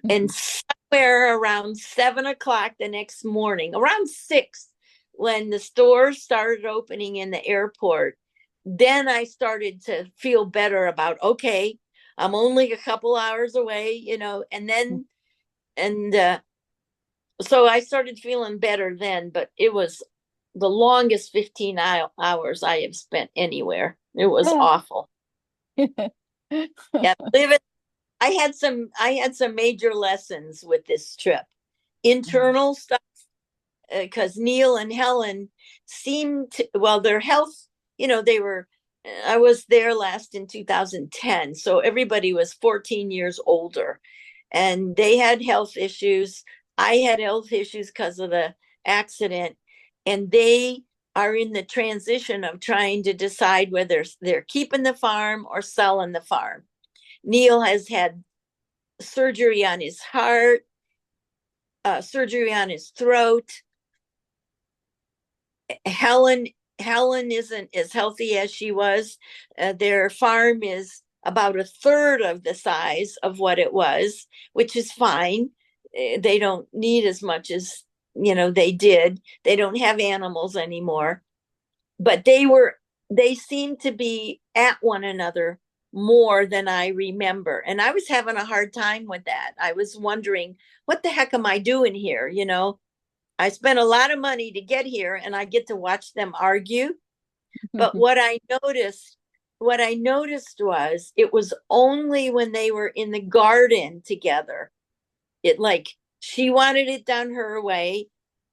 And somewhere around 7 o'clock the next morning, around 6, when the stores started opening in the airport, then I started to feel better about, okay, I'm only a couple hours away, and then and so I started feeling better then, but it was the longest 15 hours I have spent anywhere. It was Ah. awful. Yeah, I had some major lessons with this trip. Internal stuff, because Neil and Helen seemed to, well, their health, they were, I was there last in 2010. So everybody was 14 years older and they had health issues. I had health issues because of the accident. And they are in the transition of trying to decide whether they're keeping the farm or selling the farm. Neil has had surgery on his heart, surgery on his throat. Helen Helen isn't as healthy as she was. Their farm is about a third of the size of what it was, which is fine. They don't need as much as they did. They don't have animals anymore, but they seem to be at one another more than I remember. And I was having a hard time with that. I was wondering, what the heck am I doing here? I spent a lot of money to get here and I get to watch them argue. But what I noticed was it was only when they were in the garden together. It like she wanted it done her way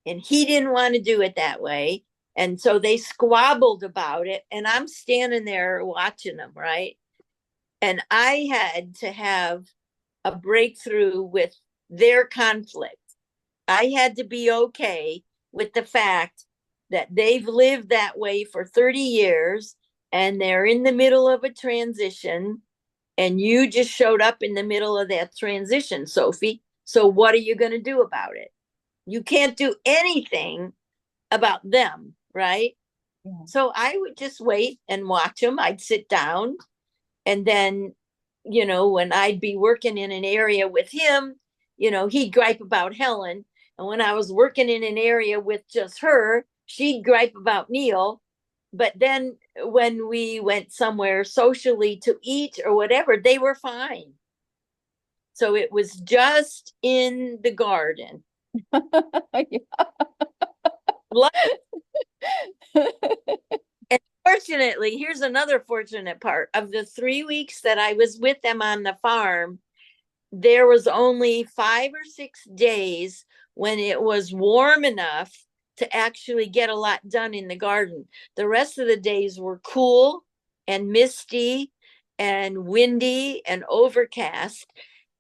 and he didn't want to do it that way. And so they squabbled about it. And I'm standing there watching them, right? And I had to have a breakthrough with their conflict. I had to be okay with the fact that they've lived that way for 30 years and they're in the middle of a transition, and you just showed up in the middle of that transition, Sophie. So what are you going to do about it? You can't do anything about them, right? Yeah. So I would just wait and watch them. I'd sit down, and then, when I'd be working in an area with him, he'd gripe about Helen. And when I was working in an area with just her, she'd gripe about Neil. But then when we went somewhere socially to eat or whatever, they were fine. So it was just in the garden. And fortunately, here's another fortunate part of the 3 weeks that I was with them on the farm. There was only 5 or 6 days when it was warm enough to actually get a lot done in the garden. The rest of the days were cool and misty and windy and overcast.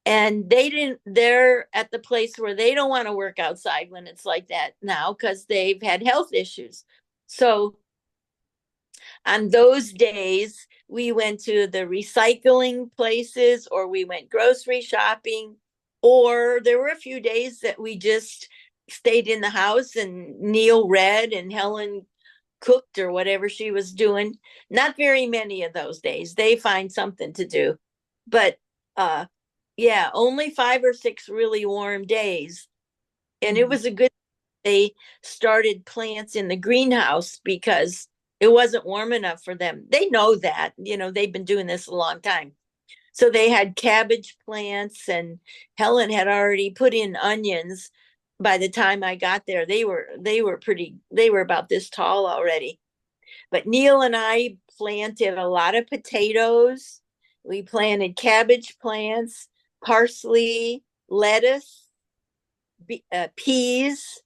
And they're at the place where they don't want to work outside when it's like that now because they've had health issues. So on those days, we went to the recycling places or we went grocery shopping, or there were a few days that we just stayed in the house and Neil read and Helen cooked or whatever she was doing. Not very many of those days. They find something to do. But yeah, only 5 or 6 really warm days. And it Mhm. was a good they started plants in the greenhouse because it wasn't warm enough for them. They know that, they've been doing this a long time. So they had cabbage plants, and Helen had already put in onions. By the time I got there, they were about this tall already. But Neil and I planted a lot of potatoes. We planted cabbage plants, parsley, lettuce, peas,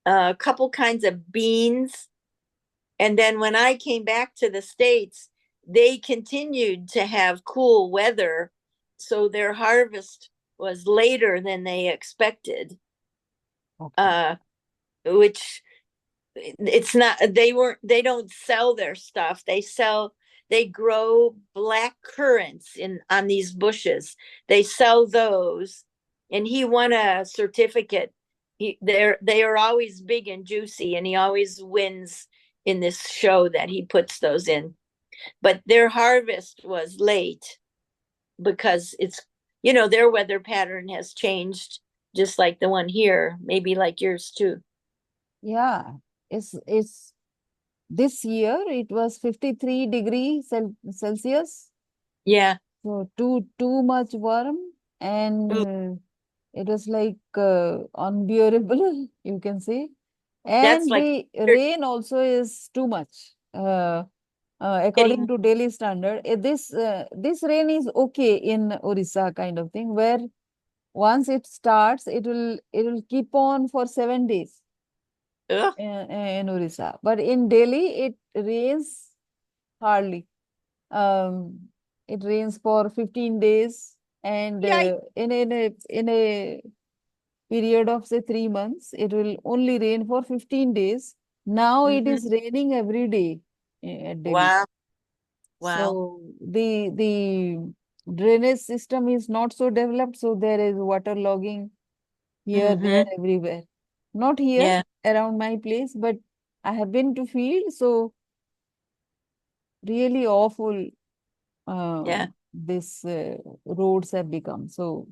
a couple kinds of beans. And then when I came back to the States, they continued to have cool weather. So their harvest was later than they expected, Okay. uh, which it's not, they don't sell their stuff. They grow black currants on these bushes. They sell those. And he won a certificate. They are always big and juicy, and he always wins in this show that he puts those in. But their harvest was late because their weather pattern has changed, just like the one here, maybe like yours too. Yeah. It's this year it was 53 degrees Celsius. Yeah. So too much warm, and Ooh, it was like unbearable, you can say. that's And like the rain also is too much. According getting. to Delhi standard, this rain is okay in Orissa kind of thing, where once it starts, it will keep on for 7 days Ugh. in Orissa. But in Delhi, it rains hardly. Um, it rains for 15 days, and Yeah. in a period of say 3 months, it will only rain for 15 days. Now it Mm-hmm. is raining every day at Delhi. Wow. Wow. So the drainage system is not so developed, so there is water logging here, there, Mm-hmm. everywhere. Not here Yeah. around my place, but I have been to field, so really awful Yeah. this roads have become. So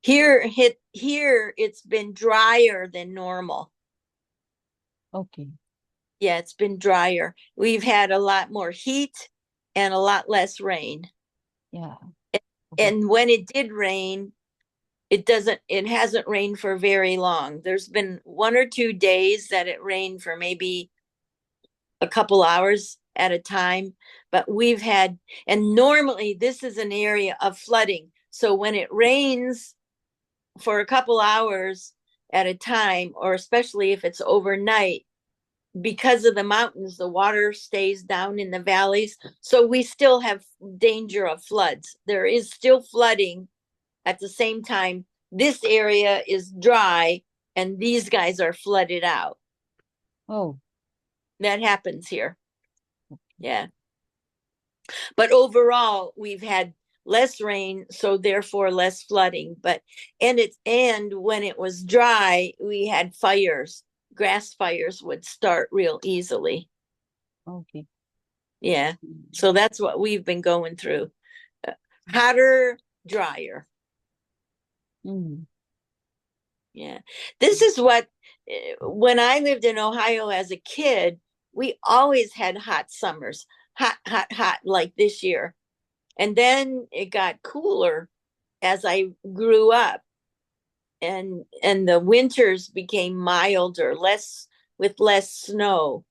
Here it's been drier than normal. okay, Yeah, it's been drier. We've had a lot more heat and a lot less rain. yeah, okay, And when it did rain, it hasn't rained for very long. There's been 1 or 2 days that it rained for maybe a couple hours at a time, but and normally this is an area of flooding. So when it rains for a couple hours at a time, or especially if it's overnight, because of the mountains, the water stays down in the valleys. So we still have danger of floods. There is still flooding at the same time. This area is dry and these guys are flooded out. oh, That happens here. Yeah. But overall, we've had less rain, so therefore less flooding. And when it was dry, we had fires. Grass fires would start real easily. Okay. Yeah. So that's what we've been going through. Uh, Hotter, drier. Mm. Yeah. This is what, when I lived in Ohio as a kid, we always had hot summers, hot, hot, hot, like this year. And then it got cooler as I grew up, and the winters became milder, less, with less snow.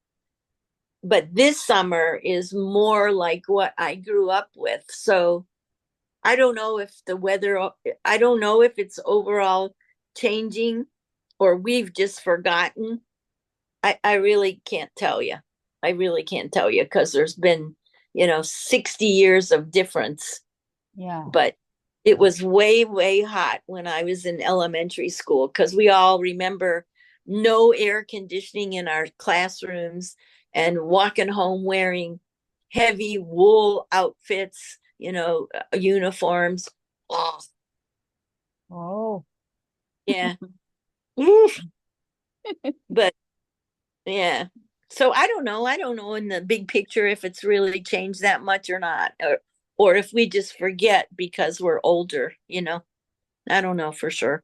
But this summer is more like what I grew up with. So I don't know if the weather, I don't know if it's overall changing or we've just forgotten. I really can't tell you. I really can't tell you because there's been, 60 years of difference. Yeah. But it was way, way hot when I was in elementary school because we all remember no air conditioning in our classrooms and walking home wearing heavy wool outfits, uniforms. Oh, Oh. yeah. Oof. But yeah. So I don't know. I don't know in the big picture if it's really changed that much or not, or if we just forget because we're older. I don't know for sure.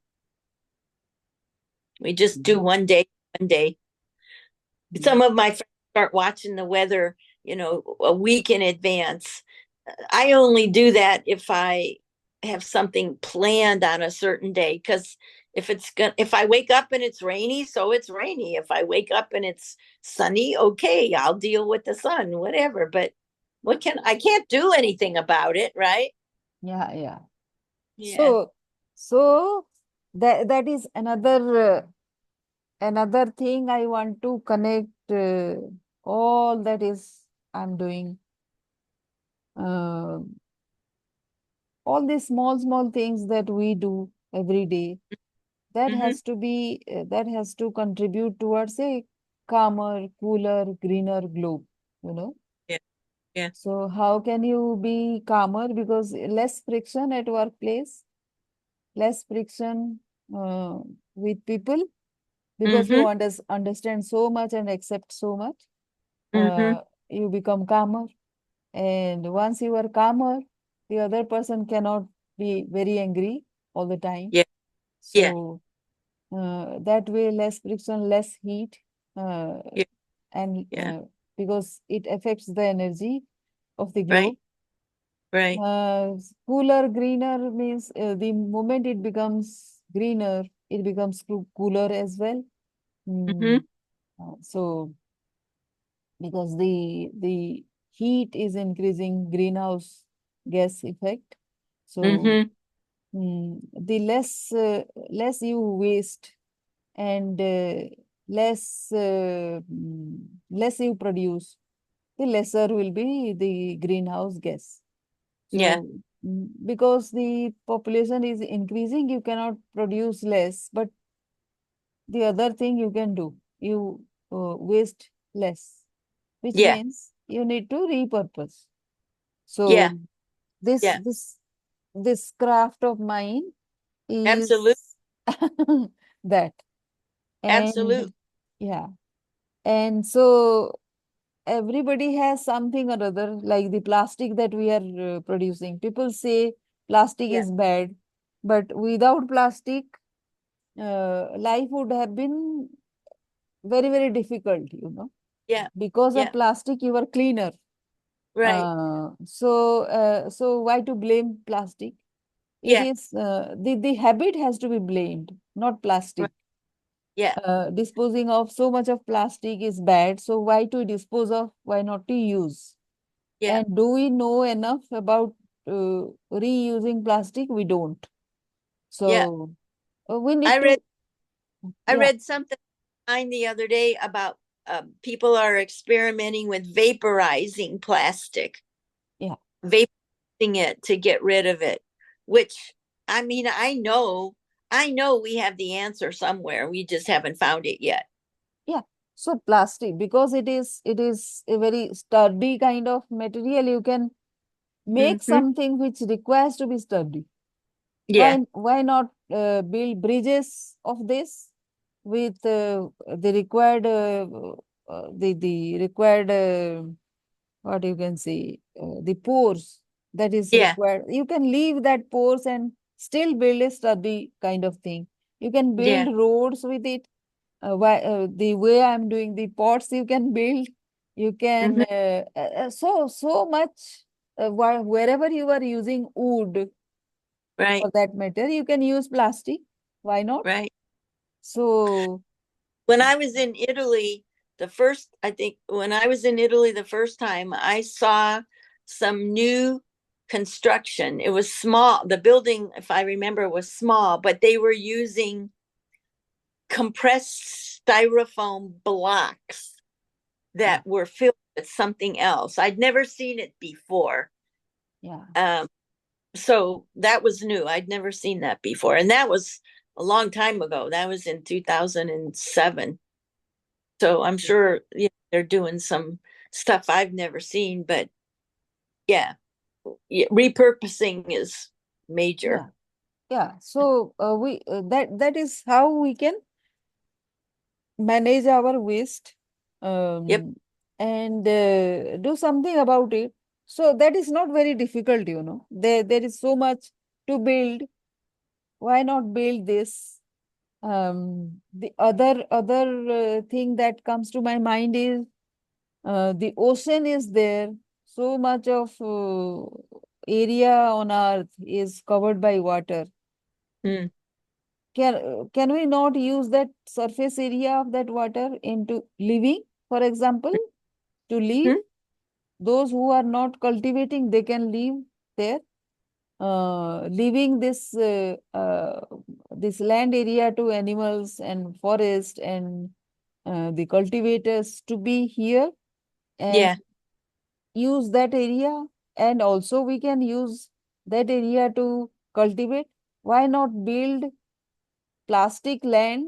We just do Mm. one day, one day. Mm. Some of my friends start watching the weather, a week in advance. I only do that if I have something planned on a certain day because if I wake up and it's rainy, so it's rainy. If I wake up and it's sunny, okay, I'll deal with the sun, whatever. But I can't do anything about it, right? Yeah, yeah. Yeah. So that is another thing I want to connect all that is I'm doing. Uh, all these small things that we do every day, Mm-hmm. that has to contribute towards a calmer, cooler, greener globe, you know. Yeah. Yeah. So how can you be calmer? Because less friction at workplace, less friction uh, with people, because you Mm-hmm. understand so much and accept so much. Mm-hmm. You become calmer, and once you are calmer, the other person cannot be very angry all the time. Yeah. Yeah. So that way, less friction, less heat, uh, Yeah. and Yeah. because it affects the energy of the Right. globe. Right. Cooler, greener means the moment it becomes greener, it becomes cooler as well. Mm-hmm. Mm, so because the heat is increasing greenhouse gas effect, so Mm-hmm. the less you waste and less you produce, the lesser will be the greenhouse gas. Yeah. So, because the population is increasing, you cannot produce less, but the other thing you can do, you waste less, which Yeah. means you need to repurpose. Yeah. So, this Yeah. this this craft of mine Absolutely. is that, Absolutely. and yeah, and so everybody has something or other, like the plastic that we are producing. People say plastic Yeah. is bad, but without plastic, life would have been very, very difficult, Yeah. Because of Yeah. plastic, you are cleaner. Right. So why to blame plastic? It Yeah. is the habit has to be blamed, not Right. plastic. Yeah. Disposing of so much of plastic is bad. So why to dispose of? Why not to use? Yeah. And do we know enough about reusing plastic? We don't. Yeah. So we need I read to, I yeah, read something online the other day about people are experimenting with vaporizing plastic, yeah, vaporizing it to get rid of it. Which, I mean, I know we have the answer somewhere. We just haven't found it yet. yeah. So plastic, because it is a very sturdy kind of material, you can make Mm-hmm. something which requires to be studied. Yeah. Why not build bridges of this with the required the required what you can say the pores that is Yeah. required. You can leave that pores and still build a study kind of thing. You can Yeah. build roads with it. The way I'm doing the pots, you can build. You can Mm-hmm. so much. Wherever you are using wood Right. for that matter, you can use plastic. Why not? Right. So When I was in Italy, I think when I was in Italy the first time, I saw some new construction. It was small. The building, if I remember, was small, but they were using compressed styrofoam blocks yeah, that were filled with something else. I'd never seen it before. yeah, Um, so that was new. I'd never seen that before. And that was a long time ago. That was in 2007. So I'm sure they're doing some stuff I've never seen, but yeah, repurposing is major. yeah, yeah. So we that is how we can manage our waste Yep. um, and do something about it. So that is not very difficult, you know. There is so much to build. Why not build this? The other thing that comes to my mind is the ocean is there. So much of area on Earth is covered by water. Mm-hmm. Can we not use that surface area of that water into living, for example, to live? Those who are not cultivating, they can live there. Leaving this land area to animals and forest and the cultivators to be here and Yeah. use that area, and also we can use that area to cultivate. Why not build plastic land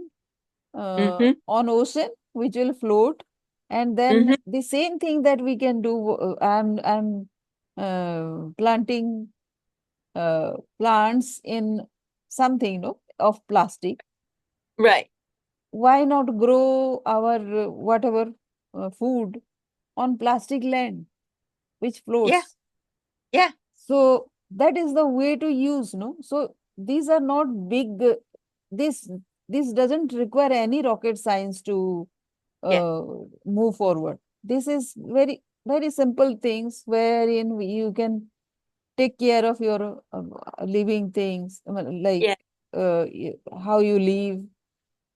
Mm-hmm. on ocean which will float, and then Mm-hmm. the same thing that we can do. I'm planting plants in something, no, of plastic. Right. Why not grow our whatever food on plastic land which Yeah. floats? Yeah. So that is the way to use, no? So these are not big. This this doesn't require any rocket science to Yeah. uh, move forward. This is very simple things wherein you can take care of your living things, like Yeah. how you live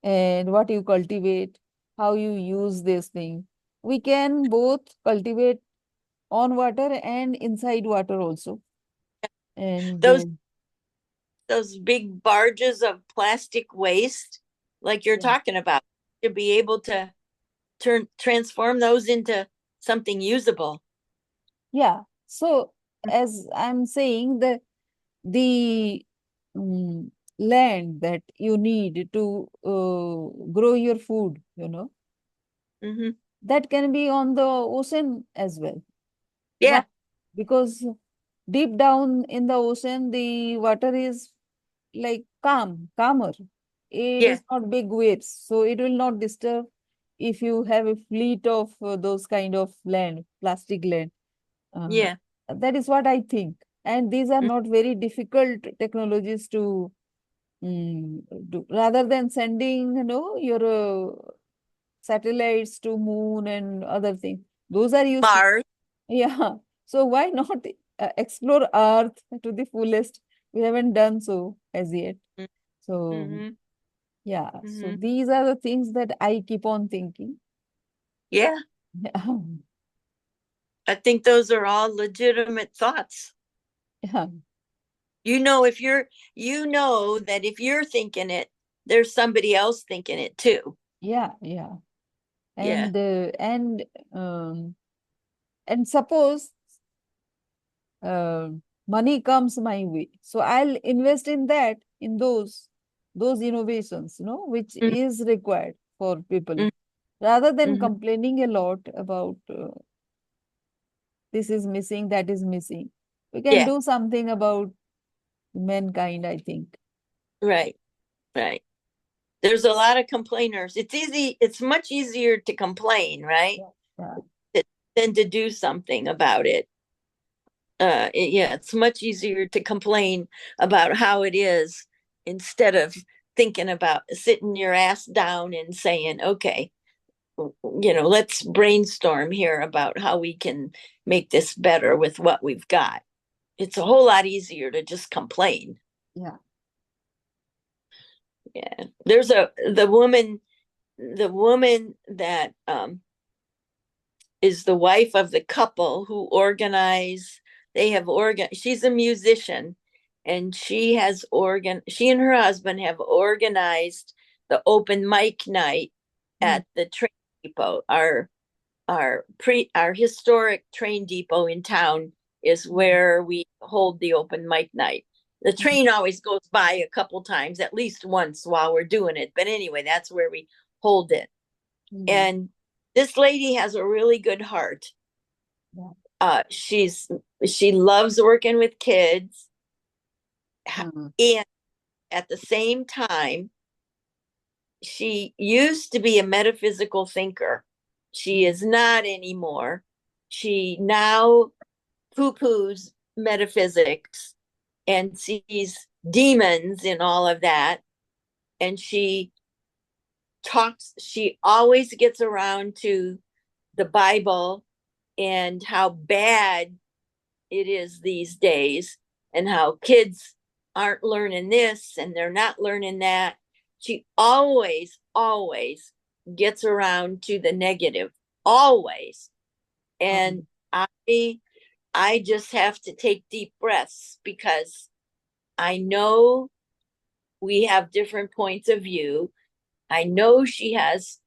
and what you cultivate, how you use this thing. We can both cultivate on water and inside water also. And Those those big barges of plastic waste, like you're yeah, talking about, to be able to transform those into something usable. yeah. So as I'm saying, the land that you need to grow your food, Mm-hmm. that can be on the ocean as well. Why? Yeah. Because deep down in the ocean, the water is like calmer. It Yeah. is not big waves, so it will not disturb if you have a fleet of those kind of land, plastic land. Uh, Yeah. that is what I think. And these are Mm. not very difficult technologies to do. Rather than sending, your satellites to moon and other things. Those are useful. Mars. Yeah. So why not explore Earth to the fullest? We haven't done so as yet. So Mm-hmm. yeah. So Mm-hmm. these are the things that I keep on thinking. Yeah. I think those are all legitimate thoughts. Yeah. If you know that if you're thinking it, there's somebody else thinking it too. Yeah. Yeah. Yeah. And uh, and um, and suppose uh, money comes my way, so I'll invest in that, in those innovations, which is required for people, rather than Mm-hmm. complaining a lot about this is missing, that is missing. we can Yeah, do something about mankind, I think. right, right. There's a lot of complainers. It's much easier to complain, right? Yeah. Yeah. Than to do something about it. Yeah, it's much easier to complain about how it is instead of thinking about sitting your ass down and saying, okay, let's brainstorm here about how we can make this better with what we've got. It's a whole lot easier to just complain. Yeah. Yeah. There's the woman that is the wife of the couple who organize. She's a musician, and she and her husband have organized the open mic night Mm. at the train depot. Our historic train depot in town is Mm. where we hold the open mic night. The train always goes by a couple times, at least once while we're doing it. But anyway, that's where we hold it. Mm. And this lady has a really good heart. Yeah. She loves working with kids, Mm. and at the same time, she used to be a metaphysical thinker. She is not anymore. She now poo-poos metaphysics and sees demons in all of that. And she always gets around to the Bible and how bad it is these days, and how kids aren't learning this and they're not learning that. She always gets around to the negative, always. And Mm. I just have to take deep breaths because I know we have different points of view. I know she has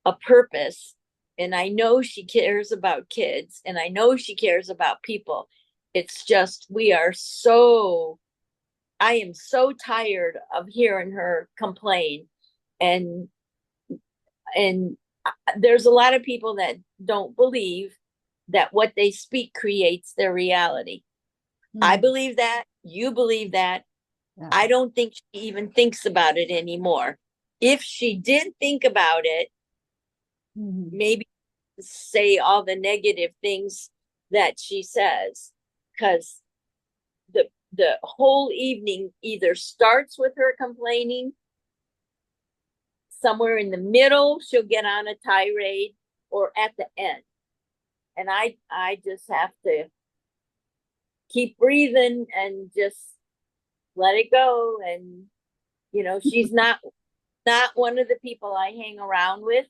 a purpose, and I know she cares about kids, and I know she cares about people. It's just I am so tired of hearing her complain, and and there's a lot of people that don't believe that what they speak creates their reality. I Mm. believe that, you believe that. Yeah. I don't think she even thinks about it anymore. If she did think about it, Mhm. maybe say all the negative things that she says, because the whole evening either starts with her complaining, somewhere in the middle she'll get on a tirade, or at the end. And I just have to keep breathing and just let it go. And she's not one of the people I hang around with,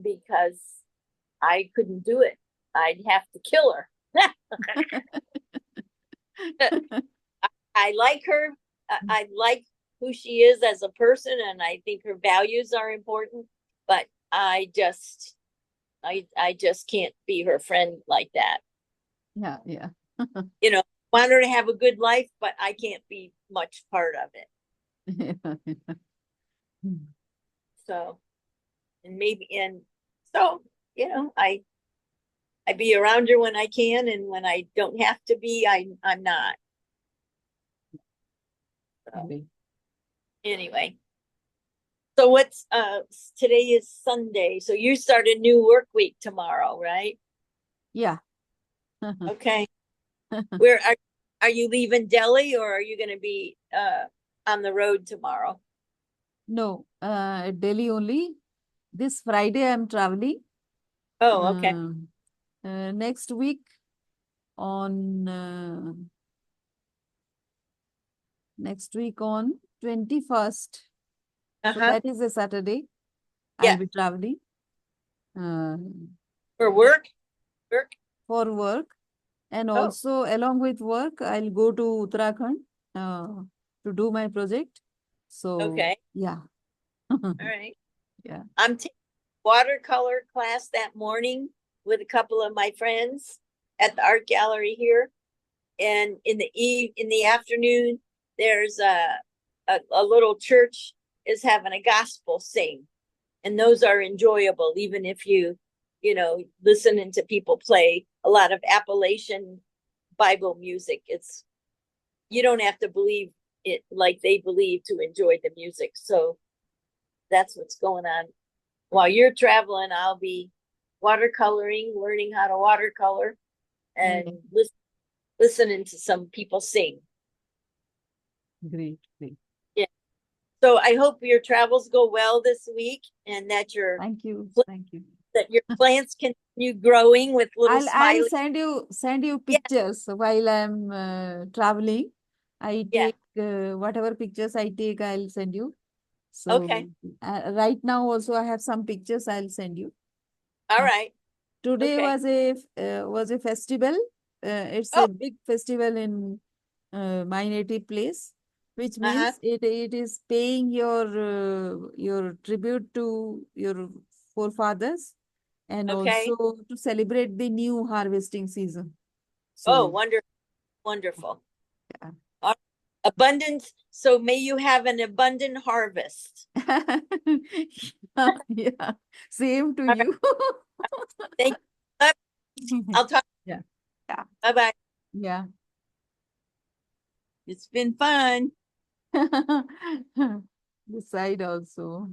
because I couldn't do it. I'd have to kill her. I like her. I like who she is as a person, and I think her values are important. But I just can't be her friend like that. Yeah. Yeah. You know, want her to have a good life, but I can't be much part of it. Yeah. Mm. So, and so, I be around her when I can, and when I don't have to be, I'm not. So Agree. anyway, so what's today is Sunday, so you start a new work week tomorrow, right? Yeah. Okay. Where are you leaving Delhi, or are you going to be on the road tomorrow? No, Delhi only. This Friday I'm traveling. Oh, okay. Um, Next week on next week on 21st. So Uh-huh. that is a Saturday. I'll Yeah. be traveling uh, For work. for work, and Oh, also along with work, I'll go to Uttarakhand uh, to do my project. So okay. yeah, All right. yeah. I'm taking watercolor class that morning with a couple of my friends at the art gallery here. And in the afternoon, there's a little church is having a gospel sing, and those are enjoyable, even if listening to people play a lot of Appalachian Bible music. You don't have to believe it like they believe to enjoy the music. So that's what's going on. While you're traveling, I'll be watercoloring, learning how to watercolor, and Yeah. listening to some people sing. Great, great. Yeah. So I hope your travels go well this week, and that Thank you. Thank you. your plants continue growing with little I'll smiley. send you Yeah. pictures while I'm traveling. I Yeah. take whatever pictures I take, I'll send you. So Okay. right now also I have some pictures I'll send you. All Uh, right. Today Okay. was a festival. It's Oh. a big festival in my native place, which Uh-huh. means it is paying your tribute to your forefathers and Okay. also to celebrate the new harvesting season. Oh, So wonderful. Wonderful. yeah. Abundance. So may you have an abundant harvest. Yeah, yeah. Same to All right. you. Thank you. I'll talk. Yeah, yeah, Bye bye. yeah. It's been fun. The side also.